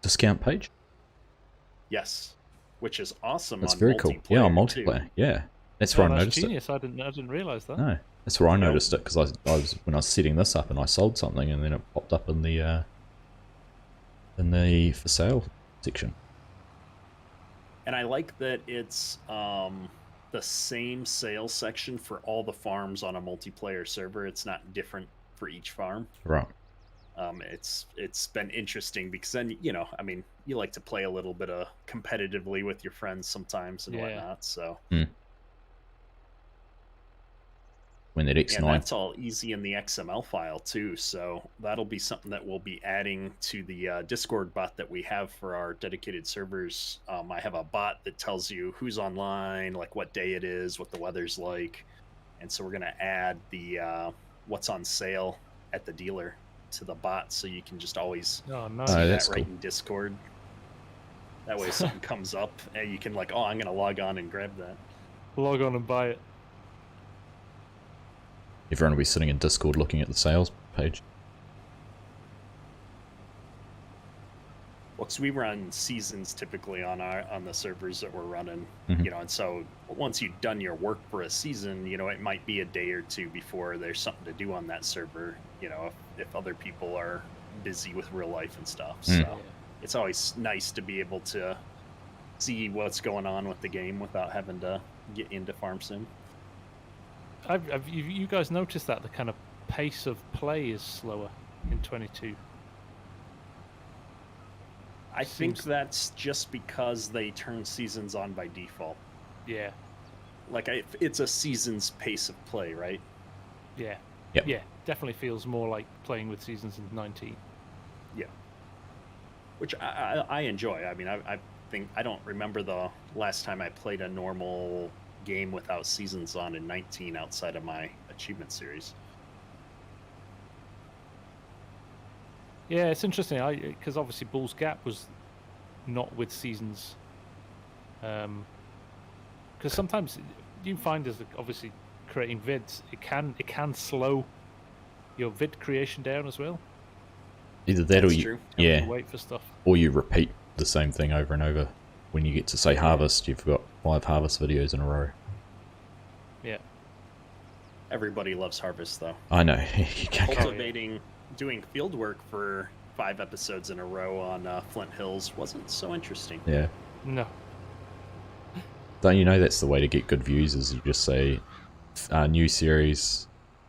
[SPEAKER 2] discount page?
[SPEAKER 1] Yes, which is awesome
[SPEAKER 2] That's
[SPEAKER 1] on
[SPEAKER 2] very cool. Yeah, on
[SPEAKER 1] multiplayer,
[SPEAKER 2] multiplayer.
[SPEAKER 1] too.
[SPEAKER 2] Yeah, that's
[SPEAKER 3] Oh,
[SPEAKER 2] where I
[SPEAKER 3] that's
[SPEAKER 2] noticed it.
[SPEAKER 3] genius. I didn't realize that.
[SPEAKER 2] No, that's where I
[SPEAKER 1] Nope.
[SPEAKER 2] noticed it because I was when I was setting this up and I sold something and then it popped up in the for sale section.
[SPEAKER 1] And I like that it's the same sales section for all the farms on a multiplayer server. It's not different for each farm.
[SPEAKER 2] Right.
[SPEAKER 1] It's been interesting because then, I mean, you like to play a little bit of competitively with your friends sometimes and
[SPEAKER 3] Yeah.
[SPEAKER 1] whatnot. So
[SPEAKER 2] When that X9.
[SPEAKER 1] and that's all easy in the XML file too. So that'll be something that we'll be adding to the Discord bot that we have for our dedicated servers. I have a bot that tells you who's online, like what day it is, what the weather's like, and so we're gonna add the what's on sale at the dealer to the bot, so you can just always
[SPEAKER 3] Oh, nice.
[SPEAKER 1] see
[SPEAKER 2] that's
[SPEAKER 1] that right
[SPEAKER 2] cool.
[SPEAKER 1] in Discord. That way, if something comes up, and you can like, oh, I'm gonna log on and grab that.
[SPEAKER 3] Log on and buy it.
[SPEAKER 2] Everyone will be sitting in Discord looking at the sales page.
[SPEAKER 1] Well, because we run seasons typically on the servers that we're running,
[SPEAKER 2] Mhm.
[SPEAKER 1] and so once you've done your work for a season, it might be a day or two before there's something to do on that server. If other people are busy with real life and stuff. So it's always nice to be able to see what's going on with the game without having to get into Farm Sim.
[SPEAKER 3] Have you guys noticed that the kind of pace of play is slower in 22?
[SPEAKER 1] I think that's just because they turn seasons on by default.
[SPEAKER 3] Yeah.
[SPEAKER 1] Like it's a season's pace of play, right?
[SPEAKER 3] Yeah.
[SPEAKER 2] Yep.
[SPEAKER 3] Yeah. Definitely feels more like playing with seasons in 19.
[SPEAKER 1] Yeah. Which I enjoy. I mean, I think I don't remember the last time I played a normal game without seasons on in 19 outside of my achievement series.
[SPEAKER 3] Yeah, it's interesting. Because obviously Bull's Gap was not with seasons. Because sometimes you find as obviously creating vids, it can slow your vid creation down as well.
[SPEAKER 2] Either that
[SPEAKER 1] That's
[SPEAKER 2] or
[SPEAKER 1] true.
[SPEAKER 2] yeah,
[SPEAKER 3] You wait for stuff.
[SPEAKER 2] or you repeat the same thing over and over. When you get to say harvest, you've got 5 harvest videos in a row.
[SPEAKER 3] Yeah.
[SPEAKER 1] Everybody loves harvest, though.
[SPEAKER 2] I know. You can't go.
[SPEAKER 1] Cultivating, doing field work for 5 episodes in a row on Flint Hills wasn't so interesting.
[SPEAKER 2] Yeah.
[SPEAKER 3] No.
[SPEAKER 2] Don't you know that's the way to get good views? Is you just say, new series,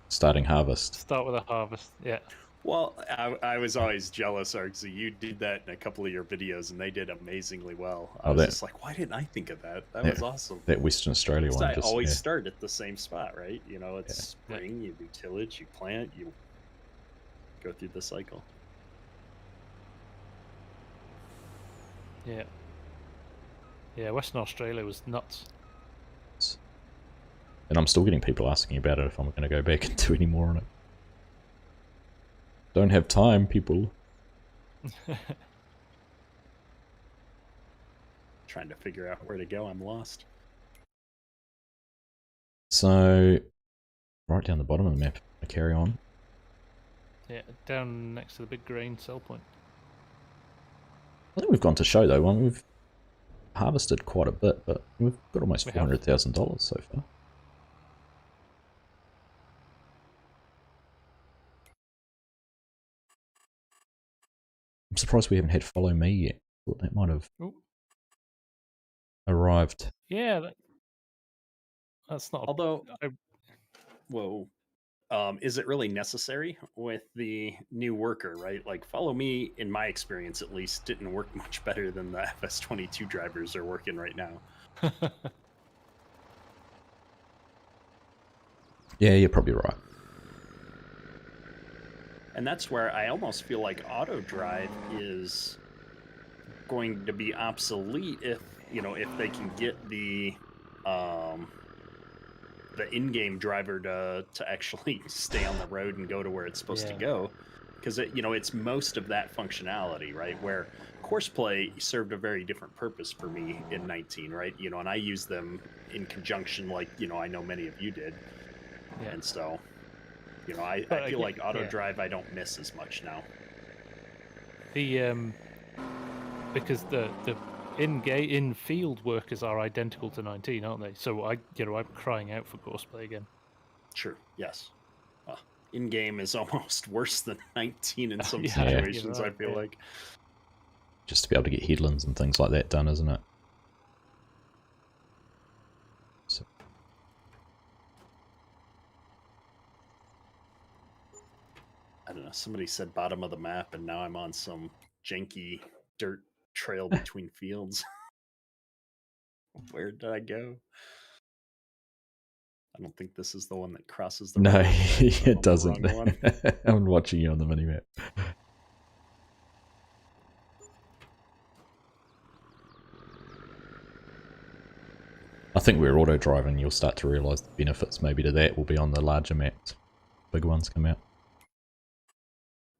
[SPEAKER 2] starting harvest.
[SPEAKER 3] Start with a harvest. Yeah.
[SPEAKER 1] Well, I was always jealous, Argsy. You did that in a couple of your videos, and they did amazingly well. I was just like, why didn't I think of that? That was awesome.
[SPEAKER 2] That Western Australia one.
[SPEAKER 1] I always start at the same spot, right? It's spring, you do tillage, you plant, you go through the cycle.
[SPEAKER 3] Yeah. Yeah, Western Australia was nuts.
[SPEAKER 2] And I'm still getting people asking about it if I'm going to go back and do any more on it. Don't have time, people.
[SPEAKER 1] Trying to figure out where to go, I'm lost.
[SPEAKER 2] So, right down the bottom of the map, I carry on.
[SPEAKER 3] Yeah, down next to the big grain sell point.
[SPEAKER 2] I think we've gone to show though. Well, we've harvested quite a bit, but we've got almost $400,000 so far. I'm surprised we haven't had follow me yet. Thought that might have arrived.
[SPEAKER 3] Yeah, that's not.
[SPEAKER 1] Although, is it really necessary with the new worker, right? Like, follow me, in my experience at least, didn't work much better than the FS22 drivers are working right now.
[SPEAKER 2] Yeah, you're probably right.
[SPEAKER 1] And that's where I almost feel like auto drive is going to be obsolete if they can get the in-game driver to actually stay on the road and go to where it's supposed to go, because it's most of that functionality, right? Where course play served a very different purpose for me in 19, right? And I use them in conjunction, like I know many of you did, and so I feel like auto drive I don't miss as much now.
[SPEAKER 3] Because the in-field workers are identical to 19, aren't they? So I'm crying out for course play again.
[SPEAKER 1] Sure. Yes. In-game is almost worse than 19 in some
[SPEAKER 3] Yeah,
[SPEAKER 1] situations.
[SPEAKER 3] right,
[SPEAKER 1] I feel like
[SPEAKER 2] just to be able to get headlands and things like that done, isn't it? So.
[SPEAKER 1] I don't know. Somebody said bottom of the map, and now I'm on some janky dirt trail between fields. Where did I go? I don't think this is the one that crosses the road.
[SPEAKER 2] No, it doesn't. I'm watching you on the minimap. I think we're auto driving. You'll start to realise the benefits maybe to that will be on the larger maps. Big ones come out.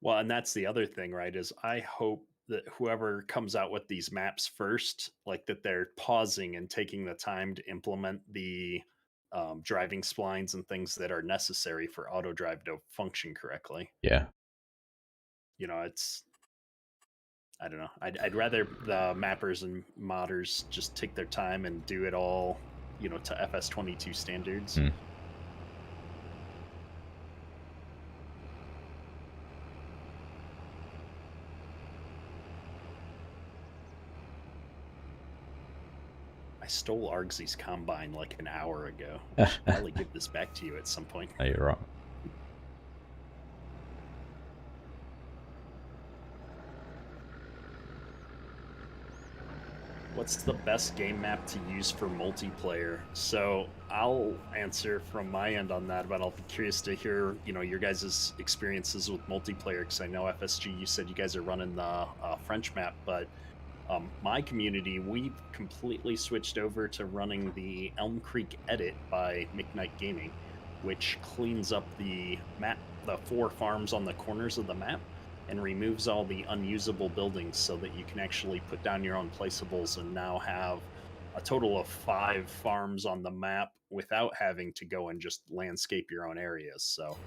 [SPEAKER 1] Well, and that's the other thing, right? Is I hope that whoever comes out with these maps first, like that they're pausing and taking the time to implement the driving splines and things that are necessary for auto drive to function correctly.
[SPEAKER 2] Yeah.
[SPEAKER 1] It's, I don't know. I'd rather the mappers and modders just take their time and do it all, to FS22 standards. I stole Argsy's combine like an hour ago. I should probably give this back to you at some point.
[SPEAKER 2] Oh, you're right.
[SPEAKER 1] What's the best game map to use for multiplayer? So I'll answer from my end on that, but I'll be curious to hear, your guys' experiences with multiplayer, because I know FSG, you said you guys are running the French map, but my community, we've completely switched over to running the Elm Creek edit by McKnight Gaming, which cleans up the map, the 4 farms on the corners of the map, and removes all the unusable buildings so that you can actually put down your own placeables and now have a total of 5 farms on the map without having to go and just landscape your own areas. So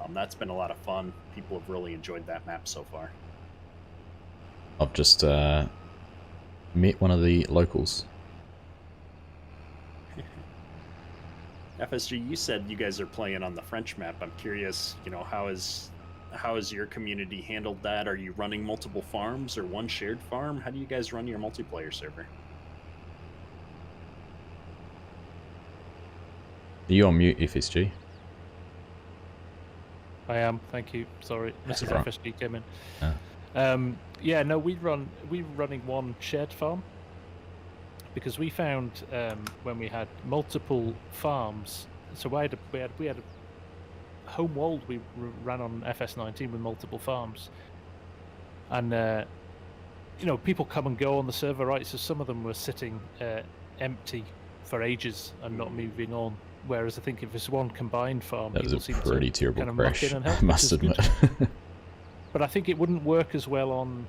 [SPEAKER 1] that's been a lot of fun. People have really enjoyed that map so far.
[SPEAKER 2] I've just met one of the locals.
[SPEAKER 1] FSG, you said you guys are playing on the French map. I'm curious, how has your community handled that? Are you running multiple farms or one shared farm? How do you guys run your multiplayer server?
[SPEAKER 2] Are you on mute, FSG?
[SPEAKER 3] I am, thank you. Sorry, Mrs.
[SPEAKER 2] Right.
[SPEAKER 3] FSG came in.
[SPEAKER 2] Ah.
[SPEAKER 3] No, we're running one shared farm, because we found when we had multiple farms. So we had a home world we ran on FS19 with multiple farms, and people come and go on the server, right? So some of them were sitting empty for ages and not moving on. Whereas I think if it's one combined farm,
[SPEAKER 2] that was
[SPEAKER 3] people
[SPEAKER 2] a pretty terrible
[SPEAKER 3] kind of
[SPEAKER 2] crash,
[SPEAKER 3] muck in and help,
[SPEAKER 2] I must admit.
[SPEAKER 3] But I think it wouldn't work as well on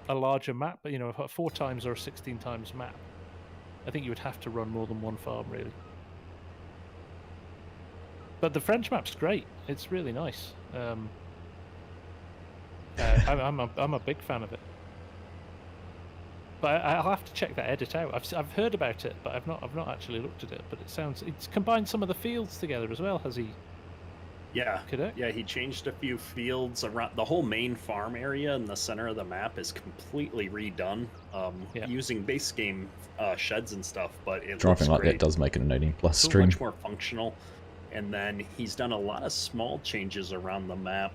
[SPEAKER 3] a larger map. But a 4 times or a 16 times map, I think you would have to run more than one farm, really. But the French map's great. It's really nice. I'm a big fan of it. But I'll have to check that edit out. I've heard about it, but I've not actually looked at it. But it's combined some of the fields together as well, has he?
[SPEAKER 1] Yeah,
[SPEAKER 3] Correct?
[SPEAKER 1] yeah. He changed a few fields around. The whole main farm area in the center of the map is completely redone, using base game sheds and stuff. But it
[SPEAKER 2] Driving
[SPEAKER 1] looks
[SPEAKER 2] like
[SPEAKER 1] great.
[SPEAKER 2] that does make it an 18+
[SPEAKER 1] So
[SPEAKER 2] stream.
[SPEAKER 1] much more functional. And then he's done a lot of small changes around the map.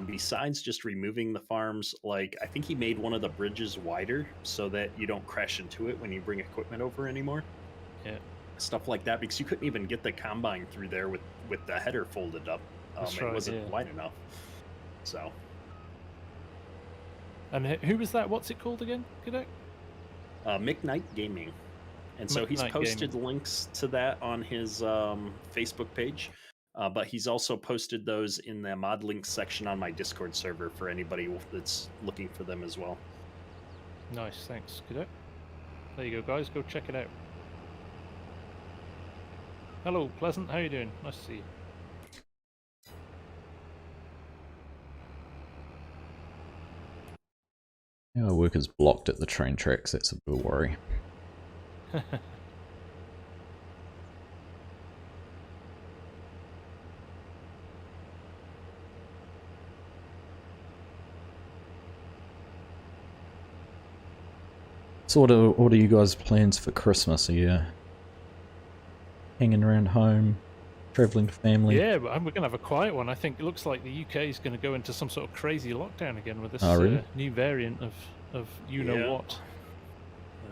[SPEAKER 1] Besides just removing the farms, like I think he made one of the bridges wider so that you don't crash into it when you bring equipment over anymore.
[SPEAKER 3] Yeah.
[SPEAKER 1] Stuff like that, because you couldn't even get the combine through there with the header folded up.
[SPEAKER 3] That's
[SPEAKER 1] it
[SPEAKER 3] right,
[SPEAKER 1] wasn't
[SPEAKER 3] yeah.
[SPEAKER 1] wide enough. So
[SPEAKER 3] And who was that? What's it called again, Cadet?
[SPEAKER 1] McKnight Gaming. And so he's
[SPEAKER 3] McKnight
[SPEAKER 1] posted
[SPEAKER 3] Gaming.
[SPEAKER 1] links to that on his Facebook page, but he's also posted those in the mod links section on my Discord server for anybody that's looking for them as well.
[SPEAKER 3] Nice, thanks, Cadet. There you go, guys. Go check it out. Hello, Pleasant. How you doing? Nice to see you.
[SPEAKER 2] Our work is blocked at the train tracks. That's a bit of a worry. So what are you guys' plans for Christmas? Are you hanging around home, travelling to family?
[SPEAKER 3] Yeah, but we're going to have a quiet one. I think it looks like the UK is going to go into some sort of crazy lockdown again with this
[SPEAKER 2] really?
[SPEAKER 3] new variant of you-know-what.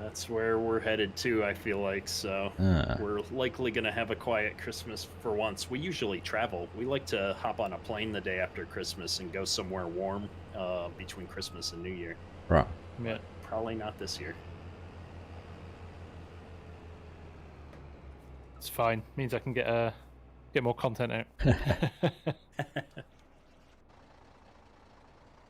[SPEAKER 1] That's where we're headed to, I feel like. So we're likely going to have a quiet Christmas for once. We usually travel. We like to hop on a plane the day after Christmas and go somewhere warm between Christmas and New Year.
[SPEAKER 2] Right.
[SPEAKER 3] Yeah.
[SPEAKER 1] Probably not this year.
[SPEAKER 3] It's fine. Means I can get more content out.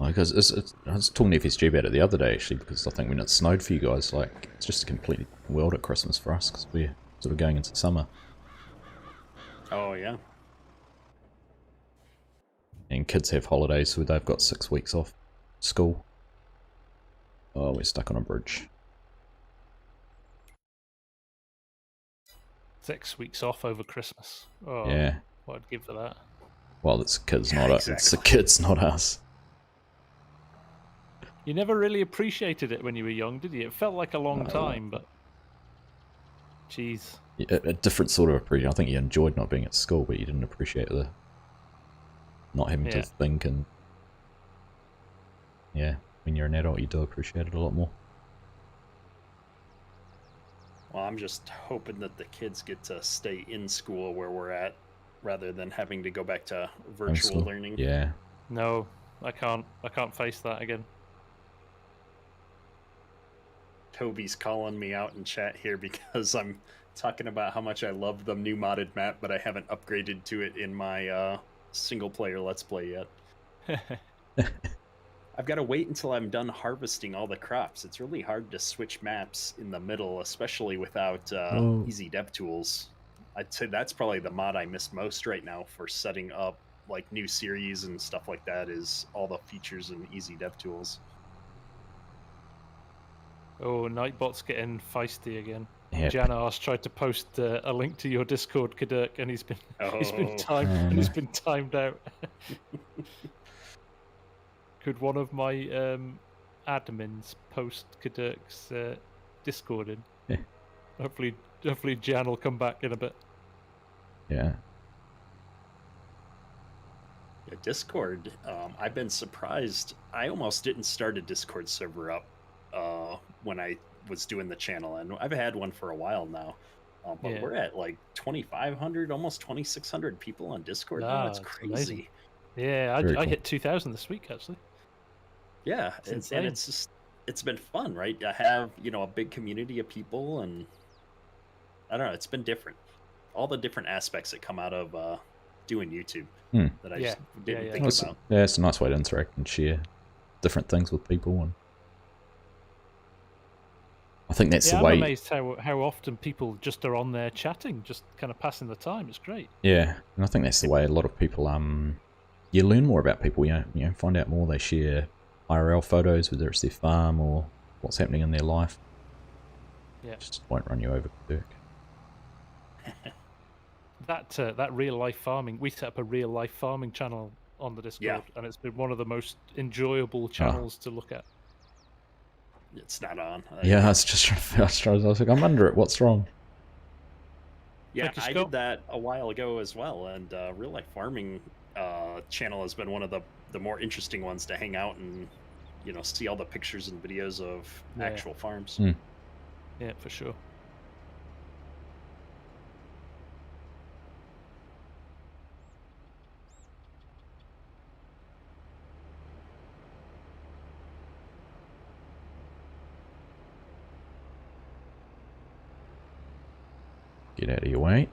[SPEAKER 2] Because I was talking to FSG about it the other day, actually, because I think when it snowed for you guys, like, it's just a completely different world at Christmas for us, because we're sort of going into summer.
[SPEAKER 1] Oh, yeah.
[SPEAKER 2] And kids have holidays, so they've got 6 weeks off school. Oh, we're stuck on a bridge.
[SPEAKER 3] 6 weeks off over Christmas. Oh,
[SPEAKER 2] Yeah.
[SPEAKER 3] what I'd give for that.
[SPEAKER 2] Well, it's kids, not us. It's the
[SPEAKER 1] exactly.
[SPEAKER 2] kids, not us.
[SPEAKER 3] You never really appreciated it when you were young, did you? It felt like a long time, but... Jeez.
[SPEAKER 2] Yeah, a different sort of appreciation. I think you enjoyed not being at school, but you didn't appreciate the not having to think. And yeah, when you're an adult, you do appreciate it a lot more.
[SPEAKER 1] Well, I'm just hoping that the kids get to stay in school where we're at, rather than having to go back to virtual learning.
[SPEAKER 2] Yeah.
[SPEAKER 3] No, I can't face that again.
[SPEAKER 1] Toby's calling me out in chat here because I'm talking about how much I love the new modded map, but I haven't upgraded to it in my single player Let's Play yet. I've got to wait until I'm done harvesting all the crops. It's really hard to switch maps in the middle, especially without easy dev tools. I'd say that's probably the mod I miss most right now for setting up like new series and stuff like that, is all the features and easy dev tools.
[SPEAKER 3] Oh, Nightbot's getting feisty again.
[SPEAKER 2] Yep.
[SPEAKER 3] Janas tried to post a link to your Discord, Kadurk, and he's been timed out. Could one of my admins post Kadurk's Discord in?
[SPEAKER 2] Yeah.
[SPEAKER 3] Hopefully Jan will come back in a bit.
[SPEAKER 2] Yeah.
[SPEAKER 1] Yeah, Discord. I've been surprised. I almost didn't start a Discord server up when I was doing the channel, and I've had one for a while now. But we're at like 2,500, almost 2,600 people on Discord now. It's crazy.
[SPEAKER 3] Amazing. Yeah, I hit 2,000 this week actually.
[SPEAKER 1] Yeah, and it's been fun, right? I have a big community of people, and I don't know. It's been different. All the different aspects that come out of doing YouTube that I just didn't think about.
[SPEAKER 2] Yeah, it's a nice way to interact and share different things with people, and I think that's the way.
[SPEAKER 3] I'm amazed how often people just are on there chatting, just kind of passing the time. It's great.
[SPEAKER 2] Yeah, and I think that's the way a lot of people you learn more about people. You find out more. They share IRL photos, whether it's their farm or what's happening in their life.
[SPEAKER 3] Yeah,
[SPEAKER 2] just won't run you over, Dirk.
[SPEAKER 3] That real life farming. We set up a real life farming channel on the Discord, and it's been one of the most enjoyable channels to look at.
[SPEAKER 1] It's not on.
[SPEAKER 2] Yeah, I was like, I'm under it. What's wrong?
[SPEAKER 1] Yeah, I did that a while ago as well, and real life farming channel has been one of the more interesting ones to hang out and see all the pictures and videos of actual farms.
[SPEAKER 3] Yeah, for sure.
[SPEAKER 2] Get out of your way.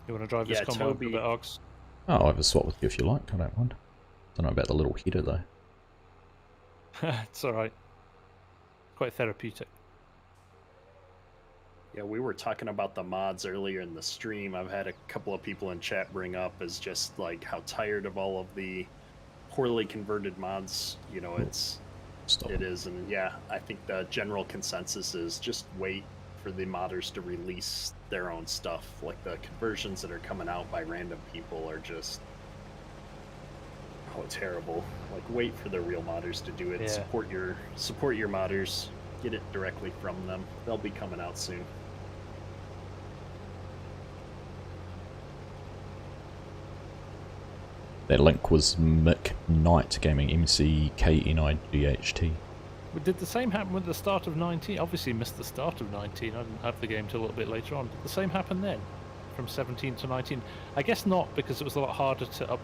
[SPEAKER 3] You want to drive this
[SPEAKER 1] Yeah,
[SPEAKER 3] combine
[SPEAKER 1] Toby-
[SPEAKER 3] for a bit, Args?
[SPEAKER 2] Oh, I'll have a swap with you if you like. I don't mind. Don't know about the little header though.
[SPEAKER 3] It's alright. Quite therapeutic.
[SPEAKER 1] Yeah, we were talking about the mods earlier in the stream. I've had a couple of people in chat bring up as just like how tired of all of the poorly converted mods, you know,
[SPEAKER 2] Stop.
[SPEAKER 1] it is. And yeah, I think the general consensus is just wait for the modders to release their own stuff. Like the conversions that are coming out by random people are just terrible. Like wait for the real modders to do it.
[SPEAKER 3] Yeah.
[SPEAKER 1] Support your modders. Get it directly from them. They'll be coming out soon.
[SPEAKER 2] That link was Mick Knight Gaming, MCKNIGHT.
[SPEAKER 3] But did the same happen with the start of 19? Obviously missed the start of 19. I didn't have the game till a little bit later on. Did the same happen then? From 17 to 19? I guess not, because it was a lot harder to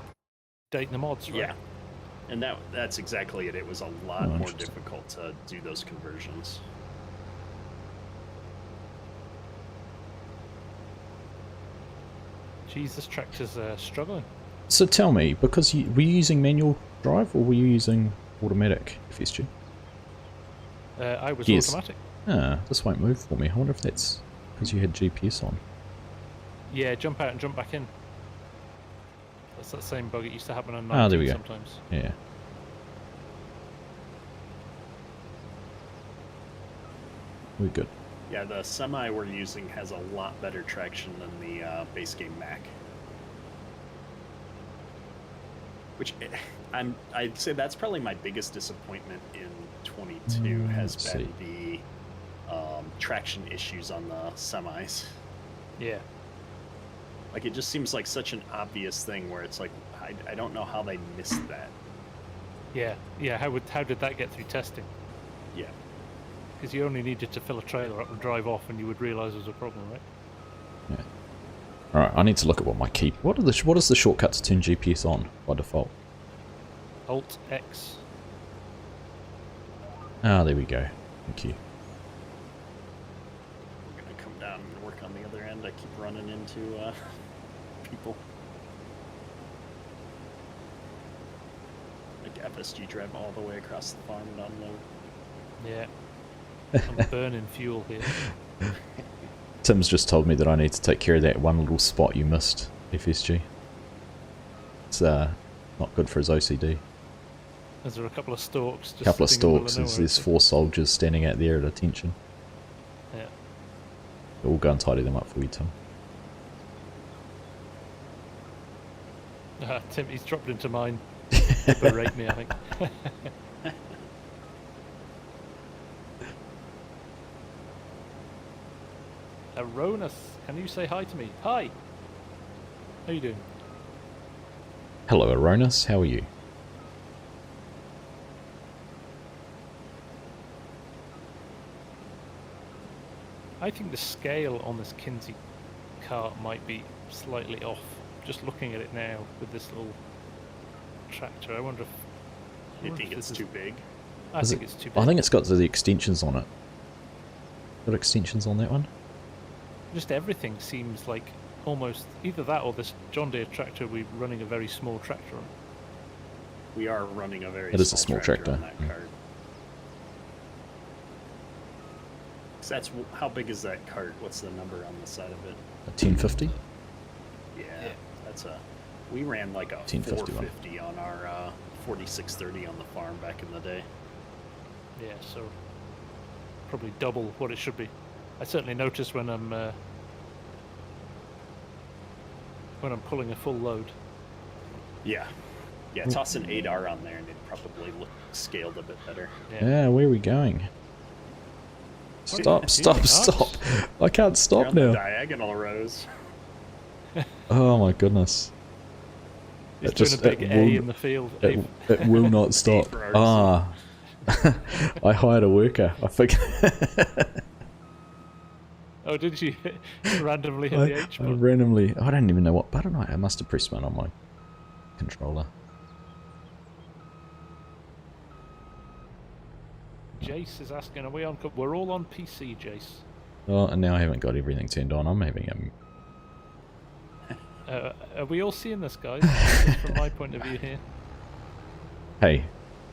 [SPEAKER 3] update the mods, right?
[SPEAKER 1] Yeah. And that's exactly it. It was a lot
[SPEAKER 2] Oh,
[SPEAKER 1] more
[SPEAKER 2] interesting.
[SPEAKER 1] difficult to do those conversions.
[SPEAKER 3] Jeez, this tractor's struggling.
[SPEAKER 2] So tell me, because were you using manual drive or were you using automatic FSG?
[SPEAKER 3] I was
[SPEAKER 2] Yes.
[SPEAKER 3] automatic.
[SPEAKER 2] Ah, this won't move for me. I wonder if that's because you had GPS on.
[SPEAKER 3] Yeah, jump out and jump back in. That's that same bug. It used to happen on 19
[SPEAKER 2] Ah, there we go.
[SPEAKER 3] sometimes.
[SPEAKER 2] Yeah. We're good.
[SPEAKER 1] Yeah, the semi we're using has a lot better traction than the base game Mac. Which I'd say that's probably my biggest disappointment in 22 has
[SPEAKER 2] let's
[SPEAKER 1] been the traction issues on the semis.
[SPEAKER 3] Yeah.
[SPEAKER 1] Like it just seems like such an obvious thing where it's like I don't know how they missed that.
[SPEAKER 3] Yeah. Yeah. How did that get through testing?
[SPEAKER 1] Yeah.
[SPEAKER 3] Because you only needed to fill a trailer up and drive off, and you would realise there was a problem, right?
[SPEAKER 2] Yeah. All right. I need to look at what my key. What is the shortcut to turn GPS on by default?
[SPEAKER 3] Alt X.
[SPEAKER 2] Ah, there we go. Thank you.
[SPEAKER 1] We're gonna come down and work on the other end. I keep running into people. Like FSG drive all the way across the farm and unload.
[SPEAKER 3] Yeah. I'm burning fuel here.
[SPEAKER 2] Tim's just told me that I need to take care of that one little spot you missed, FSG. It's not good for his OCD.
[SPEAKER 3] Is there a couple of stalks? Just
[SPEAKER 2] A couple of
[SPEAKER 3] sitting in the middle
[SPEAKER 2] stalks.
[SPEAKER 3] of
[SPEAKER 2] There's
[SPEAKER 3] nowhere?
[SPEAKER 2] 4 soldiers standing out there at attention.
[SPEAKER 3] Yeah.
[SPEAKER 2] We'll go and tidy them up for you, Tim.
[SPEAKER 3] Tim, he's dropped into mine. To berate me, I think. Aronis, can you say hi to me? Hi! How you doing?
[SPEAKER 2] Hello, Aronis. How are you?
[SPEAKER 3] I think the scale on this Kinsey cart might be slightly off. Just looking at it now with this little tractor, I wonder if...
[SPEAKER 1] You think it's too big?
[SPEAKER 3] I think it's too big.
[SPEAKER 2] I think it's got the extensions on it. Got extensions on that one?
[SPEAKER 3] Just everything seems like almost either that or this John Deere tractor we're running a very small tractor on.
[SPEAKER 1] We are running a very
[SPEAKER 2] It is a small tractor.
[SPEAKER 1] on that cart. 'Cause that's how big is that cart? What's the number on the side of it?
[SPEAKER 2] A 1050?
[SPEAKER 1] Yeah, that's a. We ran like a
[SPEAKER 2] 1051.
[SPEAKER 1] 450 on our 4630 on the farm back in the day.
[SPEAKER 3] Yeah, so probably double what it should be. I certainly notice when I'm pulling a full load.
[SPEAKER 1] Yeah, yeah. Toss an 8R on there, and it'd probably look scaled a bit better.
[SPEAKER 2] Yeah, where are we going?
[SPEAKER 3] What
[SPEAKER 2] Stop,
[SPEAKER 3] are
[SPEAKER 2] stop,
[SPEAKER 3] you doing,
[SPEAKER 2] stop. I can't
[SPEAKER 1] You're
[SPEAKER 2] stop
[SPEAKER 1] on the
[SPEAKER 2] now.
[SPEAKER 1] diagonal rows.
[SPEAKER 2] Oh my goodness.
[SPEAKER 3] He's
[SPEAKER 2] It
[SPEAKER 3] doing
[SPEAKER 2] just-
[SPEAKER 3] a big
[SPEAKER 2] it
[SPEAKER 3] A
[SPEAKER 2] will-
[SPEAKER 3] in the field.
[SPEAKER 2] It will not stop.
[SPEAKER 1] for
[SPEAKER 2] Ah. I hired a worker. I figured.
[SPEAKER 3] Oh, did you randomly hit the H
[SPEAKER 2] I
[SPEAKER 3] button?
[SPEAKER 2] randomly. I don't even know what button I must have pressed one on my controller.
[SPEAKER 3] Jace is asking, are we on? We're all on PC, Jace.
[SPEAKER 2] Well, and now I haven't got everything turned on. I'm having
[SPEAKER 3] Are we all seeing this, guys? Just from my point of view here.
[SPEAKER 2] Hey,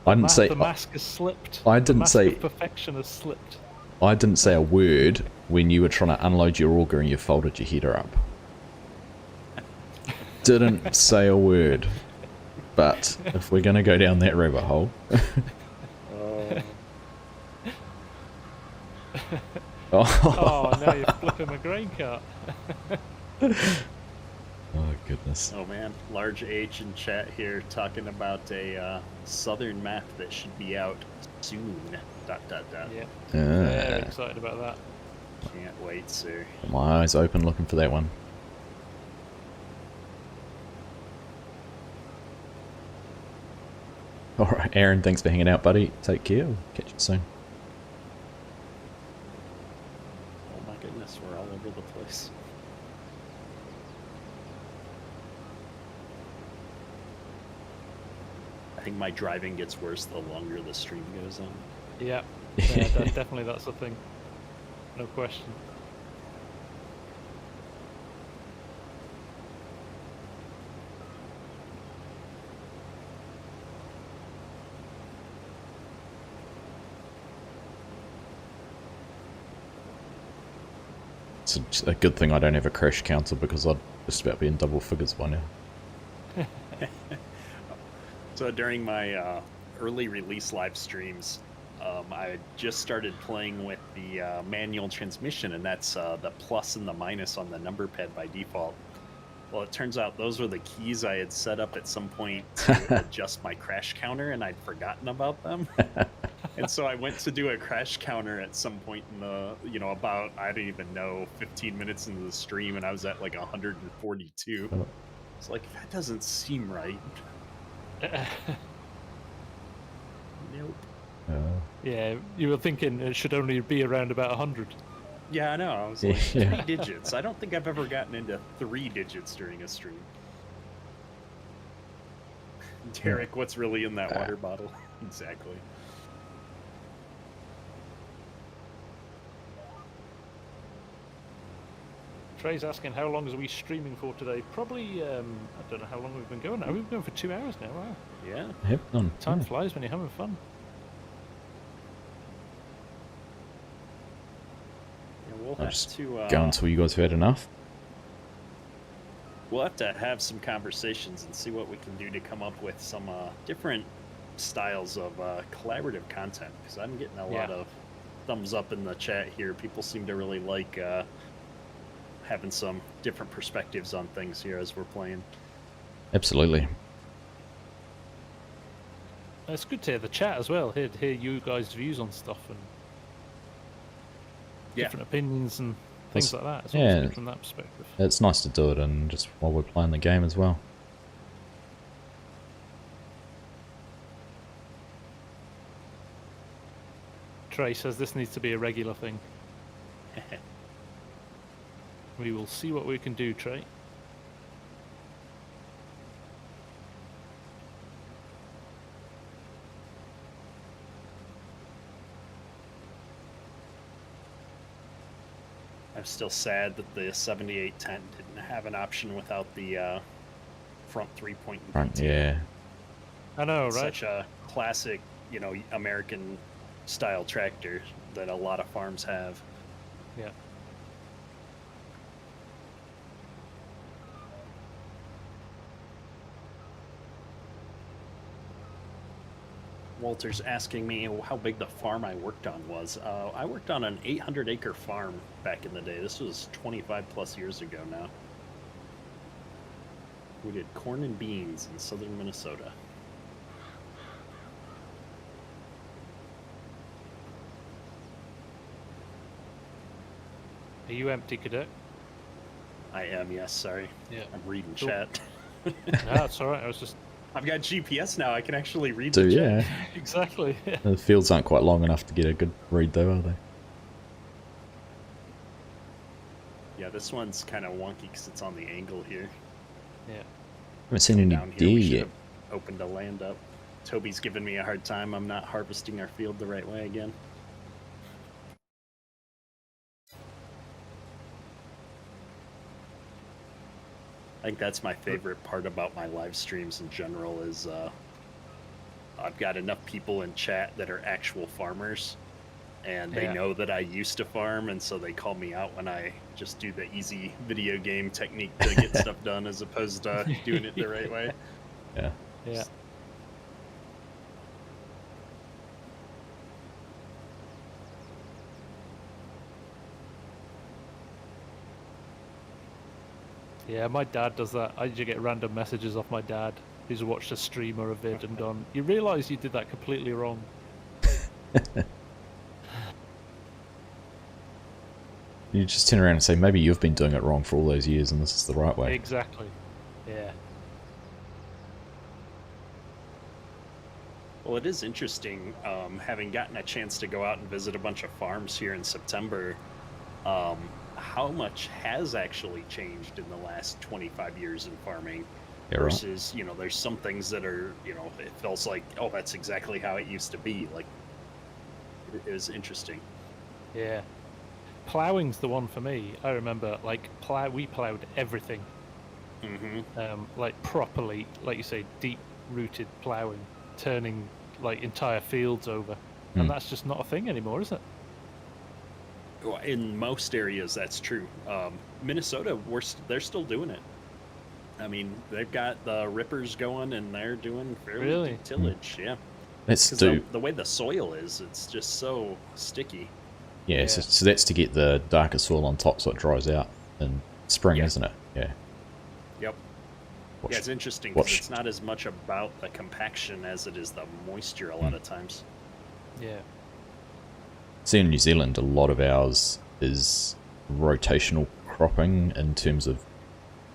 [SPEAKER 2] I didn't say...
[SPEAKER 3] The mask has slipped.
[SPEAKER 2] I didn't
[SPEAKER 3] the mask
[SPEAKER 2] say...
[SPEAKER 3] of perfection has slipped.
[SPEAKER 2] I didn't say a word when you were trying to unload your auger and you folded your header up. Didn't say a word. But if we're going to go down that rabbit hole...
[SPEAKER 3] Oh, now you're flipping a grain cart.
[SPEAKER 2] Oh, goodness.
[SPEAKER 1] Oh man, large H in chat here talking about a southern map that should be out soon. ...
[SPEAKER 3] Yeah,
[SPEAKER 2] Ah.
[SPEAKER 3] very excited about that.
[SPEAKER 1] Can't wait, sir.
[SPEAKER 2] Got my eyes open looking for that one. Alright, Aaron, thanks for hanging out, buddy. Take care. We'll catch you soon.
[SPEAKER 1] Oh my goodness, we're all over the place. I think my driving gets worse the longer the stream goes on.
[SPEAKER 3] Yeah, definitely that's the thing. No question.
[SPEAKER 2] It's a good thing I don't have a crash counter because I'd just about be in double figures by now.
[SPEAKER 1] So during my early release live streams, I just started playing with the manual transmission, and that's the plus and the minus on the number pad by default. Well, it turns out those were the keys I had set up at some point to adjust my crash counter, and I'd forgotten about them. And so I went to do a crash counter at some point in the, about, I don't even know, 15 minutes into the stream, and I was at like 142.
[SPEAKER 2] Oh.
[SPEAKER 1] It's like, that doesn't seem right. Nope.
[SPEAKER 3] Yeah, you were thinking it should only be around about 100.
[SPEAKER 1] Yeah, I know. I was like, 3 digits. I don't think I've ever gotten into 3 digits during a stream. Derek, what's really in that water bottle? Exactly.
[SPEAKER 3] Trey's asking how long are we streaming for today? Probably, I don't know how long we've been going. We've been going for 2 hours now. Wow.
[SPEAKER 1] Yeah.
[SPEAKER 2] Yep, done.
[SPEAKER 3] Time flies when you're having fun.
[SPEAKER 1] We'll
[SPEAKER 2] I'll
[SPEAKER 1] have
[SPEAKER 2] just
[SPEAKER 1] to
[SPEAKER 2] go until you guys have had enough.
[SPEAKER 1] we'll have to have some conversations and see what we can do to come up with some different styles of collaborative content, because I'm getting a lot of thumbs up in the chat here. People seem to really like having some different perspectives on things here as we're playing.
[SPEAKER 2] Absolutely.
[SPEAKER 3] It's good to hear the chat as well. Hear you guys' views on stuff and different opinions and things like that. It's always good from that perspective.
[SPEAKER 2] It's nice to do it and just while we're playing the game as well.
[SPEAKER 3] Trey says this needs to be a regular thing. We will see what we can do, Trey.
[SPEAKER 1] I'm still sad that the 7810 didn't have an option without the front 3-point
[SPEAKER 2] Front, yeah.
[SPEAKER 3] I know, right?
[SPEAKER 1] Such a classic, American style tractor that a lot of farms have.
[SPEAKER 3] Yeah.
[SPEAKER 1] Walter's asking me how big the farm I worked on was. I worked on an 800-acre farm back in the day. This was 25 plus years ago now. We did corn and beans in southern Minnesota.
[SPEAKER 3] Are you empty, Cadet?
[SPEAKER 1] I am, yes, sorry.
[SPEAKER 3] Yeah.
[SPEAKER 1] I'm reading
[SPEAKER 3] Cool.
[SPEAKER 1] chat.
[SPEAKER 3] No, that's alright. I was just...
[SPEAKER 1] I've got GPS now. I can actually read
[SPEAKER 2] So
[SPEAKER 1] the
[SPEAKER 2] yeah,
[SPEAKER 1] chat.
[SPEAKER 3] Exactly.
[SPEAKER 2] the fields aren't quite long enough to get a good read though, are they?
[SPEAKER 1] Yeah, this one's kind of wonky because it's on the angle here.
[SPEAKER 3] Yeah.
[SPEAKER 2] Haven't seen any
[SPEAKER 1] Down here,
[SPEAKER 2] deer
[SPEAKER 1] we should
[SPEAKER 2] yet.
[SPEAKER 1] have opened a land up. Toby's giving me a hard time. I'm not harvesting our field the right way again. I think that's my favorite part about my live streams in general is I've got enough people in chat that are actual farmers, and they know that I used to farm, and so they call me out when I just do the easy video game technique to get stuff done as opposed to doing it the right way.
[SPEAKER 2] Yeah.
[SPEAKER 3] Yeah. Yeah, my dad does that. I usually get random messages off my dad who's watched a stream or a vid and gone, "You realise you did that completely wrong."
[SPEAKER 2] You just turn around and say, maybe you've been doing it wrong for all those years and this is the right way.
[SPEAKER 3] Exactly. Yeah.
[SPEAKER 1] Well, it is interesting, having gotten a chance to go out and visit a bunch of farms here in September, how much has actually changed in the last 25 years in farming versus, you know, there's some things that are, you know, it feels like, oh, that's exactly how it used to be. Like, it was interesting.
[SPEAKER 3] Yeah. Plowing's the one for me. I remember, like, we plowed everything. Like, properly, like you say, deep-rooted plowing, turning, like, entire fields over. And that's just not a thing anymore, is it?
[SPEAKER 1] Well, in most areas, that's true. Minnesota, they're still doing it. I mean, they've got the rippers going, and they're doing fairly deep tillage. Yeah.
[SPEAKER 2] Let's do
[SPEAKER 1] the way the soil is, it's just so sticky.
[SPEAKER 2] Yeah, so that's to get the darker soil on top so it dries out in spring, isn't it? Yeah.
[SPEAKER 1] Yep. Yeah, it's interesting because it's not as much about the compaction as it is the moisture a lot of times.
[SPEAKER 3] Yeah.
[SPEAKER 2] See, in New Zealand, a lot of ours is rotational cropping in terms of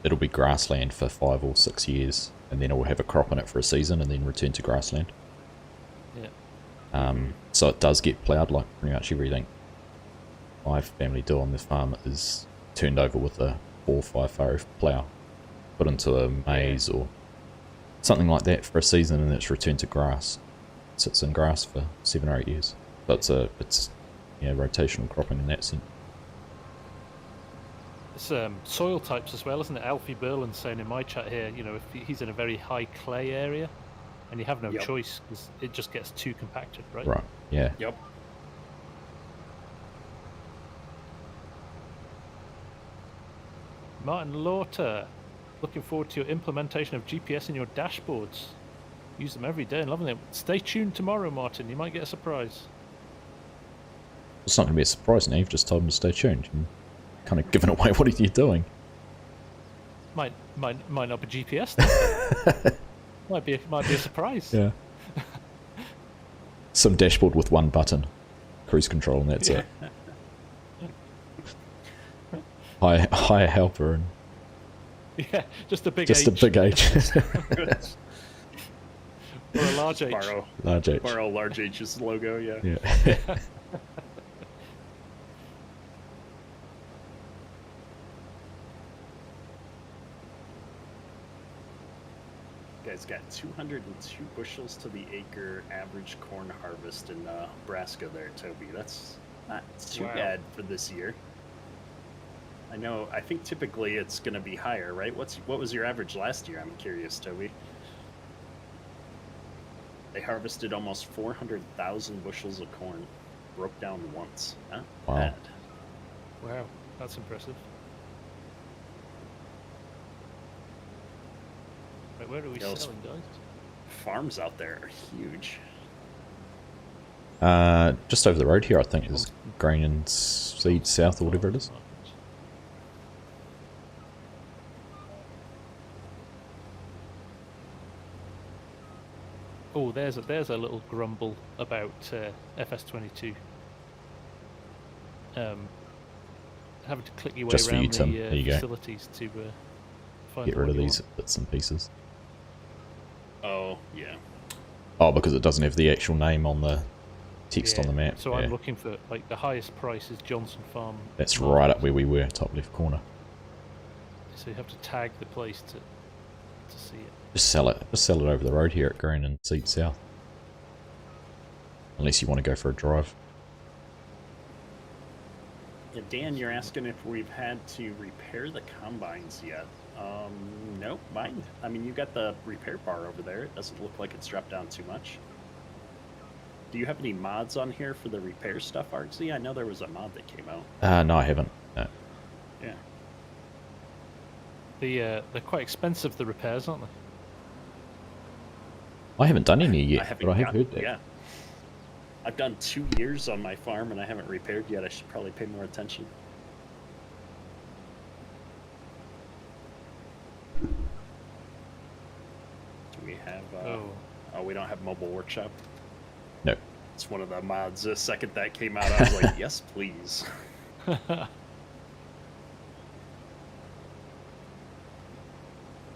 [SPEAKER 2] it'll be grassland for 5 or 6 years, and then it will have a crop in it for a season and then return to grassland.
[SPEAKER 3] Yeah.
[SPEAKER 2] So it does get ploughed like pretty much everything my family do on their farm is turned over with a 4 or 5 furrow plough, put into a maize or something like that for a season, and it's returned to grass. It sits in grass for 7 or 8 years. But it's rotational cropping in that sense.
[SPEAKER 3] It's soil types as well, isn't it? Alfie Berlin's saying in my chat here, you know, if he's in a very high clay area, and you have no choice because it just gets too compacted, right?
[SPEAKER 2] Right. Yeah.
[SPEAKER 1] Yep.
[SPEAKER 3] Martin Lauter, looking forward to your implementation of GPS in your dashboards. Use them every day and loving them. Stay tuned tomorrow, Martin. You might get a surprise.
[SPEAKER 2] It's not going to be a surprise now. You've just told him to stay tuned. You're kind of giving away what are you doing.
[SPEAKER 3] Might not be GPS. might be a surprise.
[SPEAKER 2] Yeah. Some dashboard with one button, cruise control, and that's it. Hire helper and
[SPEAKER 3] yeah, just a big
[SPEAKER 2] H.
[SPEAKER 3] Or a large H.
[SPEAKER 1] Borrow large H's logo. Yeah. Guys got 202 bushels to the acre average corn harvest in Nebraska there, Toby. That's not too bad for this year. I think typically it's going to be higher, right? What was your average last year? I'm curious, Toby. They harvested almost 400,000 bushels of corn. Broke down once. Not bad.
[SPEAKER 3] Wow, that's impressive. Right, where are we selling, guys?
[SPEAKER 1] Farms out there are huge.
[SPEAKER 2] Just over the road here, I think, is Grain and Seed South or whatever it is.
[SPEAKER 3] Oh, there's a little grumble about FS22. Having to click your way
[SPEAKER 2] Just for
[SPEAKER 3] around
[SPEAKER 2] you, Tim. There you
[SPEAKER 3] the
[SPEAKER 2] go.
[SPEAKER 3] facilities to find
[SPEAKER 2] Get
[SPEAKER 3] the
[SPEAKER 2] rid
[SPEAKER 3] one
[SPEAKER 2] of
[SPEAKER 3] you
[SPEAKER 2] these bits and pieces.
[SPEAKER 1] Oh, yeah.
[SPEAKER 2] Oh, because it doesn't have the actual name on the text on the map.
[SPEAKER 3] So I'm looking for, like, the highest price is Johnson Farm.
[SPEAKER 2] That's right up where we were, top left corner.
[SPEAKER 3] So you have to tag the place to to see it.
[SPEAKER 2] Just sell it. Just sell it over the road here at Green and Seed South. Unless you want to go for a drive.
[SPEAKER 1] Yeah, Dan, you're asking if we've had to repair the combines yet. Nope, mine. I mean, you got the repair bar over there. It doesn't look like it's dropped down too much. Do you have any mods on here for the repair stuff, Argsy? I know there was a mod that came out.
[SPEAKER 2] No, I haven't. No.
[SPEAKER 1] Yeah.
[SPEAKER 3] They're quite expensive, the repairs, aren't they?
[SPEAKER 2] I haven't done any yet,
[SPEAKER 1] haven't
[SPEAKER 2] but I have
[SPEAKER 1] gotten-
[SPEAKER 2] heard that.
[SPEAKER 1] Yeah. I've done 2 years on my farm and I haven't repaired yet. I should probably pay more attention. Do we have... Oh, we don't have mobile workshop?
[SPEAKER 2] No.
[SPEAKER 1] It's one of the mods. The second that came out, I was like, yes, please.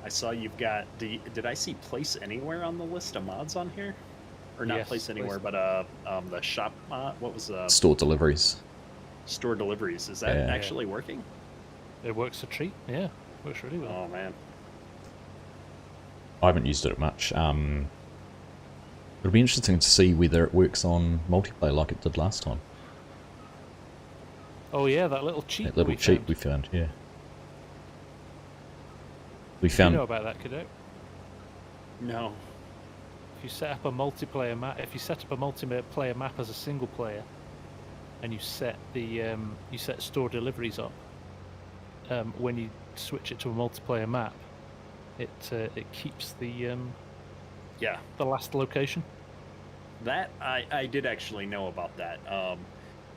[SPEAKER 1] I saw you've got... Did I see Place Anywhere on the list of mods on here? Or not
[SPEAKER 3] Yes,
[SPEAKER 1] Place Anywhere,
[SPEAKER 3] Place-
[SPEAKER 1] but the shop mod? What was the...
[SPEAKER 2] Store deliveries.
[SPEAKER 1] Store deliveries. Is that
[SPEAKER 2] Yeah.
[SPEAKER 1] actually working?
[SPEAKER 3] It works a treat, yeah. Works really well.
[SPEAKER 1] Oh, man.
[SPEAKER 2] I haven't used it much. It'll be interesting to see whether it works on multiplayer like it did last time.
[SPEAKER 3] Oh yeah, that little cheat.
[SPEAKER 2] That little
[SPEAKER 3] we
[SPEAKER 2] cheat
[SPEAKER 3] found.
[SPEAKER 2] we found, yeah. We
[SPEAKER 3] Do you
[SPEAKER 2] found...
[SPEAKER 3] know about that, Cadet?
[SPEAKER 1] No.
[SPEAKER 3] If you set up a multiplayer map, if you set up a multiplayer map as a single player, and you set the you set store deliveries up, when you switch it to a multiplayer map, it keeps the
[SPEAKER 1] Yeah.
[SPEAKER 3] the last location.
[SPEAKER 1] That, I did actually know about that.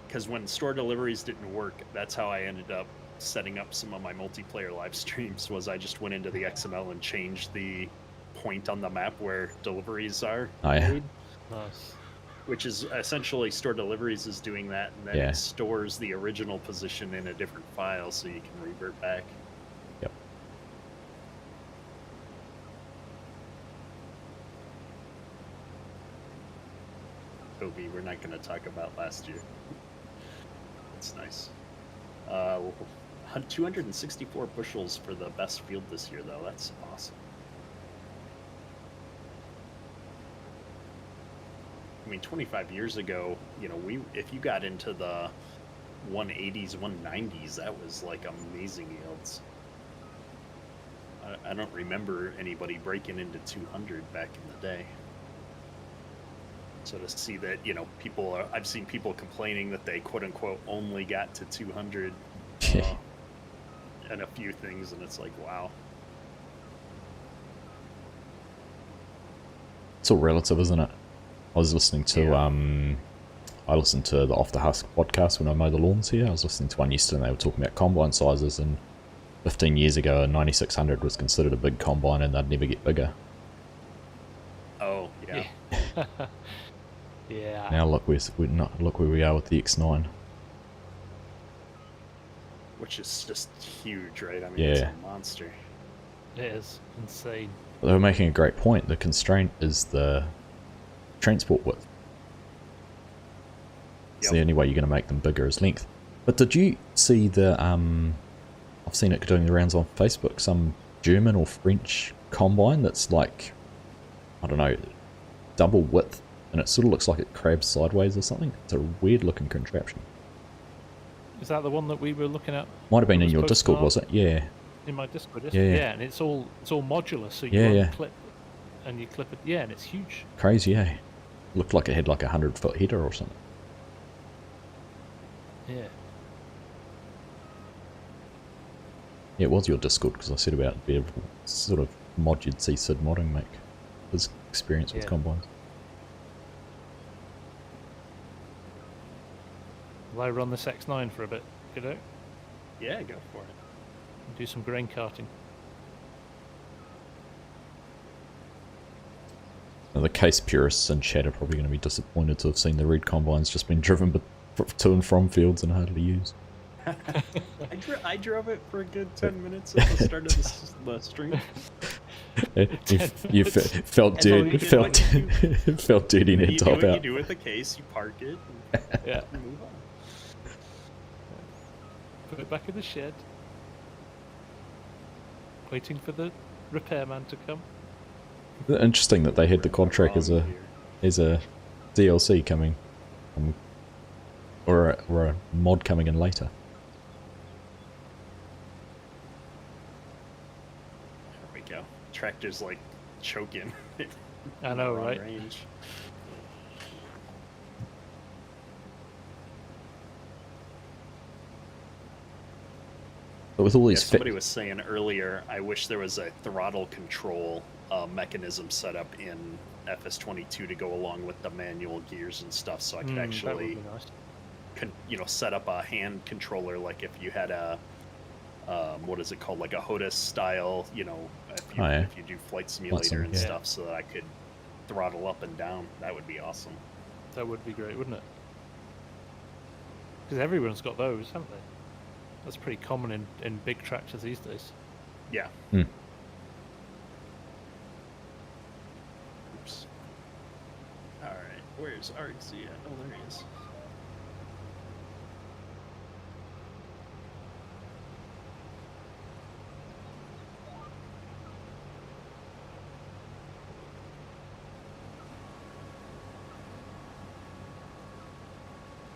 [SPEAKER 1] Because when store deliveries didn't work, that's how I ended up setting up some of my multiplayer live streams, was I just went into the XML and changed the point on the map where deliveries are
[SPEAKER 2] Oh, yeah.
[SPEAKER 1] made,
[SPEAKER 3] Nice.
[SPEAKER 1] which is essentially store deliveries is doing that, and then
[SPEAKER 2] Yeah.
[SPEAKER 1] it stores the original position in a different file so you can revert back.
[SPEAKER 2] Yep.
[SPEAKER 1] Toby, we're not going to talk about last year. That's nice. 264 bushels for the best field this year, though. That's awesome. I mean, 25 years ago, you know, if you got into the 180s, 190s, that was like amazing yields. I don't remember anybody breaking into 200 back in the day. So to see that, you know, I've seen people complaining that they quote unquote only got to 200 and a few things, and it's like, wow.
[SPEAKER 2] It's all relative, isn't it? I was listening to,
[SPEAKER 1] Yeah.
[SPEAKER 2] I listened to the Off the Husk podcast when I mow the lawns here. I was listening to one yesterday and they were talking about combine sizes, and 15 years ago a 9600 was considered a big combine and they'd never get bigger.
[SPEAKER 1] Oh, yeah.
[SPEAKER 3] Yeah.
[SPEAKER 2] Now look look where we are with the X9.
[SPEAKER 1] Which is just huge, right? I mean, it's
[SPEAKER 2] Yeah.
[SPEAKER 1] a monster.
[SPEAKER 3] It is insane.
[SPEAKER 2] They were making a great point. The constraint is the transport width. It's
[SPEAKER 1] Yep.
[SPEAKER 2] the only way you're going to make them bigger is length. But did you see the, I've seen it doing the rounds on Facebook, some German or French combine that's like, I don't know, double width, and it sort of looks like it crabs sideways or something. It's a weird looking contraption.
[SPEAKER 3] Is that the one that we were looking at
[SPEAKER 2] Might have been
[SPEAKER 3] It
[SPEAKER 2] in
[SPEAKER 3] was
[SPEAKER 2] your
[SPEAKER 3] posted
[SPEAKER 2] Discord,
[SPEAKER 3] on-
[SPEAKER 2] was it? Yeah.
[SPEAKER 3] in my Discord?
[SPEAKER 2] Yeah, yeah.
[SPEAKER 3] Yeah, and it's all modular, so you
[SPEAKER 2] Yeah,
[SPEAKER 3] clip and you clip it. Yeah, and it's huge.
[SPEAKER 2] Crazy, eh? Looked like it had like a 100-foot header or something.
[SPEAKER 3] Yeah.
[SPEAKER 2] Yeah, it was your Discord because I said about the sort of mod you'd see Sid modding make his experience with
[SPEAKER 3] Yeah.
[SPEAKER 2] combines.
[SPEAKER 3] Will I run this X9 for a bit? Get out
[SPEAKER 1] Yeah, go for it.
[SPEAKER 3] and do some grain carting.
[SPEAKER 2] Now, the case purists in chat are probably going to be disappointed to have seen the red combines just been driven to and from fields and hardly used.
[SPEAKER 1] I drove it for a good 10 minutes at the start of the stream.
[SPEAKER 2] You felt
[SPEAKER 1] And then
[SPEAKER 2] dirty,
[SPEAKER 1] you did what
[SPEAKER 2] felt dirty and had
[SPEAKER 1] You
[SPEAKER 2] to
[SPEAKER 1] do
[SPEAKER 2] hop
[SPEAKER 1] what you
[SPEAKER 2] out.
[SPEAKER 1] do with the case, you park it
[SPEAKER 3] Yeah.
[SPEAKER 1] and move on.
[SPEAKER 3] Put it back in the shed. Waiting for the repairman to come.
[SPEAKER 2] Interesting that they had the contract as a DLC coming, or a mod coming in later.
[SPEAKER 1] There we go. Tractor's like choking.
[SPEAKER 3] I know,
[SPEAKER 1] Wrong
[SPEAKER 3] right?
[SPEAKER 1] range.
[SPEAKER 2] But with all
[SPEAKER 1] Yeah,
[SPEAKER 2] these
[SPEAKER 1] somebody was saying earlier, I wish there was a throttle control mechanism set up in FS22 to go along with the manual gears and stuff, so I could
[SPEAKER 3] That would
[SPEAKER 1] actually,
[SPEAKER 3] be nice.
[SPEAKER 1] set up a hand controller, like if you had a, what is it called, like a HOTAS style, if you do Flight Simulator and
[SPEAKER 3] yeah.
[SPEAKER 1] stuff, so that I could throttle up and down. That would be awesome.
[SPEAKER 3] That would be great, wouldn't it? Because everyone's got those, haven't they? That's pretty common in big tractors these days.
[SPEAKER 1] Yeah.
[SPEAKER 2] Hmm.
[SPEAKER 1] Oops. All right, where's Argsy at? Oh, there he is.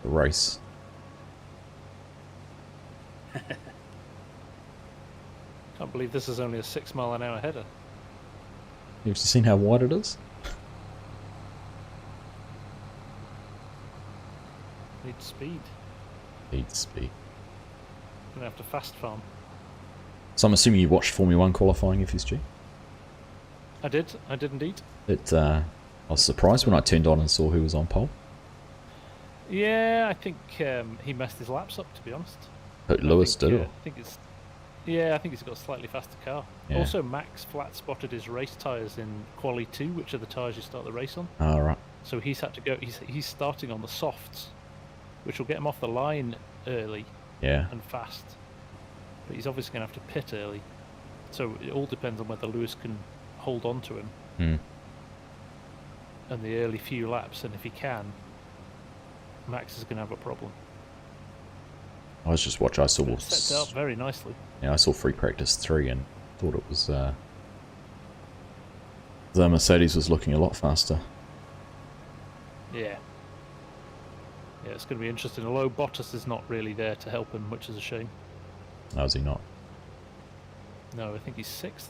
[SPEAKER 2] the race.
[SPEAKER 3] Can't believe this is only a 6 mile an hour header.
[SPEAKER 2] You've seen how wide it is?
[SPEAKER 3] Needs speed.
[SPEAKER 2] Needs speed.
[SPEAKER 3] Gonna have to fast farm.
[SPEAKER 2] So I'm assuming you watched Formula 1 qualifying FSG?
[SPEAKER 3] I did indeed.
[SPEAKER 2] I was surprised when I turned on and saw who was on pole.
[SPEAKER 3] Yeah, I think he messed his laps up, to be honest.
[SPEAKER 2] But Lewis did, or?
[SPEAKER 3] I think he's got a slightly faster car.
[SPEAKER 2] Yeah.
[SPEAKER 3] Also, Max flat spotted his race tyres in Quali 2, which are the tyres you start the race on.
[SPEAKER 2] Oh, right.
[SPEAKER 3] So he's had to go. He's starting on the softs, which will get him off the line early
[SPEAKER 2] Yeah.
[SPEAKER 3] and fast. But he's obviously going to have to pit early. So it all depends on whether Lewis can hold on to him
[SPEAKER 2] Hmm.
[SPEAKER 3] and the early few laps. And if he can, Max is going to have a problem.
[SPEAKER 2] I was just watching. I saw.
[SPEAKER 3] But it sets it up very nicely.
[SPEAKER 2] Yeah, I saw free practice 3 and thought it was. The Mercedes was looking a lot faster.
[SPEAKER 3] Yeah. Yeah, it's going to be interesting. Although Bottas is not really there to help him, which is a shame.
[SPEAKER 2] How is he not?
[SPEAKER 3] No, I think he's 6th.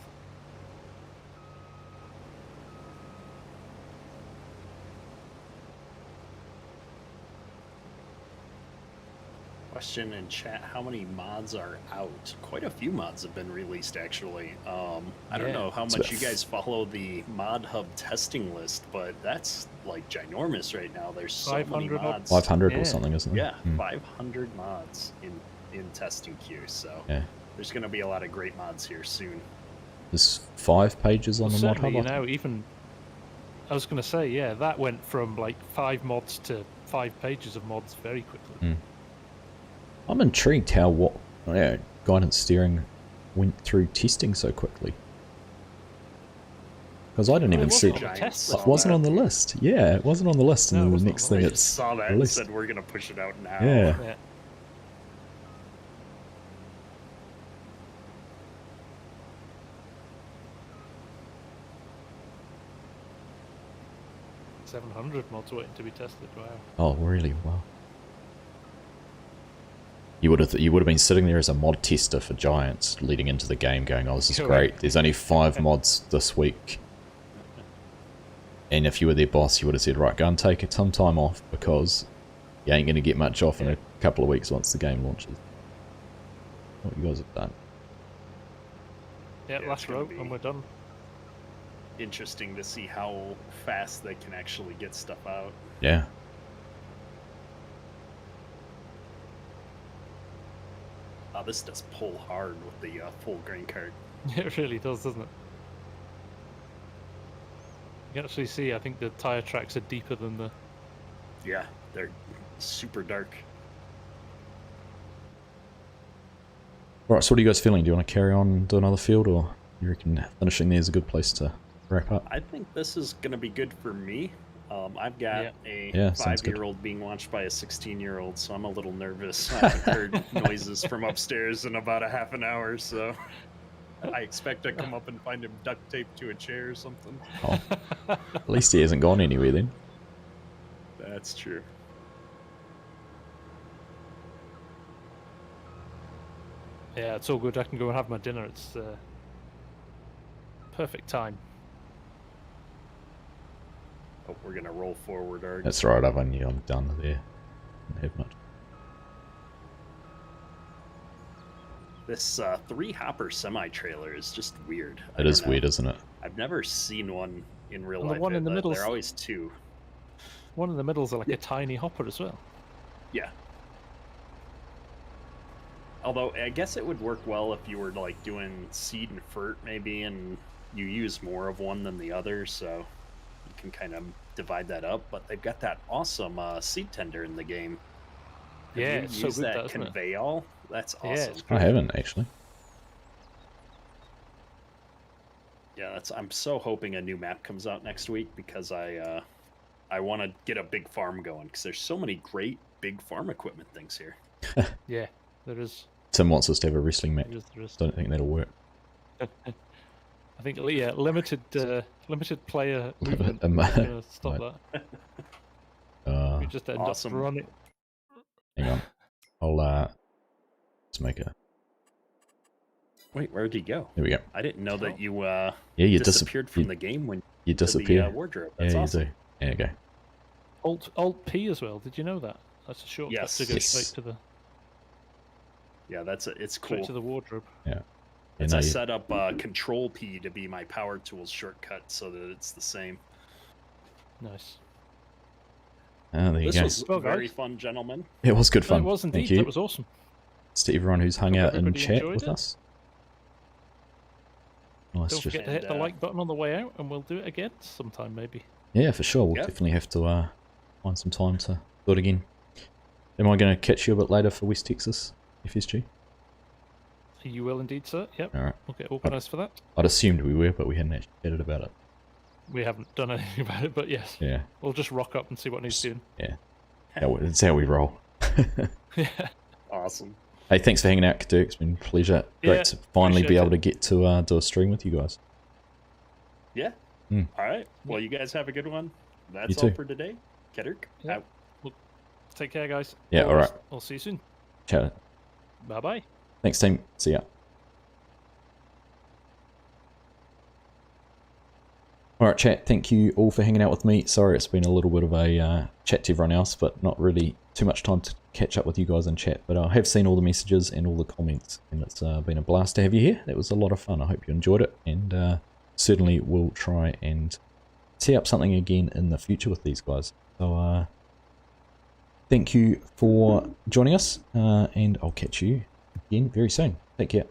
[SPEAKER 1] Question in chat: how many mods are out? Quite a few mods have been released, actually. I don't
[SPEAKER 3] Yeah.
[SPEAKER 1] know how
[SPEAKER 2] It's
[SPEAKER 1] much
[SPEAKER 2] about
[SPEAKER 1] you guys follow the Mod Hub testing list, but that's like ginormous right now. There's so many
[SPEAKER 3] 500
[SPEAKER 1] mods.
[SPEAKER 2] 500
[SPEAKER 3] Yeah.
[SPEAKER 2] or something, isn't it?
[SPEAKER 1] Yeah,
[SPEAKER 2] Hmm.
[SPEAKER 1] 500 mods in testing queue. So
[SPEAKER 2] Yeah.
[SPEAKER 1] there's going to be a lot of great mods here soon.
[SPEAKER 2] There's 5 pages on
[SPEAKER 3] Well,
[SPEAKER 2] the mod
[SPEAKER 3] certainly,
[SPEAKER 2] hub.
[SPEAKER 3] you know, even I was going to say, yeah, that went from like 5 mods to 5 pages of mods very quickly.
[SPEAKER 2] Hmm. I'm intrigued how guidance steering went through testing so quickly. Because I didn't
[SPEAKER 3] Well,
[SPEAKER 2] even
[SPEAKER 3] it
[SPEAKER 2] see
[SPEAKER 3] wasn't
[SPEAKER 2] it.
[SPEAKER 3] on the test
[SPEAKER 2] It
[SPEAKER 3] list.
[SPEAKER 2] wasn't on the list. Yeah, it wasn't on the list,
[SPEAKER 3] No, it
[SPEAKER 2] and then the
[SPEAKER 3] wasn't
[SPEAKER 2] next
[SPEAKER 3] on the
[SPEAKER 2] thing
[SPEAKER 3] list.
[SPEAKER 1] I
[SPEAKER 2] it's
[SPEAKER 1] just saw that
[SPEAKER 2] released.
[SPEAKER 1] and said we're going to push it out now.
[SPEAKER 2] Yeah.
[SPEAKER 3] Yeah. $700 mods waiting to be tested. Wow.
[SPEAKER 2] Oh, really? Wow. You would have been sitting there as a mod tester for Giants leading into the game going, oh, this is great. There's only 5 mods this week. And if you were their boss, you would have said, right, go and take some time off because you ain't going to get much off in a couple of weeks once the game launches. What you guys have done.
[SPEAKER 3] Yeah,
[SPEAKER 1] Yeah,
[SPEAKER 3] last
[SPEAKER 1] it's gonna
[SPEAKER 3] row,
[SPEAKER 1] be-
[SPEAKER 3] and we're done.
[SPEAKER 1] Interesting to see how fast they can actually get stuff out.
[SPEAKER 2] Yeah.
[SPEAKER 1] This does pull hard with the full grain cart.
[SPEAKER 3] It really does, doesn't it? You can actually see, I think the tyre tracks are deeper than the...
[SPEAKER 1] Yeah, they're super dark.
[SPEAKER 2] Alright, so what are you guys feeling? Do you want to carry on and do another field, or you reckon finishing there is a good place to wrap up?
[SPEAKER 1] I think this is going to be good for me. I've got a
[SPEAKER 2] sounds good.
[SPEAKER 1] 5-year-old being watched by a 16-year-old, so I'm a little nervous. I haven't heard noises from upstairs in about a half an hour, so I expect to come up and find him duct taped to a chair or something.
[SPEAKER 2] Oh, at least he hasn't gone anywhere then.
[SPEAKER 1] That's true.
[SPEAKER 3] Yeah, it's all good. I can go and have my dinner. It's perfect time.
[SPEAKER 1] Oh, we're gonna roll forward, Arg.
[SPEAKER 2] That's right, I'm done there. Don't have much.
[SPEAKER 1] This 3-hopper semi-trailer is just weird.
[SPEAKER 2] It is weird, isn't it?
[SPEAKER 1] I've never seen one in real
[SPEAKER 3] And the
[SPEAKER 1] life.
[SPEAKER 3] one in the middle.
[SPEAKER 1] They're always 2.
[SPEAKER 3] One in the middle is like a tiny hopper as well.
[SPEAKER 1] Yeah. Although I guess it would work well if you were like doing seed and fert maybe, and you use more of one than the other, so you can kind of divide that up. But they've got that awesome seed tender in the game. Have
[SPEAKER 3] Yeah,
[SPEAKER 1] you
[SPEAKER 3] it's so
[SPEAKER 1] used
[SPEAKER 3] good,
[SPEAKER 1] that
[SPEAKER 3] isn't it?
[SPEAKER 1] conveyal? That's
[SPEAKER 3] Yeah,
[SPEAKER 1] awesome.
[SPEAKER 3] it's
[SPEAKER 2] I haven't actually.
[SPEAKER 1] Yeah, I'm so hoping a new map comes out next week because I want to get a big farm going because there's so many great big farm equipment things here.
[SPEAKER 3] Yeah, there is.
[SPEAKER 2] Tim wants us to have a wrestling match.
[SPEAKER 3] There is.
[SPEAKER 2] Don't think that'll work.
[SPEAKER 3] I think limited player movement.
[SPEAKER 2] Um,
[SPEAKER 3] is gonna stop
[SPEAKER 2] right.
[SPEAKER 3] that. We just end
[SPEAKER 1] awesome.
[SPEAKER 3] up running.
[SPEAKER 2] Hang on. I'll let's make a.
[SPEAKER 1] Wait, where'd he go?
[SPEAKER 2] There we go.
[SPEAKER 1] I didn't know that you
[SPEAKER 2] Yeah, you
[SPEAKER 1] disappeared from
[SPEAKER 2] you,
[SPEAKER 1] the game when
[SPEAKER 2] you
[SPEAKER 1] to
[SPEAKER 2] disappear.
[SPEAKER 1] the wardrobe.
[SPEAKER 2] Yeah,
[SPEAKER 1] That's
[SPEAKER 2] you
[SPEAKER 1] awesome.
[SPEAKER 2] do. There you go.
[SPEAKER 3] Alt P as well. Did you know that? That's a shortcut
[SPEAKER 1] Yes.
[SPEAKER 3] to go
[SPEAKER 2] Yes.
[SPEAKER 3] straight
[SPEAKER 1] Yeah, it's
[SPEAKER 3] to
[SPEAKER 1] cool.
[SPEAKER 3] the wardrobe.
[SPEAKER 2] Yeah.
[SPEAKER 1] It's
[SPEAKER 2] no,
[SPEAKER 1] I
[SPEAKER 2] you-
[SPEAKER 1] set up Control P to be my power tools shortcut so that it's the same.
[SPEAKER 3] Nice.
[SPEAKER 2] Ah, there you
[SPEAKER 1] This
[SPEAKER 2] go.
[SPEAKER 1] was
[SPEAKER 3] Well,
[SPEAKER 1] very
[SPEAKER 3] guys.
[SPEAKER 1] fun, gentlemen.
[SPEAKER 2] It was good fun.
[SPEAKER 3] It was indeed.
[SPEAKER 2] Thank you.
[SPEAKER 3] That was awesome.
[SPEAKER 2] It's to everyone who's hung
[SPEAKER 3] Hope
[SPEAKER 2] out in
[SPEAKER 3] everybody
[SPEAKER 2] chat
[SPEAKER 3] enjoyed
[SPEAKER 2] with
[SPEAKER 3] it.
[SPEAKER 2] us. Nice,
[SPEAKER 3] Don't
[SPEAKER 2] just
[SPEAKER 3] forget to hit the
[SPEAKER 1] And,
[SPEAKER 3] like button on the way out, and we'll do it again sometime maybe.
[SPEAKER 2] yeah, for sure. We'll
[SPEAKER 1] Yep.
[SPEAKER 2] definitely have to find some time to do it again. Am I going to catch you a bit later for West Texas FSG?
[SPEAKER 3] You will indeed, sir. Yep.
[SPEAKER 2] All right.
[SPEAKER 3] We'll get organised for that.
[SPEAKER 2] I'd assumed we were, but we hadn't actually chatted about it.
[SPEAKER 3] We haven't done anything about it, but yes,
[SPEAKER 2] Yeah,
[SPEAKER 3] we'll just rock up and see what needs doing.
[SPEAKER 2] yeah. It's how we roll.
[SPEAKER 3] Yeah.
[SPEAKER 1] Awesome.
[SPEAKER 2] Hey, thanks for hanging out, Dirk. It's been a pleasure. Great
[SPEAKER 3] Yeah,
[SPEAKER 2] to finally be
[SPEAKER 3] appreciate
[SPEAKER 2] able
[SPEAKER 3] it.
[SPEAKER 2] to get to do a stream with you guys.
[SPEAKER 1] Yeah.
[SPEAKER 2] Mm.
[SPEAKER 1] All right. Well, you guys have a good one. That's
[SPEAKER 2] You
[SPEAKER 1] all
[SPEAKER 2] too.
[SPEAKER 1] for today. Kedrick,
[SPEAKER 3] Yeah.
[SPEAKER 1] out.
[SPEAKER 3] Take care, guys.
[SPEAKER 2] Yeah, all right.
[SPEAKER 3] I'll see you soon.
[SPEAKER 2] Chat.
[SPEAKER 3] Bye bye.
[SPEAKER 2] Thanks, team. See ya. Alright, chat, thank you all for hanging out with me. Sorry it's been a little bit of a chat to everyone else, but not really too much time to catch up with you guys in chat. But I have seen all the messages and all the comments, and it's been a blast to have you here. That was a lot of fun. I hope you enjoyed it, and certainly will try and set up something again in the future with these guys. So thank you for joining us, and I'll catch you again very soon. Take care.